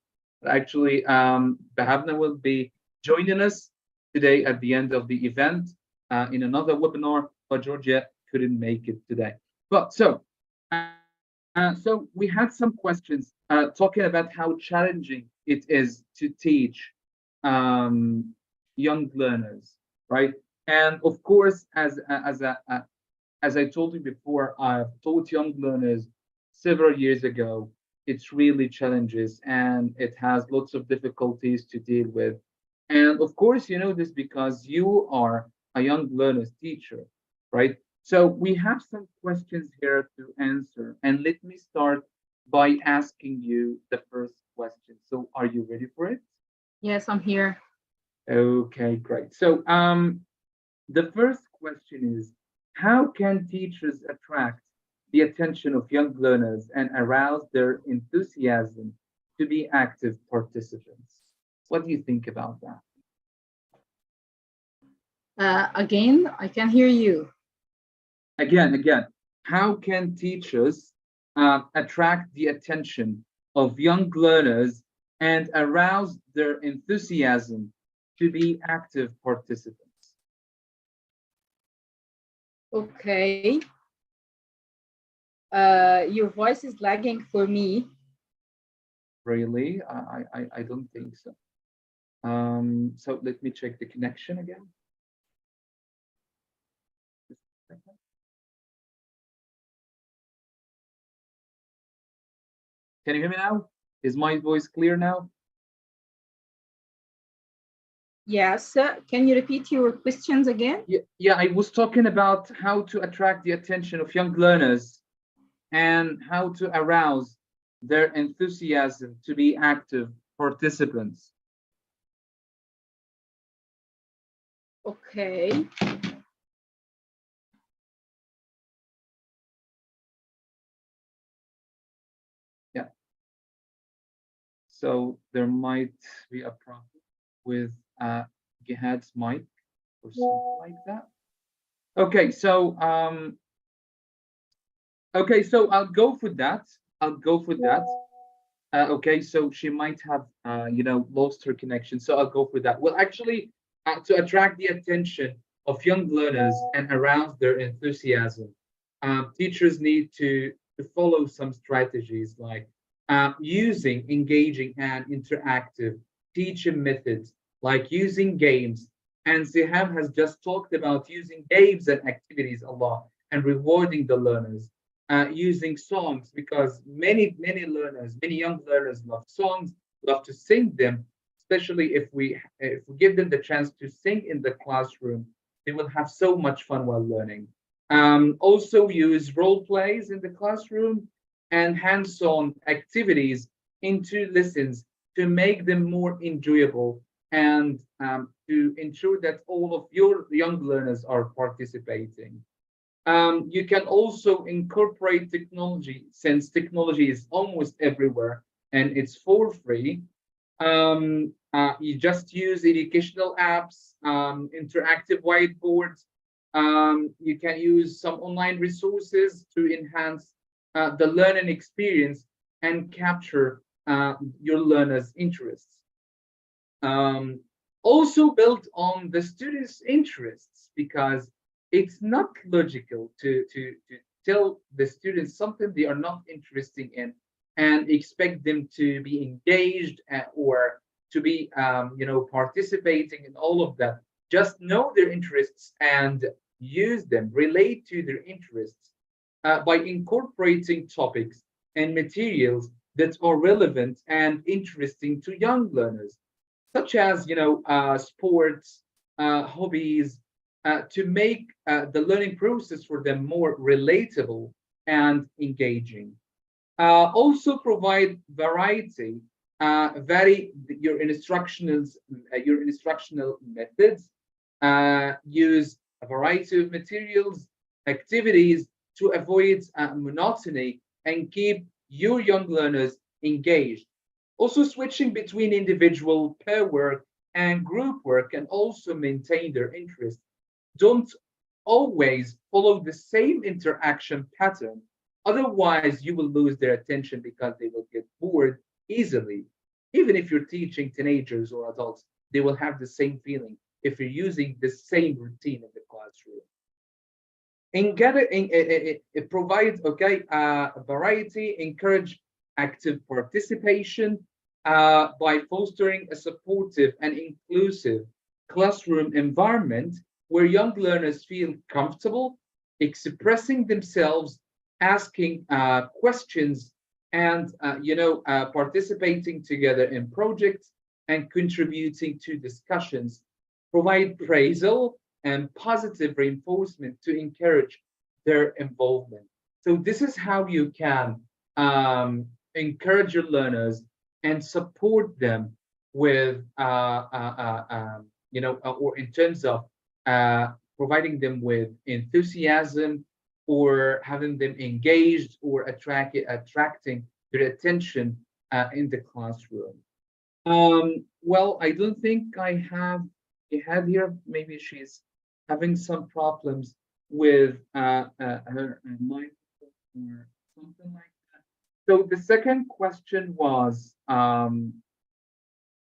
Actually, Bahavna will be joining us today at the end of the event in another webinar, but Georgia couldn't make it today. But so we had some questions talking about how challenging it is to teach young learners, right? And of course, as I told you before, I've taught young learners several years ago. It's really challenges and it has lots of difficulties to deal with. And of course, you know this because you are a young learner's teacher, right? So we have some questions here to answer. And let me start by asking you the first question. So are you ready for it? Yes, I'm here. Okay, great. So the first question is, how can teachers attract the attention of young learners and arouse their enthusiasm to be active participants? What do you think about that? Again, I can hear you. Again, how can teachers attract the attention of young learners and arouse their enthusiasm to be active participants? Okay. Your voice is lagging for me. Really? I don't think so. So let me check the connection again. Can you hear me now? Is my voice clear now? Yes. Can you repeat your questions again? Yeah, I was talking about how to attract the attention of young learners and how to arouse their enthusiasm to be active participants. Okay. Yeah. So there might be a problem with Gihad's mic or something like that. Okay, so I'll go for that. Okay, so she might have lost her connection. So I'll go for that. Well, actually, to attract the attention of young learners and arouse their enthusiasm, teachers need to follow some strategies like using engaging and interactive teaching methods, like using games. And Siham has just talked about using games and activities a lot and rewarding the learners. Using songs, because many young learners love songs, love to sing them, especially if we give them the chance to sing in the classroom, they will have so much fun while learning. Also use role plays in the classroom and hands-on activities into lessons to make them more enjoyable and to ensure that all of your young learners are participating. You can also incorporate technology, since technology is almost everywhere and it's for free. You just use educational apps, interactive whiteboards. You can use some online resources to enhance the learning experience and capture your learners' interests. Also build on the students' interests, because it's not logical to tell the students something they are not interested in and expect them to be engaged or to be participating in all of that. Just know their interests and use them, relate to their interests by incorporating topics and materials that are relevant and interesting to young learners, such as sports, hobbies, to make the learning process for them more relatable and engaging. Also provide variety, vary your instructional methods, use a variety of materials, activities to avoid monotony and keep your young learners engaged. Also switching between individual pair work and group work can also maintain their interest. Don't always follow the same interaction pattern. Otherwise, you will lose their attention because they will get bored easily. Even if you're teaching teenagers or adults, they will have the same feeling if you're using the same routine in the classroom. It provides variety, encourage active participation by fostering a supportive and inclusive classroom environment where young learners feel comfortable expressing themselves, asking questions, and participating together in projects and contributing to discussions. Provide praisal and positive reinforcement to encourage their involvement. So this is how you can encourage your learners and support them with, or in terms of providing them with enthusiasm or having them engaged or attracting their attention in the classroom. Well, I don't think I have here. Maybe she's having some problems with her microphone or something like that. So the second question was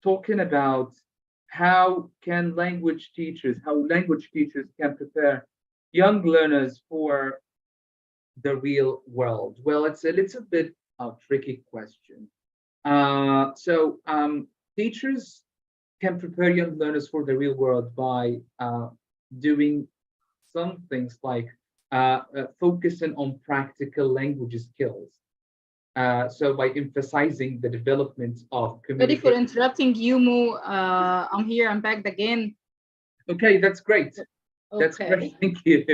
talking about how language teachers can prepare young learners for the real world. Well, it's a little bit of a tricky question. Teachers can prepare young learners for the real world by doing some things like focusing on practical language skills. So by emphasizing the development of Sorry for interrupting you, Mo. I'm here. I'm back again. Okay, that's great. That's great. Thank you.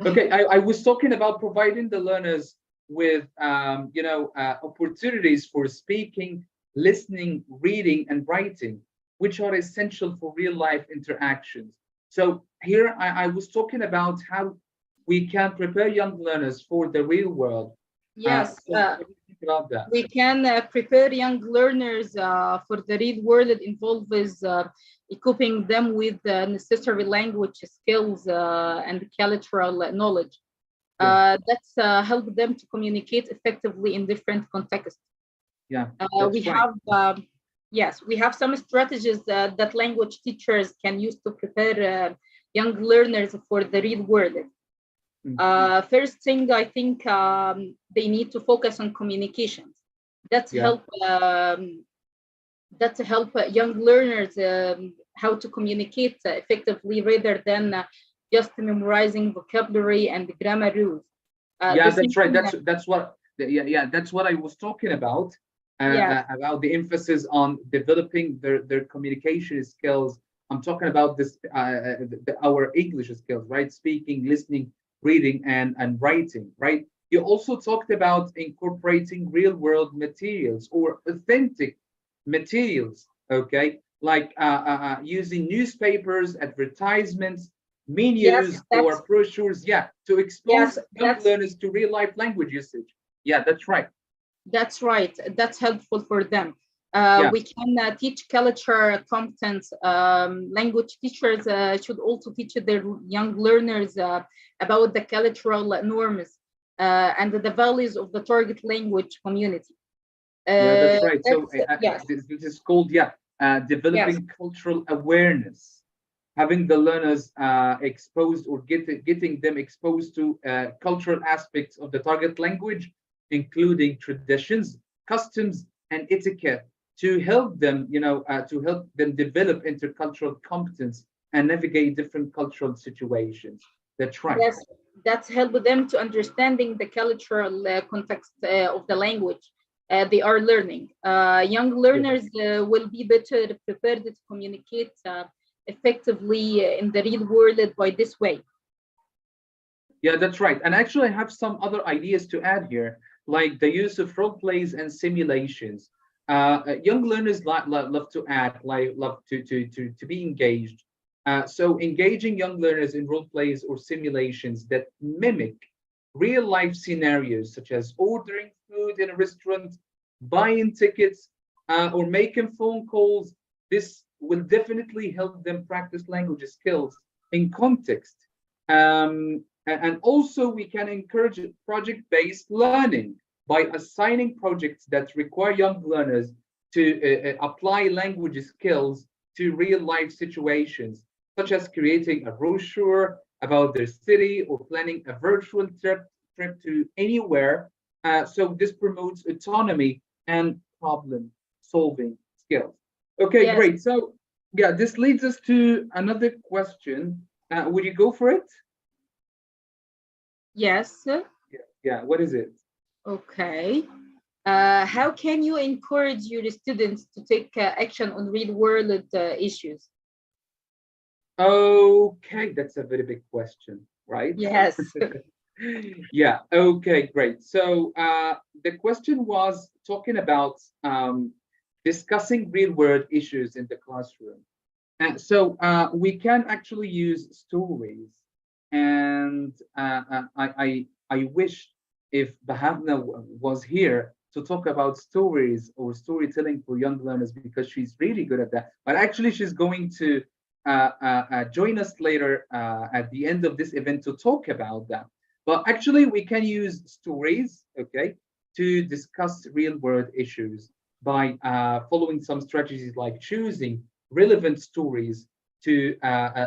Okay, I was talking about providing the learners with opportunities for speaking, listening, reading, and writing, which are essential for real life interactions. So here I was talking about how we can prepare young learners for the real world. Yes, what do you think about that? we can prepare young learners for the real world. It involves equipping them with necessary language skills and cultural knowledge. That's help them to communicate effectively in different contexts. Yeah, we have some strategies that language teachers can use to prepare young learners for the real world. First thing, I think they need to focus on communications. That's help young learners how to communicate effectively rather than just memorizing vocabulary and grammar rules. That's right. That's what I was talking about. About the emphasis on developing their communication skills. I'm talking about this our English skills, right? Speaking, listening, reading, and writing, right? You also talked about incorporating real world materials or authentic materials, okay? Like using newspapers, advertisements, menus, or brochures, to expose young learners to real life language usage. Yeah, that's right. That's right. That's helpful for them. We can teach culture competence. Language teachers should also teach their young learners about the cultural norms and the values of the target language community. That's right. This is called developing cultural awareness, having the learners exposed or getting them exposed to cultural aspects of the target language, including traditions, customs, and etiquette, to help them, develop intercultural competence and navigate different cultural situations. That's right. Yes, that's help them to understanding the cultural context of the language they are learning. Young learners will be better prepared to communicate effectively in the real world by this way. Yeah, that's right. And actually, I have some other ideas to add here, like the use of role plays and simulations. Young learners love to add, love to be engaged. So engaging young learners in role plays or simulations that mimic real life scenarios, such as ordering food in a restaurant, buying tickets, or making phone calls. This will definitely help them practice language skills in context. And also, we can encourage project-based learning by assigning projects that require young learners to apply language skills to real-life situations, such as creating a brochure about their city or planning a virtual trip to anywhere. So this promotes autonomy and problem-solving skills. Okay, Yes. great. So yeah, this leads us to another question. Would you go for it? Yes. Yeah, what is it? Okay. How can you encourage your students to take action on real world issues? Okay, that's a very big question, right? Yes. Yeah, okay, great. So the question was talking about discussing real world issues in the classroom. And so we can actually use stories. And I wish if Bahavna was here to talk about stories or storytelling for young learners, because she's really good at that. But actually, she's going to join us later at the end of this event to talk about that. But actually, we can use stories, okay, to discuss real world issues by following some strategies like choosing relevant stories to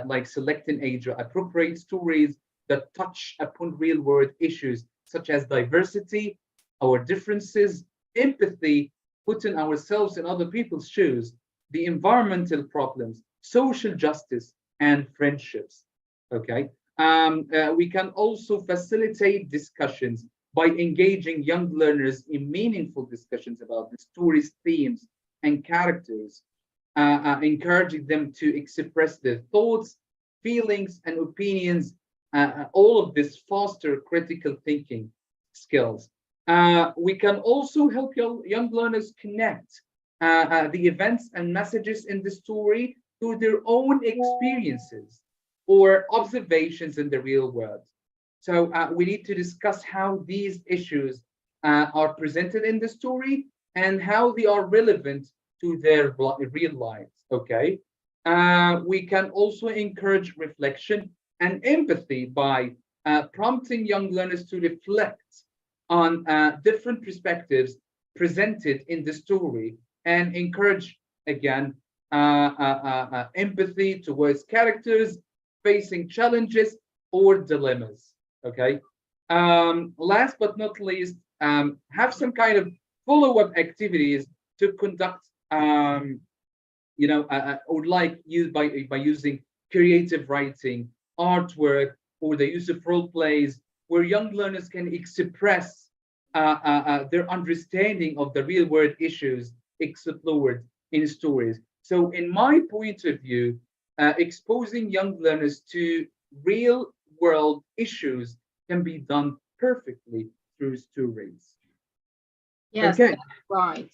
like selecting age appropriate stories that touch upon real world issues such as diversity, our differences, empathy, putting ourselves in other people's shoes, the environmental problems, social justice, and friendships. Okay. We can also facilitate discussions by engaging young learners in meaningful discussions about the story's themes and characters, encouraging them to express their thoughts, feelings, and opinions. All of this foster critical thinking skills. We can also help young learners connect the events and messages in the story to their own experiences or observations in the real world. So we need to discuss how these issues are presented in the story and how they are relevant to their real lives, okay? We can also encourage reflection and empathy by prompting young learners to reflect on different perspectives presented in the story and encourage, again, empathy towards characters facing challenges or dilemmas, okay? Last but not least, have some kind of follow-up activities to conduct, or like use by using creative writing, artwork, or the use of role plays, where young learners can express their understanding of the real world issues explored in stories. So in my point of view, exposing young learners to real world issues can be done perfectly through stories. Yes, okay. That's right.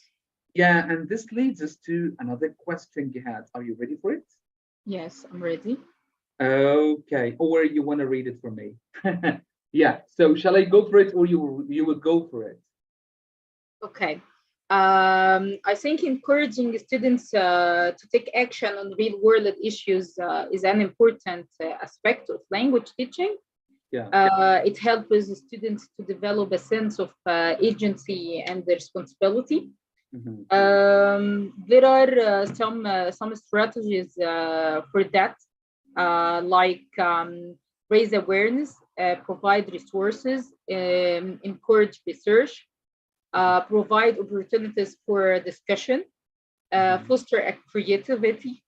Yeah, and this leads us to another question, Gihad. Are you ready for it? Yes, I'm ready. Okay, or you want to read it for me? Yeah, so shall I go for it or you will go for it? Okay. I think encouraging students to take action on real world issues is an important aspect of language teaching. Yeah. It helps the students to develop a sense of agency and responsibility. There are some strategies for that, like raise awareness, provide resources, encourage research, provide opportunities for discussion, foster creativity,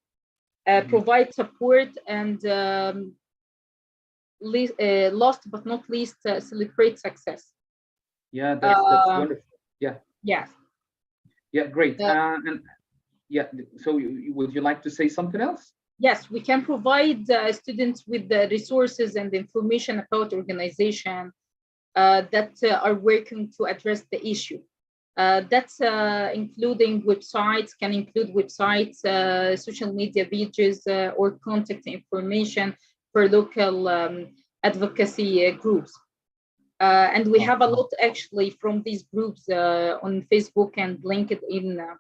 provide support, and last but not least, celebrate success. Yeah, that's wonderful. Yeah. Yes. Yeah, great. And yeah, so would you like to say something else? Yes, we can provide students with the resources and information about organization that are working to address the issue. That's including websites, can include websites, social media pages, or contact information for local advocacy groups. And we have a lot actually from these groups on Facebook and LinkedIn.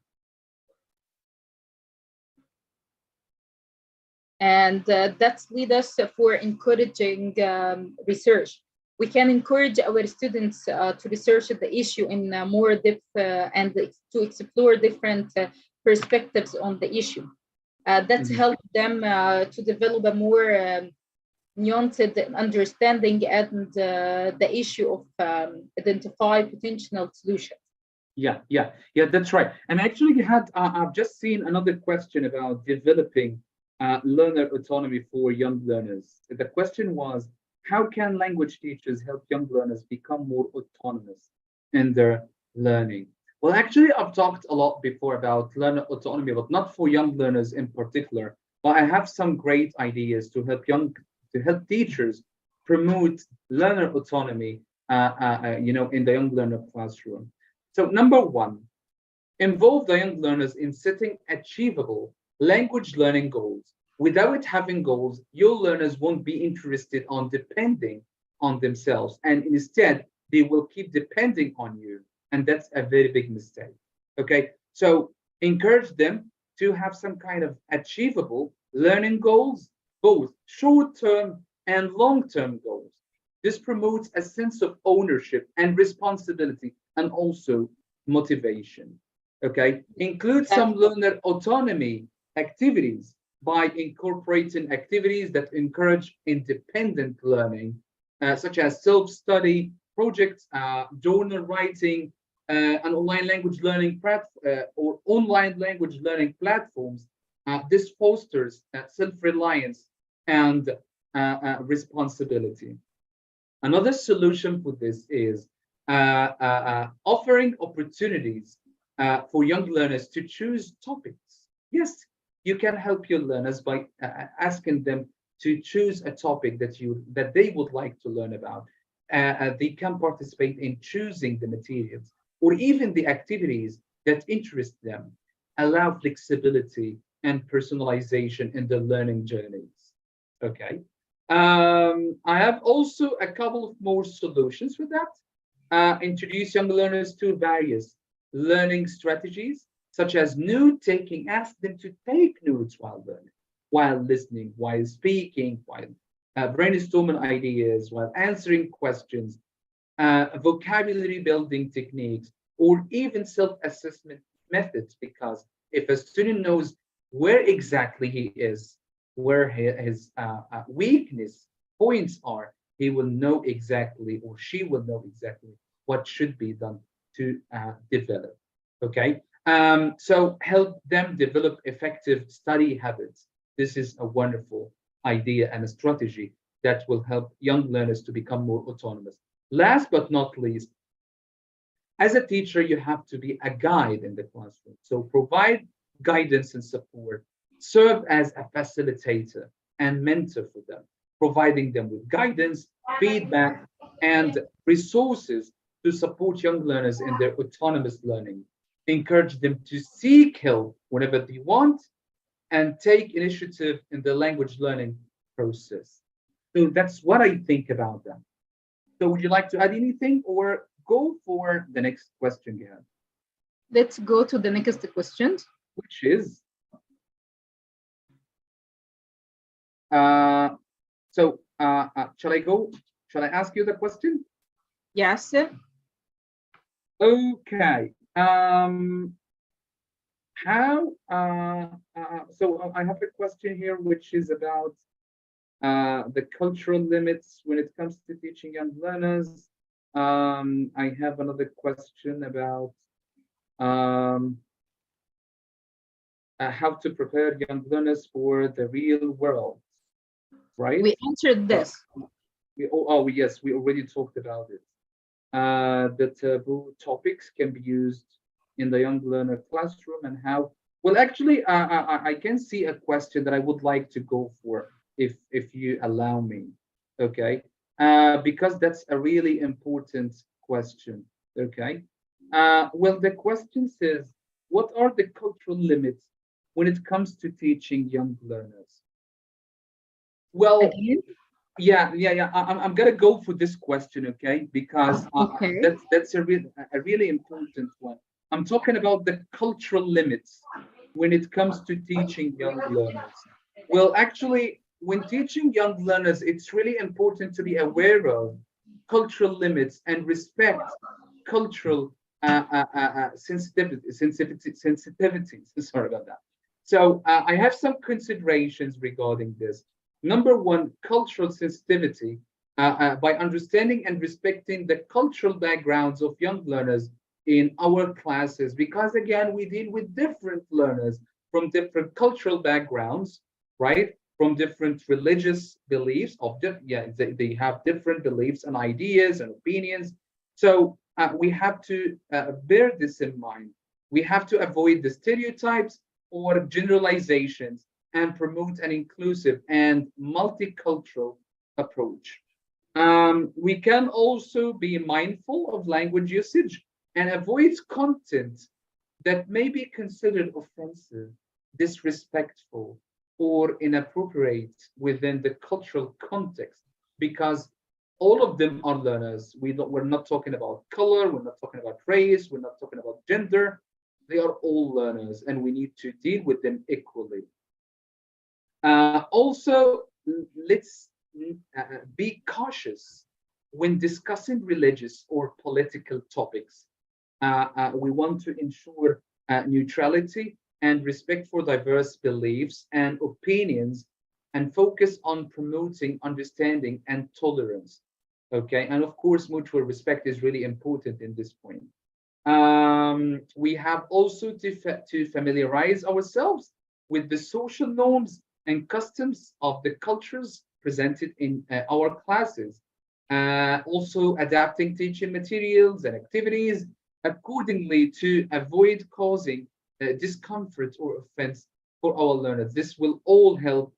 And that's lead us for encouraging research. We can encourage our students to research the issue in more depth and to explore different perspectives on the issue. That's helped them to develop a more nuanced understanding and the issue of identify potential solutions. Yeah, that's right. And actually, I've just seen another question about developing learner autonomy for young learners. The question was, how can language teachers help young learners become more autonomous in their learning? Well, actually, I've talked a lot before about learner autonomy, but not for young learners in particular. But I have some great ideas to help teachers promote learner autonomy, in the young learner classroom. So number one, involve the young learners in setting achievable language learning goals. Without having goals, your learners won't be interested on depending on themselves, and instead they will keep depending on you, and that's a very big mistake. Okay, so encourage them to have some kind of achievable learning goals, both short-term and long-term goals. This promotes a sense of ownership and responsibility, and also motivation. Okay, include some learner autonomy activities by incorporating activities that encourage independent learning, such as self-study projects, journal writing, and online language learning platforms. This fosters self-reliance and responsibility. Another solution for this is offering opportunities for young learners to choose topics. Yes, you can help your learners by asking them to choose a topic that they would like to learn about. They can participate in choosing the materials or even the activities that interest them. Allow flexibility and personalization in the learning journeys. Okay. I have also a couple of more solutions for that. Introduce young learners to various learning strategies, such as note-taking. Ask them to take notes while learning, while listening, while speaking, while brainstorming ideas, while answering questions, vocabulary building techniques, or even self-assessment methods, because if a student knows where exactly he is, where his weakness points are, he will know exactly, or she will know exactly what should be done to develop. Okay, so help them develop effective study habits. This is a wonderful idea and a strategy that will help young learners to become more autonomous. Last but not least, as a teacher, you have to be a guide in the classroom. So provide guidance and support. Serve as a facilitator and mentor for them, providing them with guidance, feedback, and resources to support young learners in their autonomous learning. Encourage them to seek help whenever they want and take initiative in the language learning process. So that's what I think about them. So would you like to add anything or go for the next question, Gab? Let's go to the next question. Which is, shall I go? Shall I ask you the question? Yes. Okay. So I have a question here, which is about the cultural limits when it comes to teaching young learners. I have another question about how to prepare young learners for the real world, right? We answered this. Yes, we already talked about it. The taboo topics can be used in the young learner classroom and how. Well, actually, I can see a question that I would like to go for if you allow me. Okay, because that's a really important question. Okay. Well, the question says, what are the cultural limits when it comes to teaching young learners? Well, Again? yeah. I'm gonna go for this question, okay? Because Okay. that's a really important one. I'm talking about the cultural limits when it comes to teaching young learners. Well, actually, when teaching young learners, it's really important to be aware of cultural limits and respect cultural sensitivities. Sorry about that. So I have some considerations regarding this. Number one, cultural sensitivity. By understanding and respecting the cultural backgrounds of young learners in our classes, because again, we deal with different learners from different cultural backgrounds, right? From different religious beliefs they have different beliefs and ideas and opinions. So we have to bear this in mind. We have to avoid the stereotypes or generalizations and promote an inclusive and multicultural approach. We can also be mindful of language usage and avoid content that may be considered offensive, disrespectful, or inappropriate within the cultural context, because all of them are learners. We're not talking about color, we're not talking about race, we're not talking about gender. They are all learners, and we need to deal with them equally. Also, let's be cautious when discussing religious or political topics. We want to ensure neutrality and respect for diverse beliefs and opinions and focus on promoting understanding and tolerance. Okay, and of course, mutual respect is really important in this point. We have also to familiarize ourselves with the social norms and customs of the cultures presented in our classes. Also adapting teaching materials and activities accordingly to avoid causing discomfort or offense for our learners. This will all help,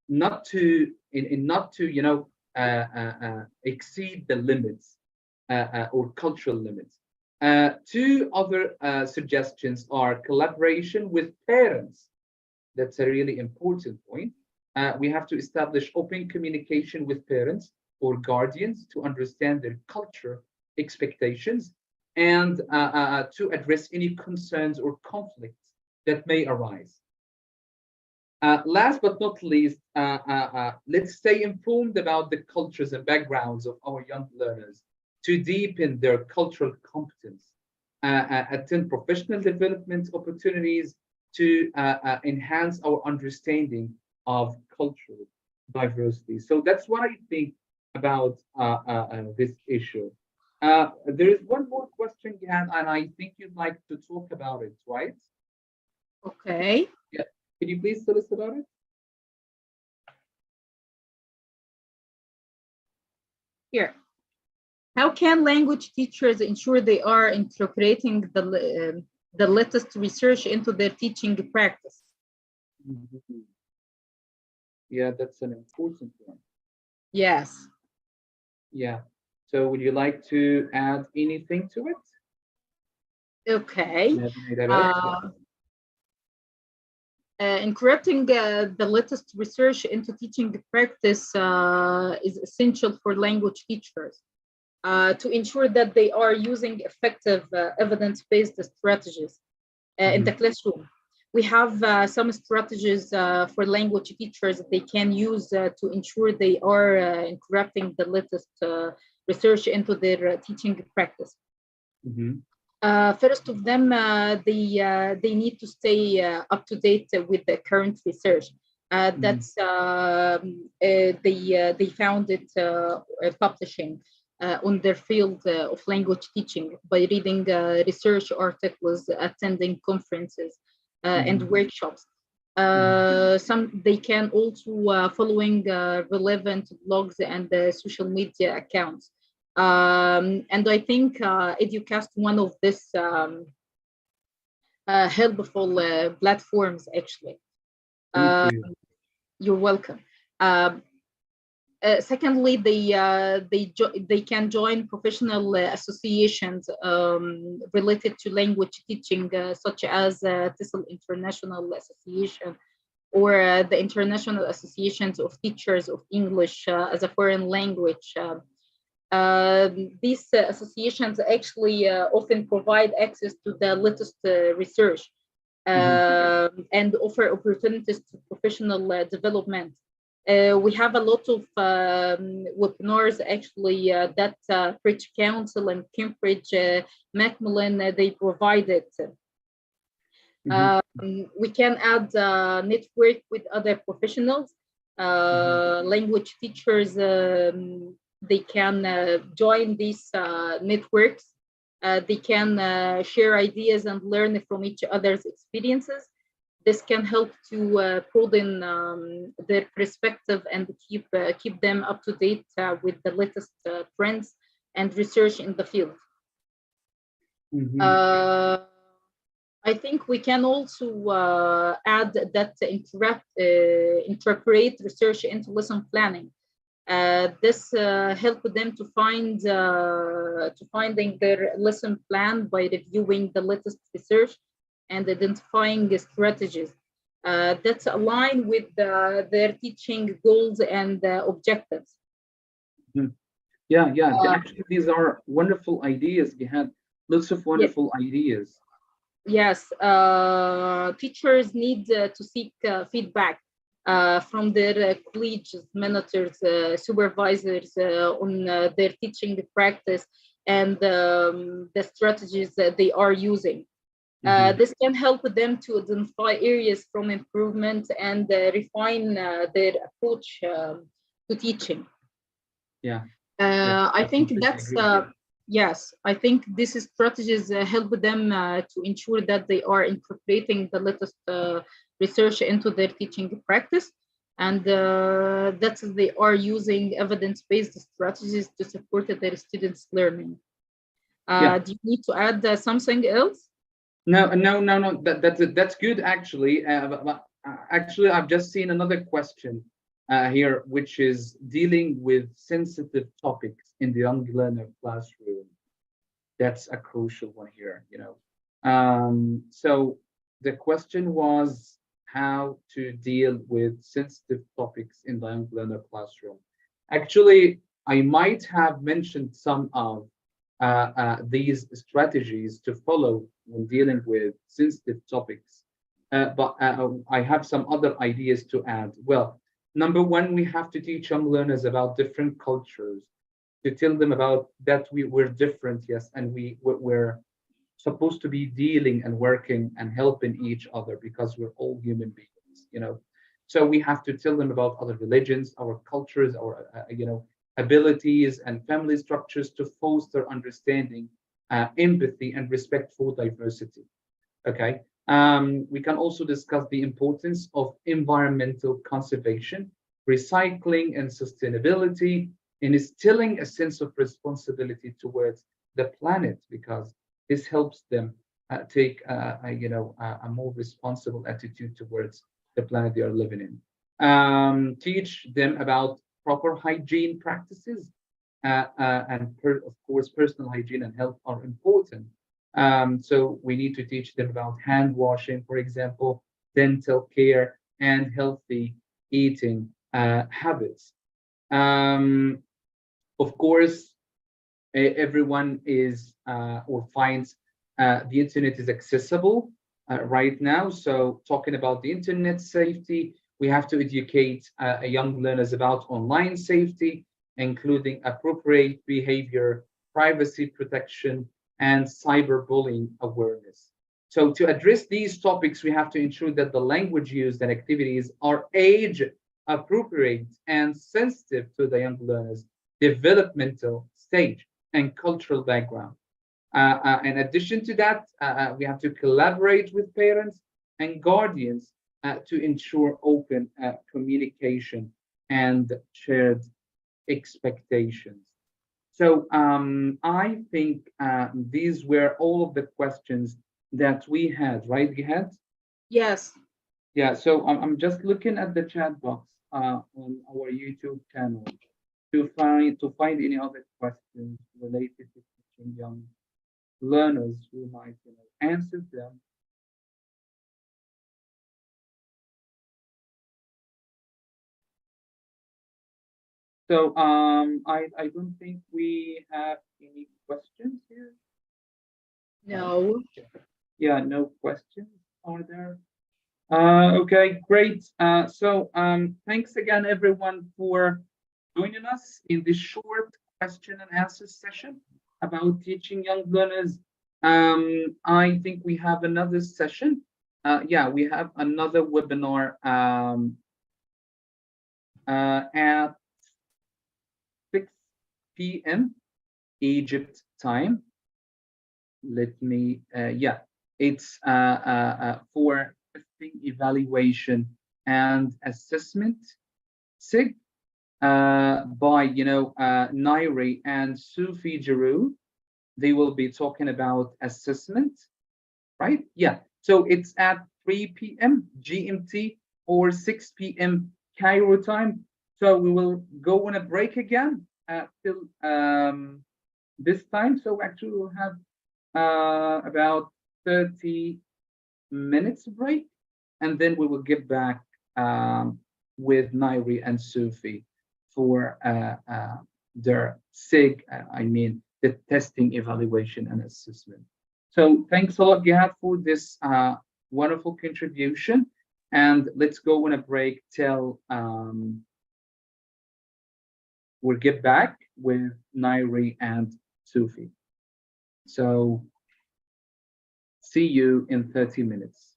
not to not to exceed the limits or cultural limits. Two other suggestions are collaboration with parents. That's a really important point. We have to establish open communication with parents or guardians to understand their culture expectations and to address any concerns or conflicts that may arise. Last but not least, let's stay informed about the cultures and backgrounds of our young learners to deepen their cultural competence, attend professional development opportunities to enhance our understanding of cultural diversity. So that's what I think about this issue. There is one more question, Gan, and I think you'd like to talk about it, right? Okay. Yeah. Can you please tell us about it? Here. How can language teachers ensure they are incorporating the latest research into their teaching practice? Mm-hmm. Yeah, that's an important one. Yes. Yeah. So would you like to add anything to it? Okay. Incorporating the latest research into teaching practice is essential for language teachers to ensure that they are using effective evidence-based strategies in the classroom. We have some strategies for language teachers that they can use to ensure they are incorporating the latest research into their teaching practice. First of them, they need to stay up to date with the current research. That's they found it publishing on their field of language teaching by reading research articles, attending conferences and workshops. They can also following relevant blogs and social media accounts. And I think Educast one of this helpful platforms actually. Thank you. You're welcome. Secondly, they can join professional associations related to language teaching, such as TESOL International Association or the International Associations of Teachers of English as a foreign language. These associations actually often provide access to the latest research and offer opportunities to professional development. We have a lot of webinars actually that British Council and Cambridge Macmillan they provided. We can add network with other professionals, language teachers. They can join these networks. They can share ideas and learn from each other's experiences. This can help to broaden their perspective and keep them up to date with the latest trends and research in the field. I think we can also add that incorporate research into lesson planning. This helps them to finding their lesson plan by reviewing the latest research and identifying strategies that align with their teaching goals and objectives. Yeah. Actually, these are wonderful ideas. We had lots of wonderful ideas. Yes, teachers need to seek feedback from their colleagues, mentors, supervisors on their teaching practice and the strategies that they are using. This can help them to identify areas from improvement and refine their approach to teaching. Yeah. I think that's yes. I think these strategies help them to ensure that they are incorporating the latest research into their teaching practice, and that they are using evidence-based strategies to support their students' learning. Do you need to add something else? No. That's good actually. Actually, I've just seen another question here, which is dealing with sensitive topics in the young learner classroom. That's a crucial one here, you know. So the question was how to deal with sensitive topics in the young learner classroom. Actually, I might have mentioned some of these strategies to follow when dealing with sensitive topics, but I have some other ideas to add. Well, number one, we have to teach young learners about different cultures, to tell them about that we're different, yes, and we're supposed to be dealing and working and helping each other because we're all human beings, you know. So we have to tell them about other religions, our cultures, our abilities and family structures to foster understanding, empathy, and respect for diversity. Okay. We can also discuss the importance of environmental conservation, recycling, and sustainability, and instilling a sense of responsibility towards the planet, because this helps them take a more responsible attitude towards the planet they are living in. Teach them about proper hygiene practices, and of course, personal hygiene and health are important. So we need to teach them about hand washing, for example, dental care, and healthy eating habits. Of course, everyone is or finds the internet is accessible right now. So talking about the internet safety, we have to educate young learners about online safety, including appropriate behavior, privacy protection, and cyberbullying awareness. So to address these topics, we have to ensure that the language used and activities are age appropriate and sensitive to the young learners' developmental stage and cultural background. In addition to that, we have to collaborate with parents and guardians to ensure open communication and shared expectations. So I think these were all of the questions that we had, right, Gihad? Yes. Yeah, so I'm just looking at the chat box on our YouTube channel to find any other questions related to teaching young learners who might answer them. So I don't think we have any questions here. No. Yeah, no questions are there. Okay, great. So thanks again, everyone, for joining us in this short question and answer session about teaching young learners. I think we have another session. Yeah, we have another webinar at 6 p.m. Egypt time. Let me, yeah, it's for testing, evaluation, and assessment, SIG, by, Nairi and Sufi Giroux. They will be talking about assessment, right? Yeah, so it's at 3 p.m. GMT or 6 p.m. Cairo time. So we will go on a break again till this time. So actually we'll have about 30 minutes break, and then we will get back with Nairi and Sufi for their SIG, I mean, the testing, evaluation, and assessment. So thanks a lot, Gihad, for this wonderful contribution. And let's go on a break till we'll get back with Nairi and Sufi. So see you in 30 minutes.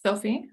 Sophie?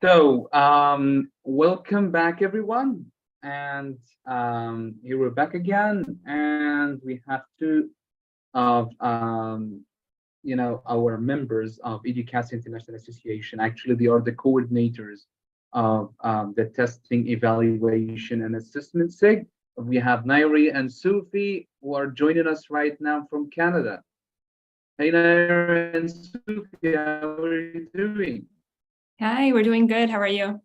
So, welcome back, everyone. And here we're back again, and we have two of our members of Educast International Association. Actually, they are the coordinators of the testing, evaluation, and assessment SIG. We have Nairi and Sufi who are joining us right now from Canada. Hey, Nairi and Sufi, how are you doing? Hi, we're doing good. How are you?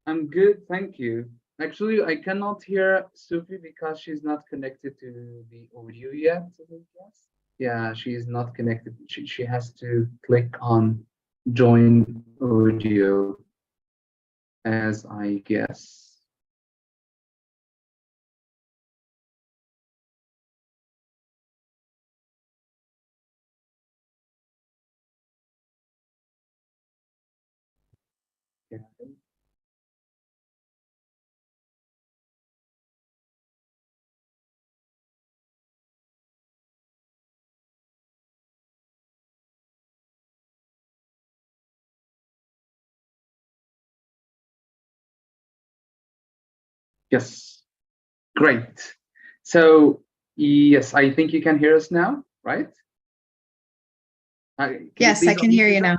I'm good, thank you. Actually, I cannot hear Sufi because she's not connected to the audio yet, I guess. Yeah, she is not connected. She has to click on join audio, as I guess. Yeah. Yes, great. So, yes, I think you can hear us now, right? Yes, I can hear you now.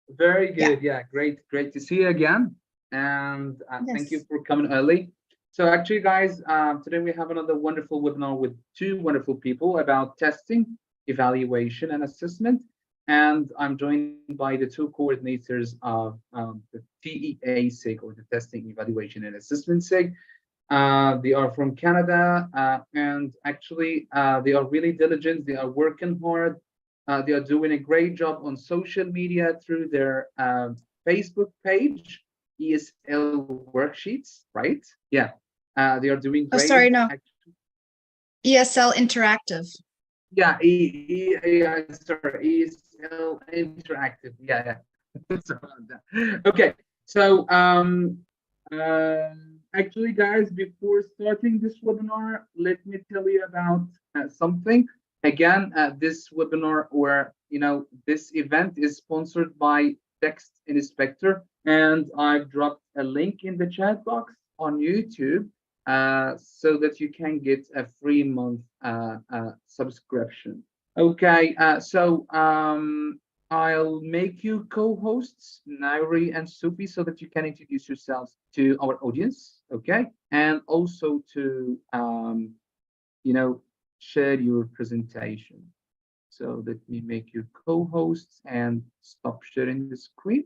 Very good. Yeah, great to see you again. And thank you Yes. for coming early. So actually, guys, today we have another wonderful webinar with two wonderful people about testing, evaluation, and assessment. And I'm joined by the two coordinators of the TEA SIG, or the Testing, Evaluation, and Assessment SIG. They are from Canada, and actually, they are really diligent. They are working hard. They are doing a great job on social media through their Facebook page, ESL Worksheets, right? Yeah, they are doing Oh, great. sorry, no. ESL Interactive. Yeah, sorry, ESL Interactive. Yeah. Sorry about that. Okay, so actually, guys, before starting this webinar, let me tell you about something. Again, this webinar, or this event is sponsored by Text Inspector, and I've dropped a link in the chat box on YouTube so that you can get a free month subscription. Okay, so I'll make you co-hosts, Nairi and Sufi, so that you can introduce yourselves to our audience, okay? And also to, share your presentation. So let me make you co-hosts and stop sharing the screen.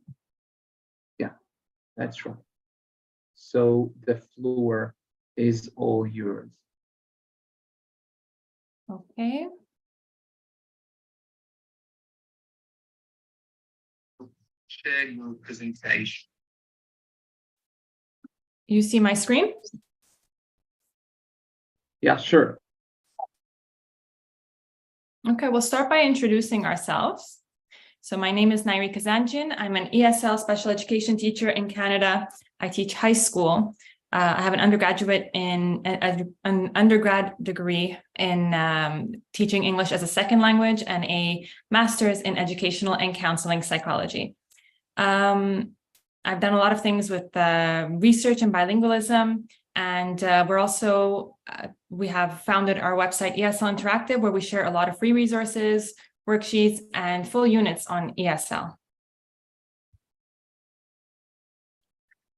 Yeah, that's right. So the floor is all yours. Okay. Share your presentation. You see my screen? Yeah, sure. Okay, we'll start by introducing ourselves. So my name is Nairi Kazanjian. I'm an ESL special education teacher in Canada. I teach high school. I have an undergraduate in an undergrad degree in teaching English as a second language and a master's in educational and counseling psychology. I've done a lot of things with research and bilingualism, and we have founded our website ESL Interactive, where we share a lot of free resources, worksheets, and full units on ESL.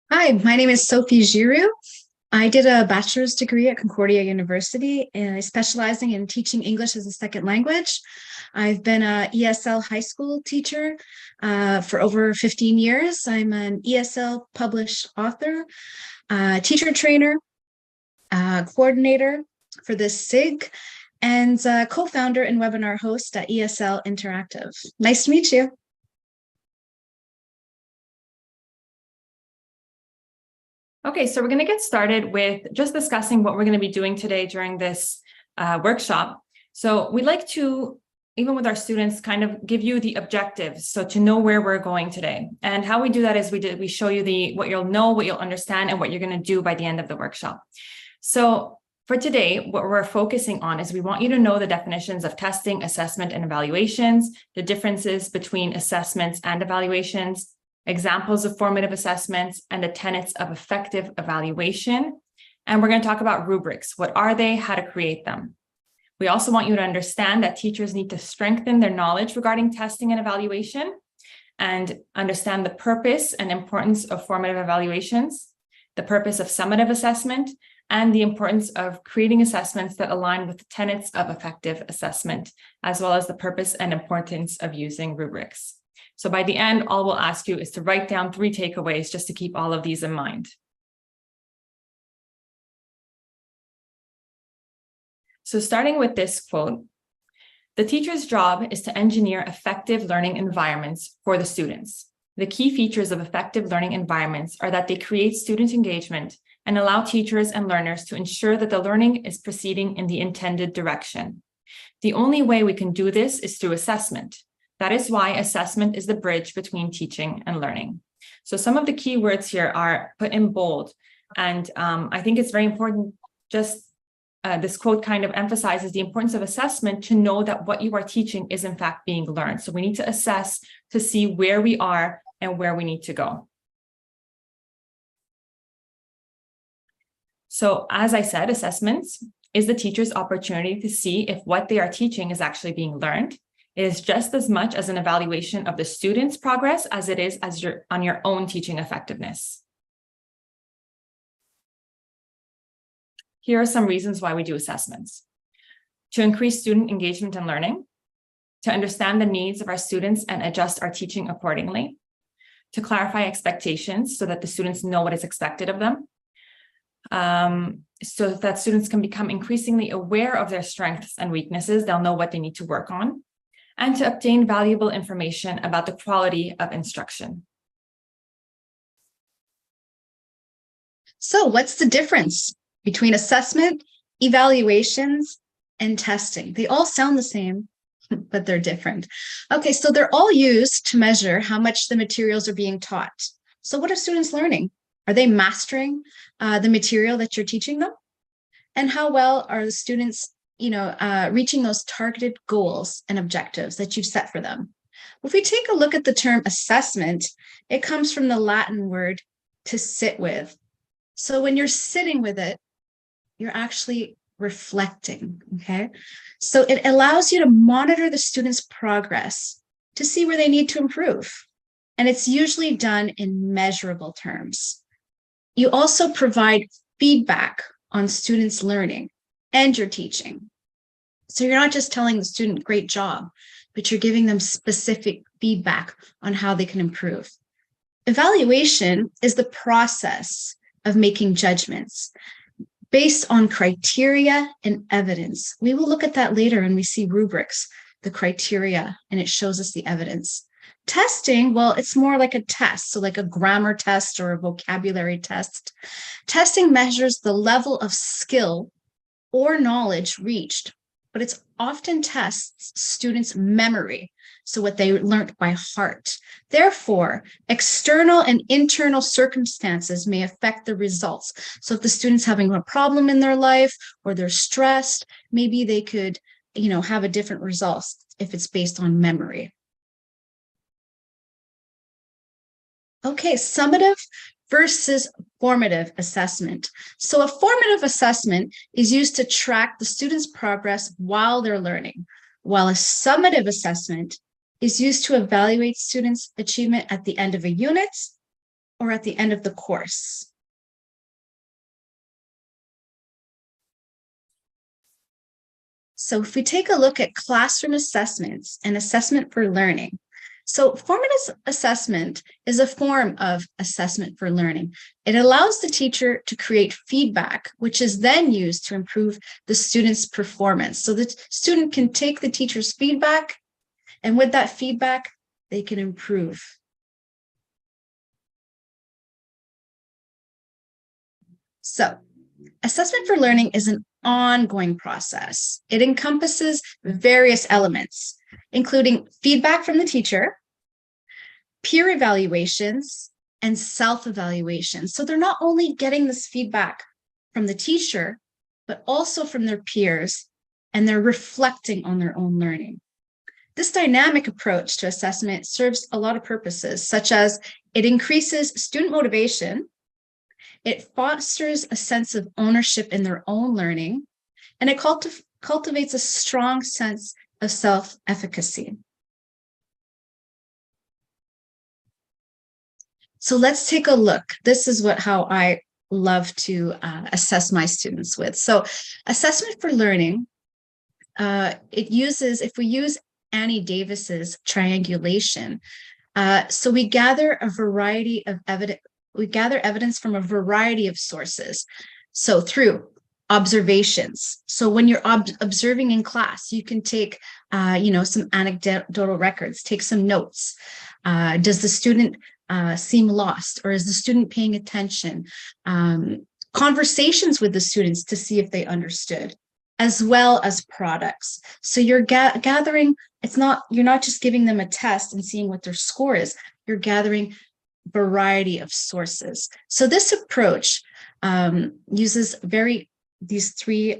Hi, my name is Sophie Giroux. I did a bachelor's degree at Concordia University, specializing in teaching English as a second language. I've been an ESL high school teacher for over 15 years. I'm an ESL published author, teacher trainer, coordinator for the SIG, and co-founder and webinar host at ESL Interactive. Nice to meet you. Okay, so we're going to get started with just discussing what we're going to be doing today during this workshop. So we'd like to, even with our students, kind of give you the objectives, so to know where we're going today. And how we do that is we show you what you'll know, what you'll understand, and what you're going to do by the end of the workshop. So for today, what we're focusing on is we want you to know the definitions of testing, assessment, and evaluations, the differences between assessments and evaluations, examples of formative assessments, and the tenets of effective evaluation. And we're going to talk about rubrics. What are they? How to create them. We also want you to understand that teachers need to strengthen their knowledge regarding testing and evaluation and understand the purpose and importance of formative evaluations, the purpose of summative assessment, and the importance of creating assessments that align with the tenets of effective assessment, as well as the purpose and importance of using rubrics. So by the end, all we'll ask you is to write down 3 takeaways just to keep all of these in mind. So starting with this quote, the teacher's job is to engineer effective learning environments for the students. The key features of effective learning environments are that they create student engagement and allow teachers and learners to ensure that the learning is proceeding in the intended direction. The only way we can do this is through assessment. That is why assessment is the bridge between teaching and learning. So some of the key words here are put in bold. And I think it's very important, this quote kind of emphasizes the importance of assessment to know that what you are teaching is in fact being learned. So we need to assess to see where we are and where we need to go. So as I said, assessments is the teacher's opportunity to see if what they are teaching is actually being learned. It is just as much as an evaluation of the student's progress as it is on your own teaching effectiveness. Here are some reasons why we do assessments: to increase student engagement and learning, to understand the needs of our students and adjust our teaching accordingly, to clarify expectations so that the students know what is expected of them, so that students can become increasingly aware of their strengths and weaknesses. They'll know what they need to work on, and to obtain valuable information about the quality of instruction. So what's the difference between assessment, evaluations, and testing? They all sound the same, but they're different. Okay, so they're all used to measure how much the materials are being taught. So what are students learning? Are they mastering the material that you're teaching them? And how well are the students reaching those targeted goals and objectives that you've set for them? If we take a look at the term assessment, it comes from the Latin word to sit with. So when you're sitting with it, you're actually reflecting, okay? So it allows you to monitor the student's progress to see where they need to improve. And it's usually done in measurable terms. You also provide feedback on students' learning and your teaching. So you're not just telling the student, great job, but you're giving them specific feedback on how they can improve. Evaluation is the process of making judgments based on criteria and evidence. We will look at that later when we see rubrics, the criteria, and it shows us the evidence. Testing, well, it's more like a test, so like a grammar test or a vocabulary test. Testing measures the level of skill or knowledge reached, but it's often tests students' memory, so what they learned by heart. Therefore, external and internal circumstances may affect the results. So if the student's having a problem in their life or they're stressed, maybe they could, have a different result if it's based on memory. Okay, summative versus formative assessment. So a formative assessment is used to track the student's progress while they're learning, while a summative assessment is used to evaluate students' achievement at the end of a unit or at the end of the course. So if we take a look at classroom assessments and assessment for learning, so formative assessment is a form of assessment for learning. It allows the teacher to create feedback, which is then used to improve the student's performance. So the student can take the teacher's feedback, and with that feedback, they can improve. So assessment for learning is an ongoing process. It encompasses various elements, including feedback from the teacher, peer evaluations, and self-evaluation. So they're not only getting this feedback from the teacher, but also from their peers, and they're reflecting on their own learning. This dynamic approach to assessment serves a lot of purposes, such as it increases student motivation, it fosters a sense of ownership in their own learning, and it cultivates a strong sense of self-efficacy. So let's take a look. This is how I love to assess my students with. So assessment for learning, if we use Annie Davis's triangulation, so we gather a variety of evidence. We gather evidence from a variety of sources. So through observations. So when you're observing in class, you can take, some anecdotal records, take some notes. Does the student seem lost, or is the student paying attention? Conversations with the students to see if they understood, as well as products. So you're gathering, you're not just giving them a test and seeing what their score is, you're gathering variety of sources. So this approach uses these three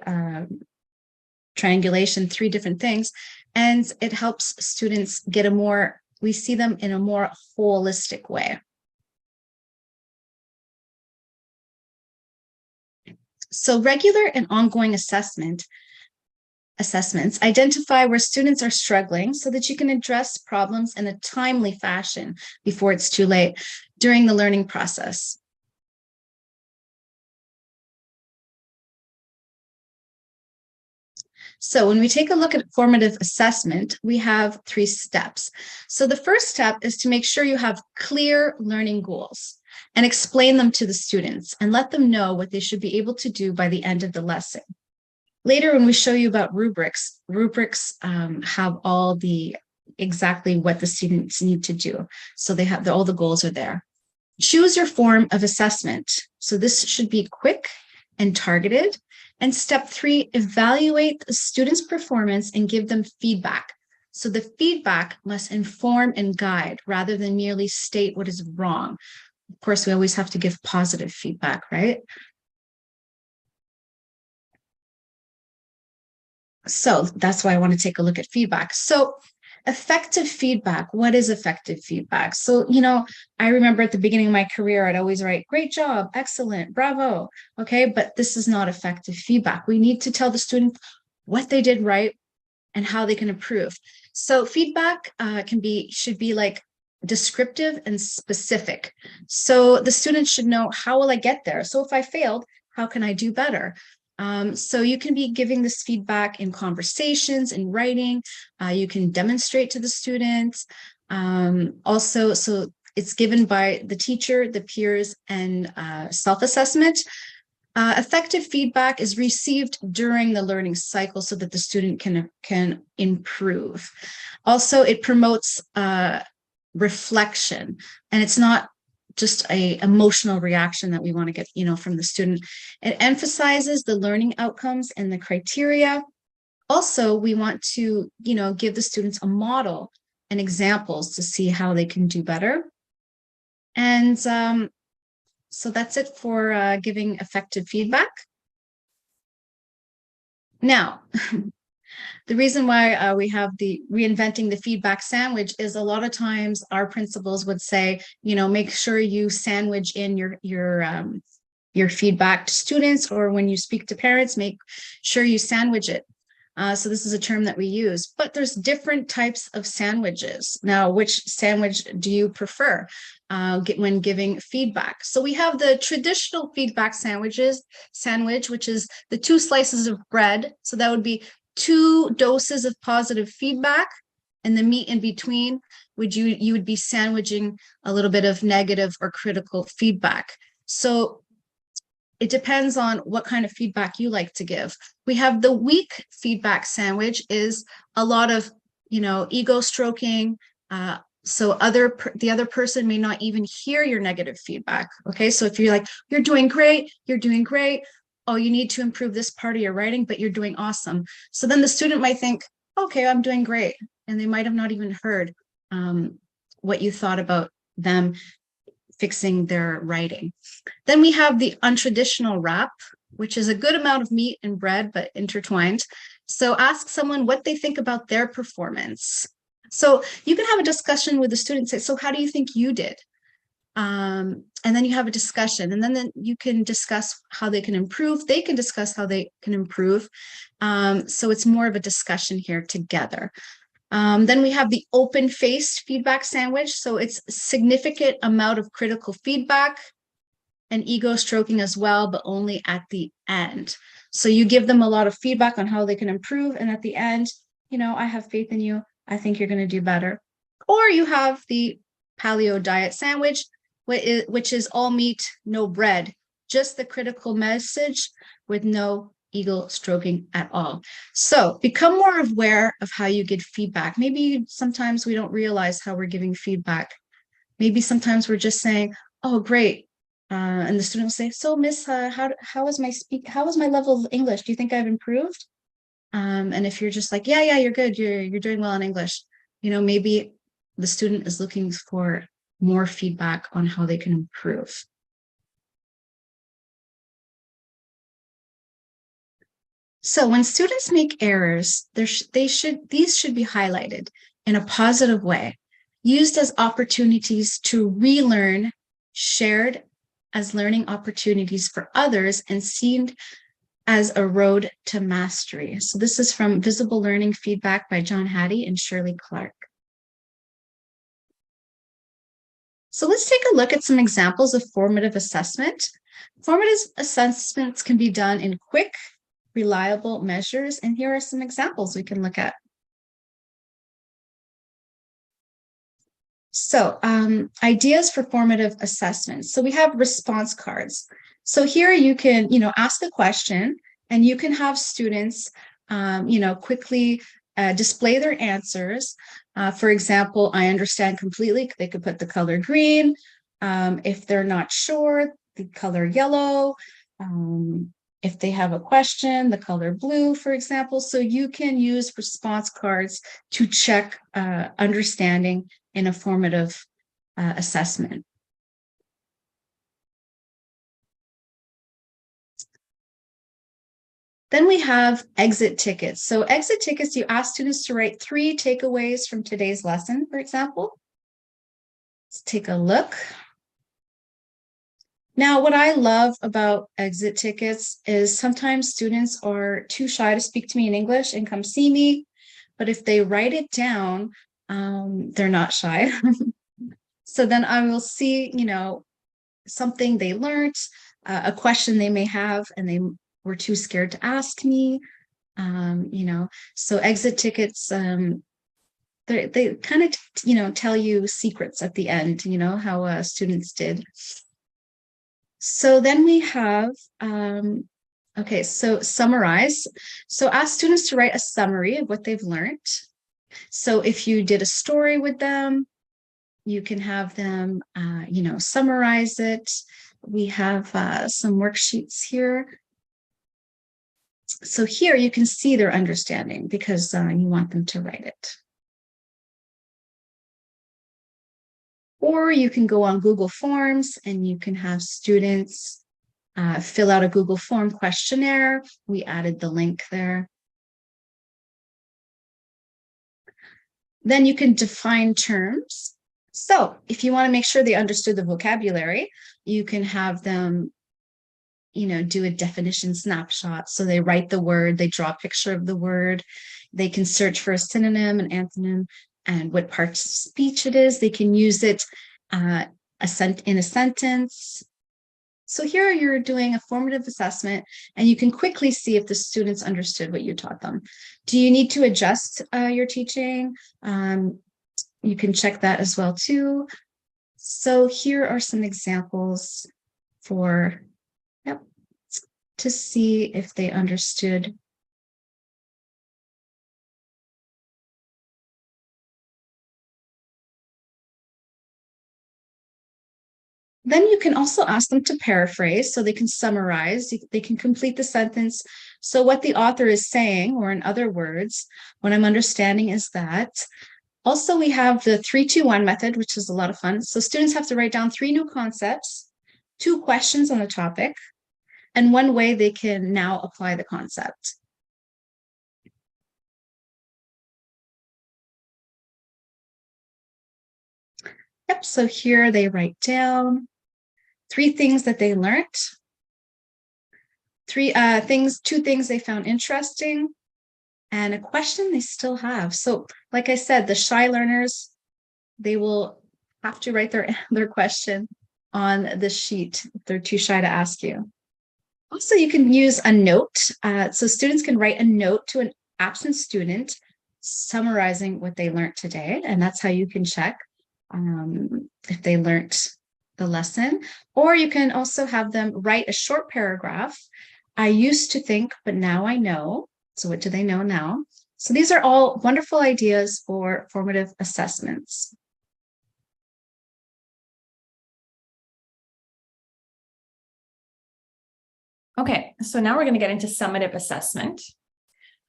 triangulation, three different things, and it helps students get we see them in a more holistic way. So regular and ongoing assessments identify where students are struggling so that you can address problems in a timely fashion before it's too late during the learning process. So when we take a look at formative assessment, we have 3 steps. So the first step is to make sure you have clear learning goals and explain them to the students and let them know what they should be able to do by the end of the lesson. Later, when we show you about rubrics have exactly what the students need to do. So they have all the goals are there. Choose your form of assessment. So this should be quick and targeted. And step 3, evaluate the student's performance and give them feedback. So the feedback must inform and guide rather than merely state what is wrong. Of course, we always have to give positive feedback, right? So that's why I want to take a look at feedback. So effective feedback, what is effective feedback? So, I remember at the beginning of my career, I'd always write, great job, excellent, bravo. Okay, but this is not effective feedback. We need to tell the student what they did right and how they can improve. So feedback should be like descriptive and specific. So the student should know, how will I get there? So if I failed, how can I do better? So you can be giving this feedback in conversations, in writing. You can demonstrate to the students. Also, so it's given by the teacher, the peers, and self-assessment. Effective feedback is received during the learning cycle so that the student can improve. Also, it promotes reflection, and it's not just a emotional reaction that we want to get, from the student. It emphasizes the learning outcomes and the criteria. Also, we want to, give the students a model and examples to see how they can do better. And so that's it for giving effective feedback. Now, the reason why we have the reinventing the feedback sandwich is a lot of times our principals would say, make sure you sandwich in your feedback to students, or when you speak to parents, make sure you sandwich it. So this is a term that we use, but there's different types of sandwiches. Now, which sandwich do you prefer when giving feedback? So we have the traditional feedback sandwich, which is the 2 slices of bread. So that would be 2 doses of positive feedback, and the meat in between you would be sandwiching a little bit of negative or critical feedback. So it depends on what kind of feedback you like to give. We have the weak feedback sandwich, is a lot of, ego stroking. So the other person may not even hear your negative feedback. Okay, so if you're like, you're doing great. Oh, you need to improve this part of your writing, but you're doing awesome. So then the student might think, okay, I'm doing great. And they might have not even heard what you thought about them fixing their writing. Then we have the untraditional wrap, which is a good amount of meat and bread, but intertwined. So ask someone what they think about their performance. So you can have a discussion with the student, say, so how do you think you did? And then you have a discussion, and then you can discuss how they can improve. They can discuss how they can improve. So it's more of a discussion here together. Then we have the open-faced feedback sandwich. So it's a significant amount of critical feedback and ego stroking as well, but only at the end. So you give them a lot of feedback on how they can improve. And at the end, I have faith in you. I think you're going to do better. Or you have the paleo diet sandwich, which is all meat, no bread, just the critical message with no ego stroking at all. So become more aware of how you give feedback. Maybe sometimes we don't realize how we're giving feedback. Maybe sometimes we're just saying, oh, great. And the student will say, so Miss, how was my level of English? Do you think I've improved? And if you're just like, yeah, you're good. You're doing well in English. Maybe the student is looking for more feedback on how they can improve. So when students make errors, these should be highlighted in a positive way, used as opportunities to relearn, shared as learning opportunities for others, and seen as a road to mastery. So this is from Visible Learning Feedback by John Hattie and Shirley Clark. So let's take a look at some examples of formative assessment. Formative assessments can be done in quick, reliable measures, and here are some examples we can look at. So ideas for formative assessments. So we have response cards. So here you can, ask a question, and you can have students, quickly display their answers. For example, I understand completely. They could put the color green. If they're not sure, the color yellow. If they have a question, the color blue, for example. So you can use response cards to check understanding in a formative assessment. Then we have exit tickets. So exit tickets, you ask students to write 3 takeaways from today's lesson, for example. Let's take a look. Now, what I love about exit tickets is sometimes students are too shy to speak to me in English and come see me, but if they write it down, they're not shy. So then I will see, something they learned, a question they may have, and were too scared to ask me. So exit tickets, they kind of, tell you secrets at the end, how students did. So then we have, okay, so summarize. So ask students to write a summary of what they've learned. So if you did a story with them, you can have them, summarize it. We have some worksheets here. So here you can see their understanding because you want them to write it. Or you can go on Google Forms and you can have students fill out a Google Form questionnaire. We added the link there. Then you can define terms. So if you want to make sure they understood the vocabulary, you can have them, do a definition snapshot. So they write the word, they draw a picture of the word, they can search for a synonym, an antonym, and what parts of speech it is. They can use it in a sentence. So here you're doing a formative assessment, and you can quickly see if the students understood what you taught them. Do you need to adjust your teaching? You can check that as well too. So here are some examples for, to see if they understood. Then you can also ask them to paraphrase so they can summarize, they can complete the sentence. So what the author is saying, or in other words, what I'm understanding is that. Also, we have the 3-2-1 method, which is a lot of fun. So students have to write down 3 new concepts, 2 questions on a topic, and 1 way they can now apply the concept. Yep, so here they write down 3 things that they learned, 2 things they found interesting, and a question they still have. So like I said, the shy learners, they will have to write their question on the sheet if they're too shy to ask you. Also, you can use a note. So students can write a note to an absent student summarizing what they learned today. And that's how you can check if they learned the lesson. Or you can also have them write a short paragraph. I used to think, but now I know. So what do they know now? So these are all wonderful ideas for formative assessments. Okay, so now we're going to get into summative assessment.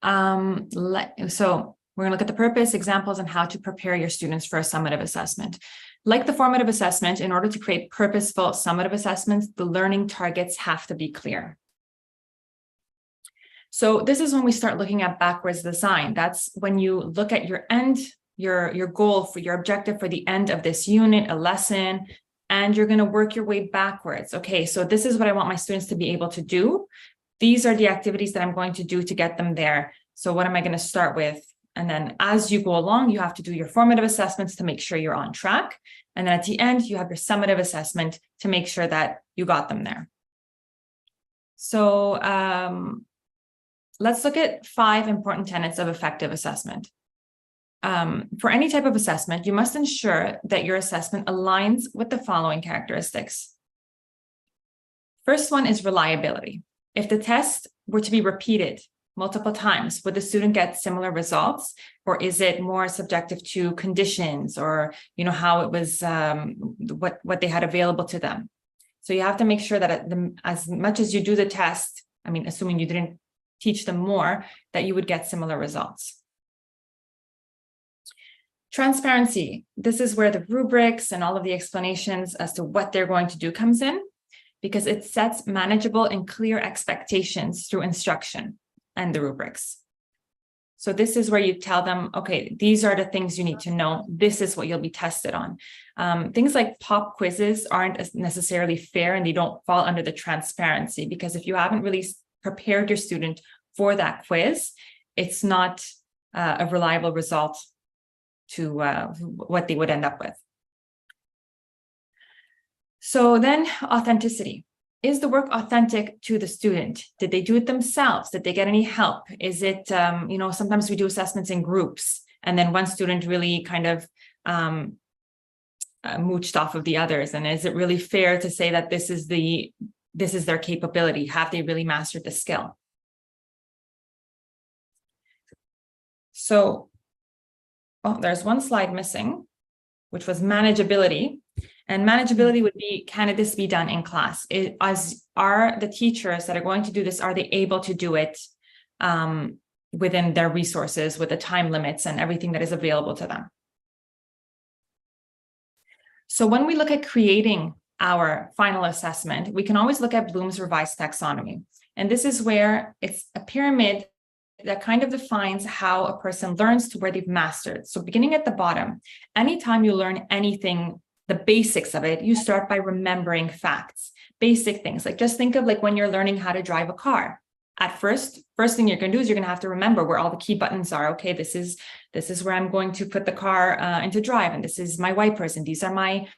So we're going to look at the purpose, examples, and how to prepare your students for a summative assessment. Like the formative assessment, in order to create purposeful summative assessments, the learning targets have to be clear. So this is when we start looking at backwards design. That's when you look at your end, your goal for your objective for the end of this unit, a lesson, and you're going to work your way backwards. Okay, so this is what I want my students to be able to do. These are the activities that I'm going to do to get them there. So what am I going to start with? And then as you go along, you have to do your formative assessments to make sure you're on track. And then at the end, you have your summative assessment to make sure that you got them there. So let's look at 5 important tenets of effective assessment. For any type of assessment, you must ensure that your assessment aligns with the following characteristics. First one is reliability. If the test were to be repeated multiple times, would the student get similar results, or is it more subjective to conditions, or how it was, what they had available to them? So you have to make sure that as much as you do the test, assuming you didn't teach them more, that you would get similar results. Transparency. This is where the rubrics and all of the explanations as to what they're going to do comes in, because it sets manageable and clear expectations through instruction and the rubrics. So this is where you tell them, okay, these are the things you need to know. This is what you'll be tested on. Things like pop quizzes aren't necessarily fair, and they don't fall under the transparency, because if you haven't really prepared your student for that quiz, it's not a reliable result to what they would end up with. So then authenticity. is the work authentic to the student? Did they do it themselves? Did they get any help? Is it, sometimes we do assessments in groups, and then one student really kind of mooched off of the others. And is it really fair to say that this is their capability? Have they really mastered the skill? So, there's one slide missing, which was manageability. And manageability would be, can this be done in class? Are the teachers that are going to do this, are they able to do it within their resources, with the time limits and everything that is available to them? So when we look at creating our final assessment, we can always look at Bloom's revised taxonomy. And this is where it's a pyramid that kind of defines how a person learns to where they've mastered. So beginning at the bottom, anytime you learn anything, the basics of it, you start by remembering facts, basic things. Like just think of like when you're learning how to drive a car. At first thing you're going to do is you're going to have to remember where all the key buttons are. Okay, this is where I'm going to put the car into drive, and this is my wipers, and these are my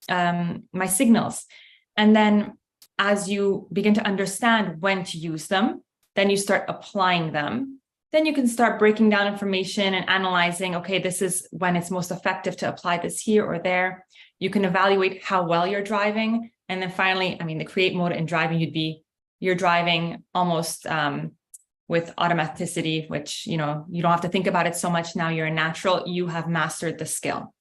my signals. And then as you begin to understand when to use them, then you start applying them. Then you can start breaking down information and analyzing, okay, this is when it's most effective to apply this here or there. You can evaluate how well you're driving. And then finally, the create mode in driving, you're driving almost with automaticity, which, you don't have to think about it so much. Now you're a natural, you have mastered the skill.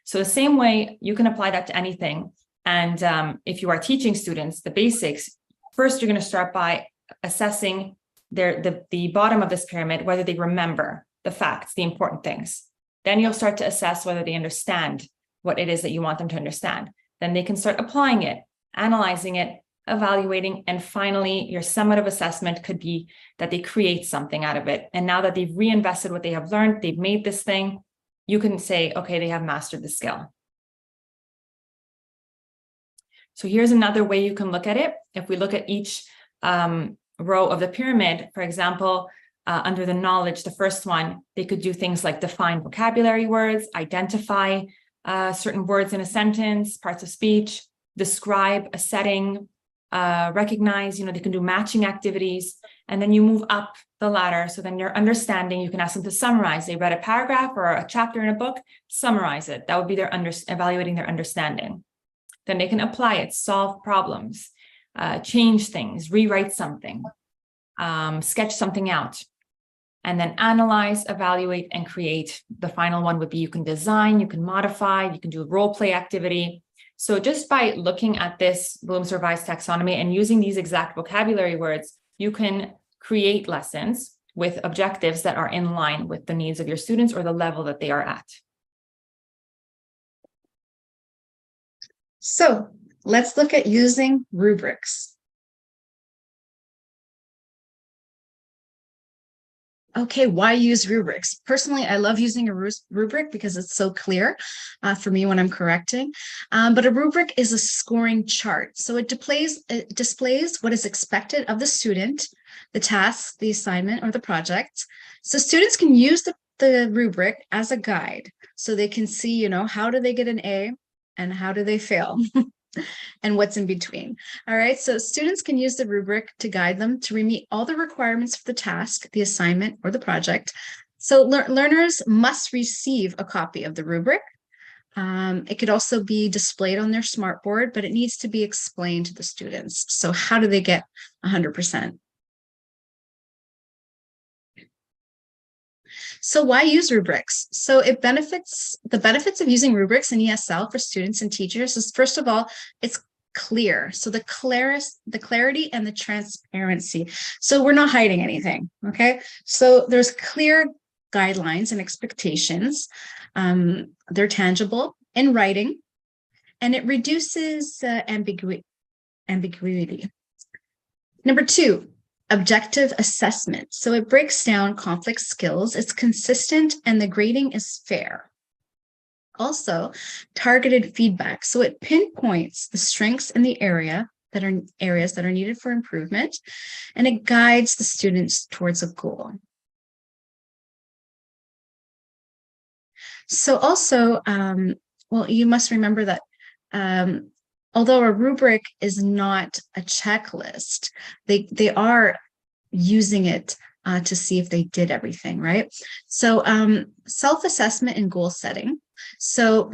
So the same way you can apply that to anything. And if you are teaching students the basics, first, you're going to start by assessing the bottom of this pyramid, whether they remember the facts, the important things. Then you'll start to assess whether they understand what it is that you want them to understand. Then they can start applying it, analyzing it, evaluating, and finally, your summative assessment could be that they create something out of it. And now that they've reinvested what they have learned, they've made this thing, you can say, okay, they have mastered the skill. So here's another way you can look at it. If we look at each row of the pyramid, for example, under the knowledge, the first one, they could do things like define vocabulary words, identify certain words in a sentence, parts of speech, describe a setting, recognize, they can do matching activities, and then you move up the ladder. So then your understanding, you can ask them to summarize. They read a paragraph or a chapter in a book, summarize it. That would be their evaluating their understanding. Then they can apply it, solve problems, change things, rewrite something, sketch something out, and then analyze, evaluate, and create. The final one would be you can design, you can modify, you can do a role play activity. So just by looking at this Bloom's revised taxonomy and using these exact vocabulary words, you can create lessons with objectives that are in line with the needs of your students or the level that they are at. So let's look at using rubrics. Okay, why use rubrics? Personally, I love using a rubric because it's so clear for me when I'm correcting. But a rubric is a scoring chart. So it displays what is expected of the student, the task, the assignment, or the project. So students can use the rubric as a guide. So they can see, how do they get an A and how do they fail? And what's in between. All right, so students can use the rubric to guide them to meet all the requirements for the task, the assignment, or the project. So learners must receive a copy of the rubric. It could also be displayed on their smartboard, but it needs to be explained to the students. So how do they get 100%? So why use rubrics? So the benefits of using rubrics in ESL for students and teachers is, first of all, it's clear. So the clarity and the transparency. So we're not hiding anything, okay? So there's clear guidelines and expectations. They're tangible in writing, and it reduces ambiguity. Number two, objective assessment. So it breaks down complex skills, it's consistent, and the grading is fair. Also, targeted feedback. So it pinpoints the strengths in the areas that are needed for improvement, and it guides the students towards a goal. So also, you must remember that although a rubric is not a checklist, they are using it to see if they did everything, right? So self-assessment and goal setting. So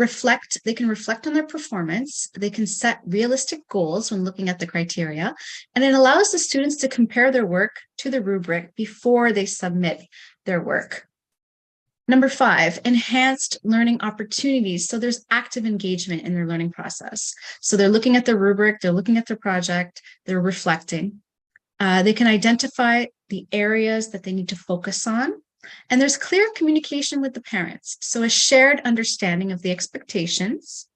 they can reflect on their performance, they can set realistic goals when looking at the criteria, and it allows the students to compare their work to the rubric before they submit their work. Number 5, enhanced learning opportunities. So there's active engagement in their learning process. So they're looking at the rubric, they're looking at their project, they're reflecting. They can identify the areas that they need to focus on. And there's clear communication with the parents. So a shared understanding of the expectations,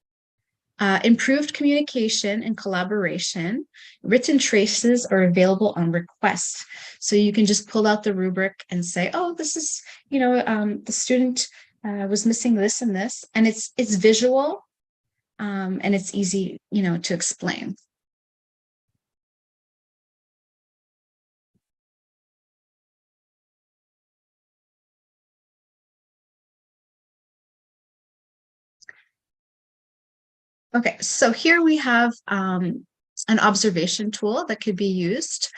improved communication and collaboration. Written traces are available on request. So you can just pull out the rubric and say, oh, this is, the student was missing this and this. And it's visual and it's easy, to explain. Okay, so here we have an observation tool that could be used.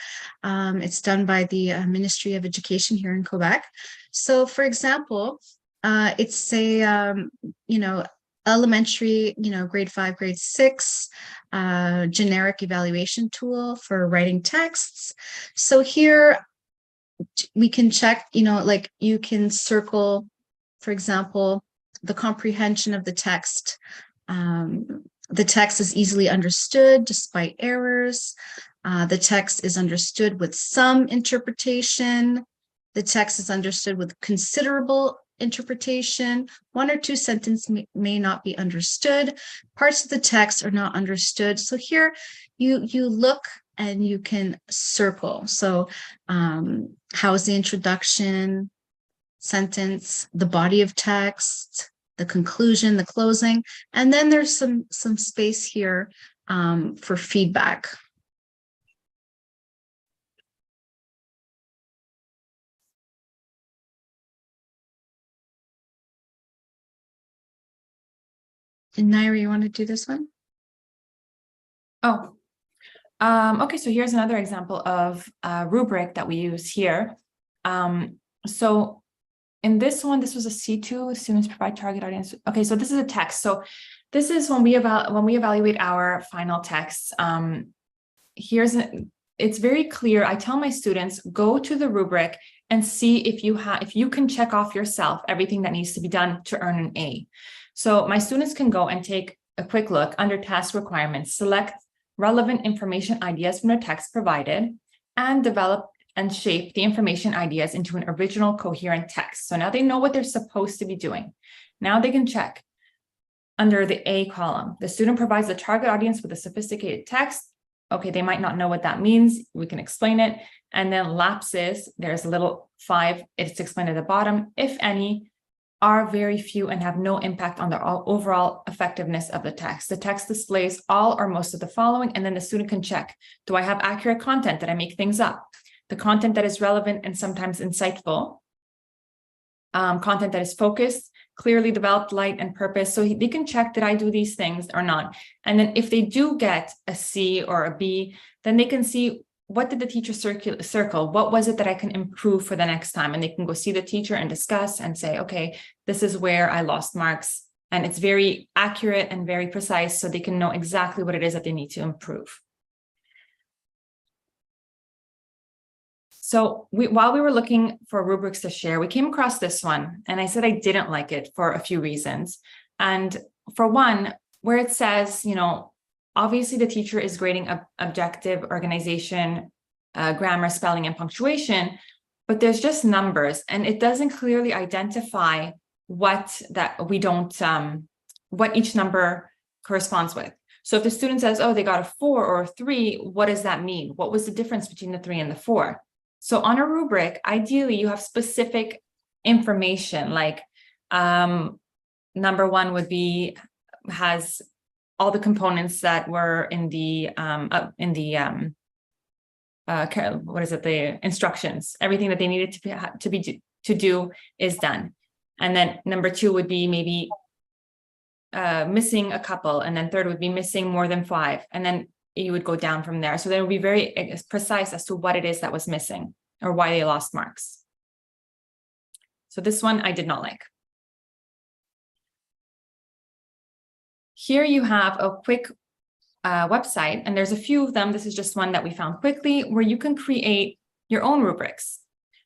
It's done by the Ministry of Education here in Quebec. So for example, it's a, elementary, grade 5, grade 6, generic evaluation tool for writing texts. So here we can check, like you can circle, for example, the comprehension of the text. The text is easily understood despite errors. The text is understood with some interpretation. The text is understood with considerable interpretation. 1 or 2 sentences may not be understood. Parts of the text are not understood. So here you look and you can circle. So how's the introduction, sentence, the body of text, the conclusion, the closing, and then there's some space here for feedback. And Naira, you want to do this one? Oh, okay, so here's another example of a rubric that we use here. So in this one, this was a C2, students provide target audience. Okay, so this is a text. So this is when we evaluate our final texts. It's very clear. I tell my students, go to the rubric and see if you can check off yourself everything that needs to be done to earn an A. So my students can go and take a quick look under task requirements, select relevant information ideas from the text provided, and develop and shape the information ideas into an original coherent text. So now they know what they're supposed to be doing. Now they can check under the A column. The student provides the target audience with a sophisticated text. Okay, they might not know what that means. We can explain it. And then lapses, there's a little 5, it's explained at the bottom, if any, are very few and have no impact on the overall effectiveness of the text. The text displays all or most of the following, and then the student can check, do I have accurate content? Did I make things up? The content that is relevant and sometimes insightful, content that is focused, clearly developed, light, and purpose. So they can check, did I do these things or not? And then if they do get a C or a B, then they can see, what did the teacher circle? What was it that I can improve for the next time? And they can go see the teacher and discuss and say, okay, this is where I lost marks. And it's very accurate and very precise, so they can know exactly what it is that they need to improve. So while we were looking for rubrics to share, we came across this one, and I said I didn't like it for a few reasons. And for one, where it says, obviously the teacher is grading objective, organization, grammar, spelling, and punctuation, but there's just numbers, and it doesn't clearly identify what each number corresponds with. So if the student says, oh, they got a 4 or a 3, what does that mean? What was the difference between the 3 and the 4? So on a rubric, ideally, you have specific information, like number 1 would be, has all the components that were in the the instructions. Everything that they needed to do is done. And then number 2 would be maybe missing a couple, and then third would be missing more than 5, and then you would go down from there. So they would be very precise as to what it is that was missing or why they lost marks. So this one I did not like. Here you have a quick website, and there's a few of them. This is just one that we found quickly, where you can create your own rubrics.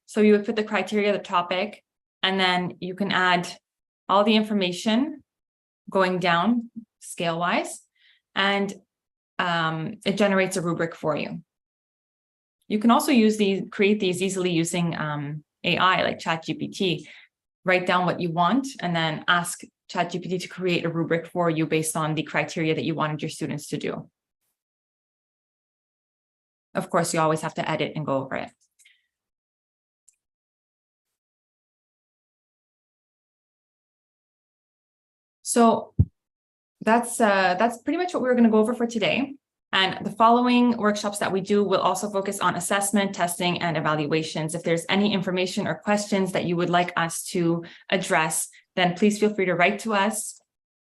So you would put the criteria, the topic, and then you can add all the information going down scale-wise, and it generates a rubric for you. You can also create these easily using AI like ChatGPT. Write down what you want and then ask ChatGPT to create a rubric for you based on the criteria that you wanted your students to do. Of course, you always have to edit and go over it. So that's pretty much what we're going to go over for today. And the following workshops that we do will also focus on assessment, testing, and evaluations. If there's any information or questions that you would like us to address, then please feel free to write to us.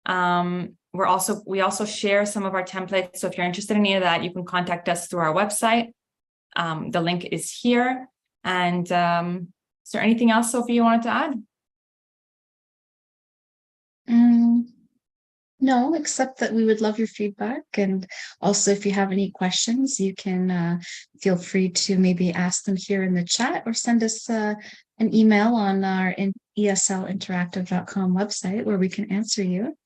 We also share some of our templates. So if you're interested in any of that, you can contact us through our website. The link is here. And is there anything else, Sophie, you wanted to add? No, except that we would love your feedback. And also, if you have any questions, you can feel free to maybe ask them here in the chat or send us an email on our eslinteractive.com website where we can answer you.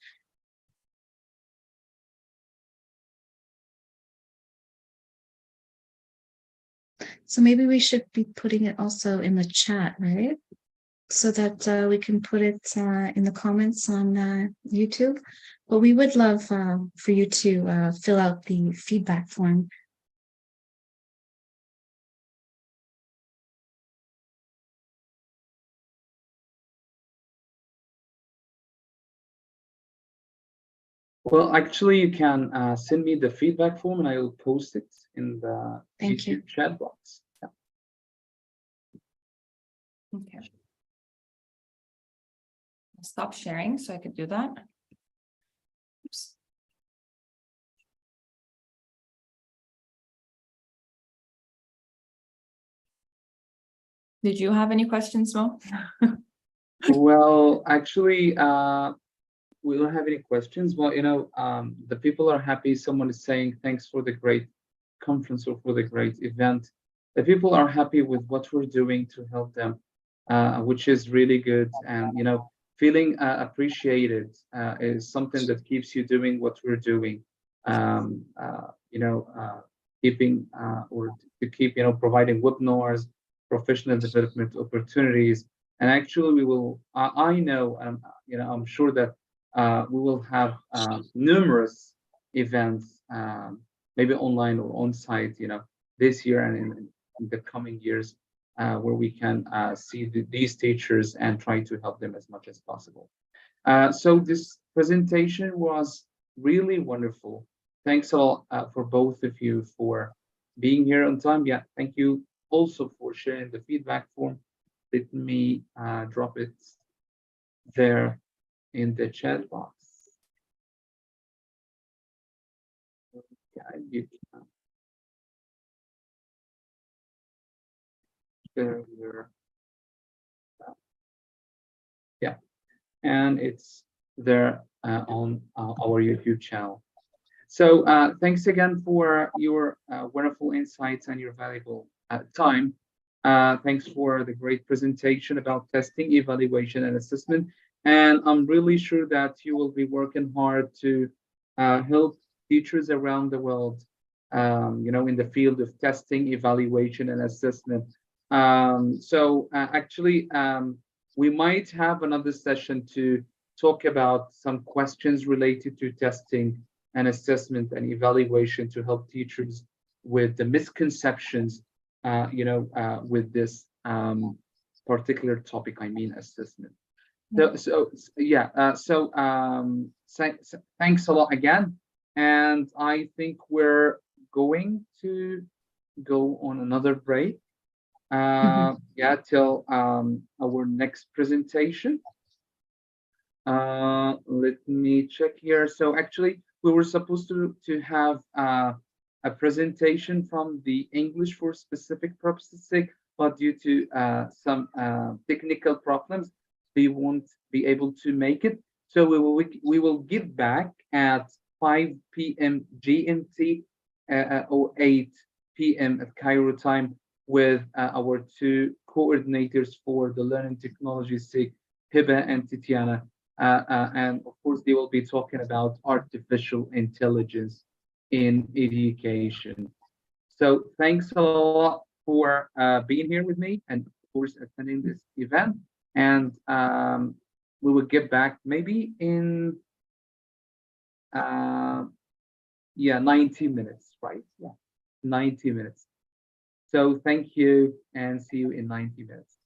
So maybe we should be putting it also in the chat, right? So that we can put it in the comments on YouTube. But we would love for you to fill out the feedback form. Well, actually, you can send me the feedback form and I will post it in the YouTube chat box. Yeah. Okay. I'll stop sharing so I could do that. Oops. Did you have any questions, Mo? Well, actually, we don't have any questions. Well, the people are happy. Someone is saying thanks for the great conference or for the great event. The people are happy with what we're doing to help them, which is really good. And, feeling appreciated is something that keeps you doing what we're doing. Keeping or to keep, providing webinars, professional development opportunities. And actually, we will. I know, I'm sure that we will have numerous events, maybe online or on site, this year and in the coming years, where we can see these teachers and try to help them as much as possible. So this presentation was really wonderful. Thanks all for both of you for being here on time. Yeah, thank you also for sharing the feedback form. Let me drop it there in the chat box. Yeah, you can share your, yeah, and it's there on our YouTube channel. So thanks again for your wonderful insights and your valuable time. Thanks for the great presentation about testing, evaluation, and assessment. And I'm really sure that you will be working hard to help teachers around the world, in the field of testing, evaluation, and assessment. Actually, we might have another session to talk about some questions related to testing and assessment and evaluation to help teachers with the misconceptions, with this particular topic, I mean assessment. Thanks a lot again. And I think we're going to go on another break. Till our next presentation. Let me check here. So actually, we were supposed to have a presentation from the English for specific purposes sake, but due to some technical problems, they won't be able to make it. So we will get back at 5 p.m. GMT or 8 p.m. at Cairo time with our two coordinators for the learning technologies sake, Hiba and Titiana. And of course, they will be talking about artificial intelligence in education. So thanks a lot for being here with me and of course attending this event. And we will get back maybe in 90 minutes, right? Yeah, 90 minutes. So thank you and see you in 90 minutes.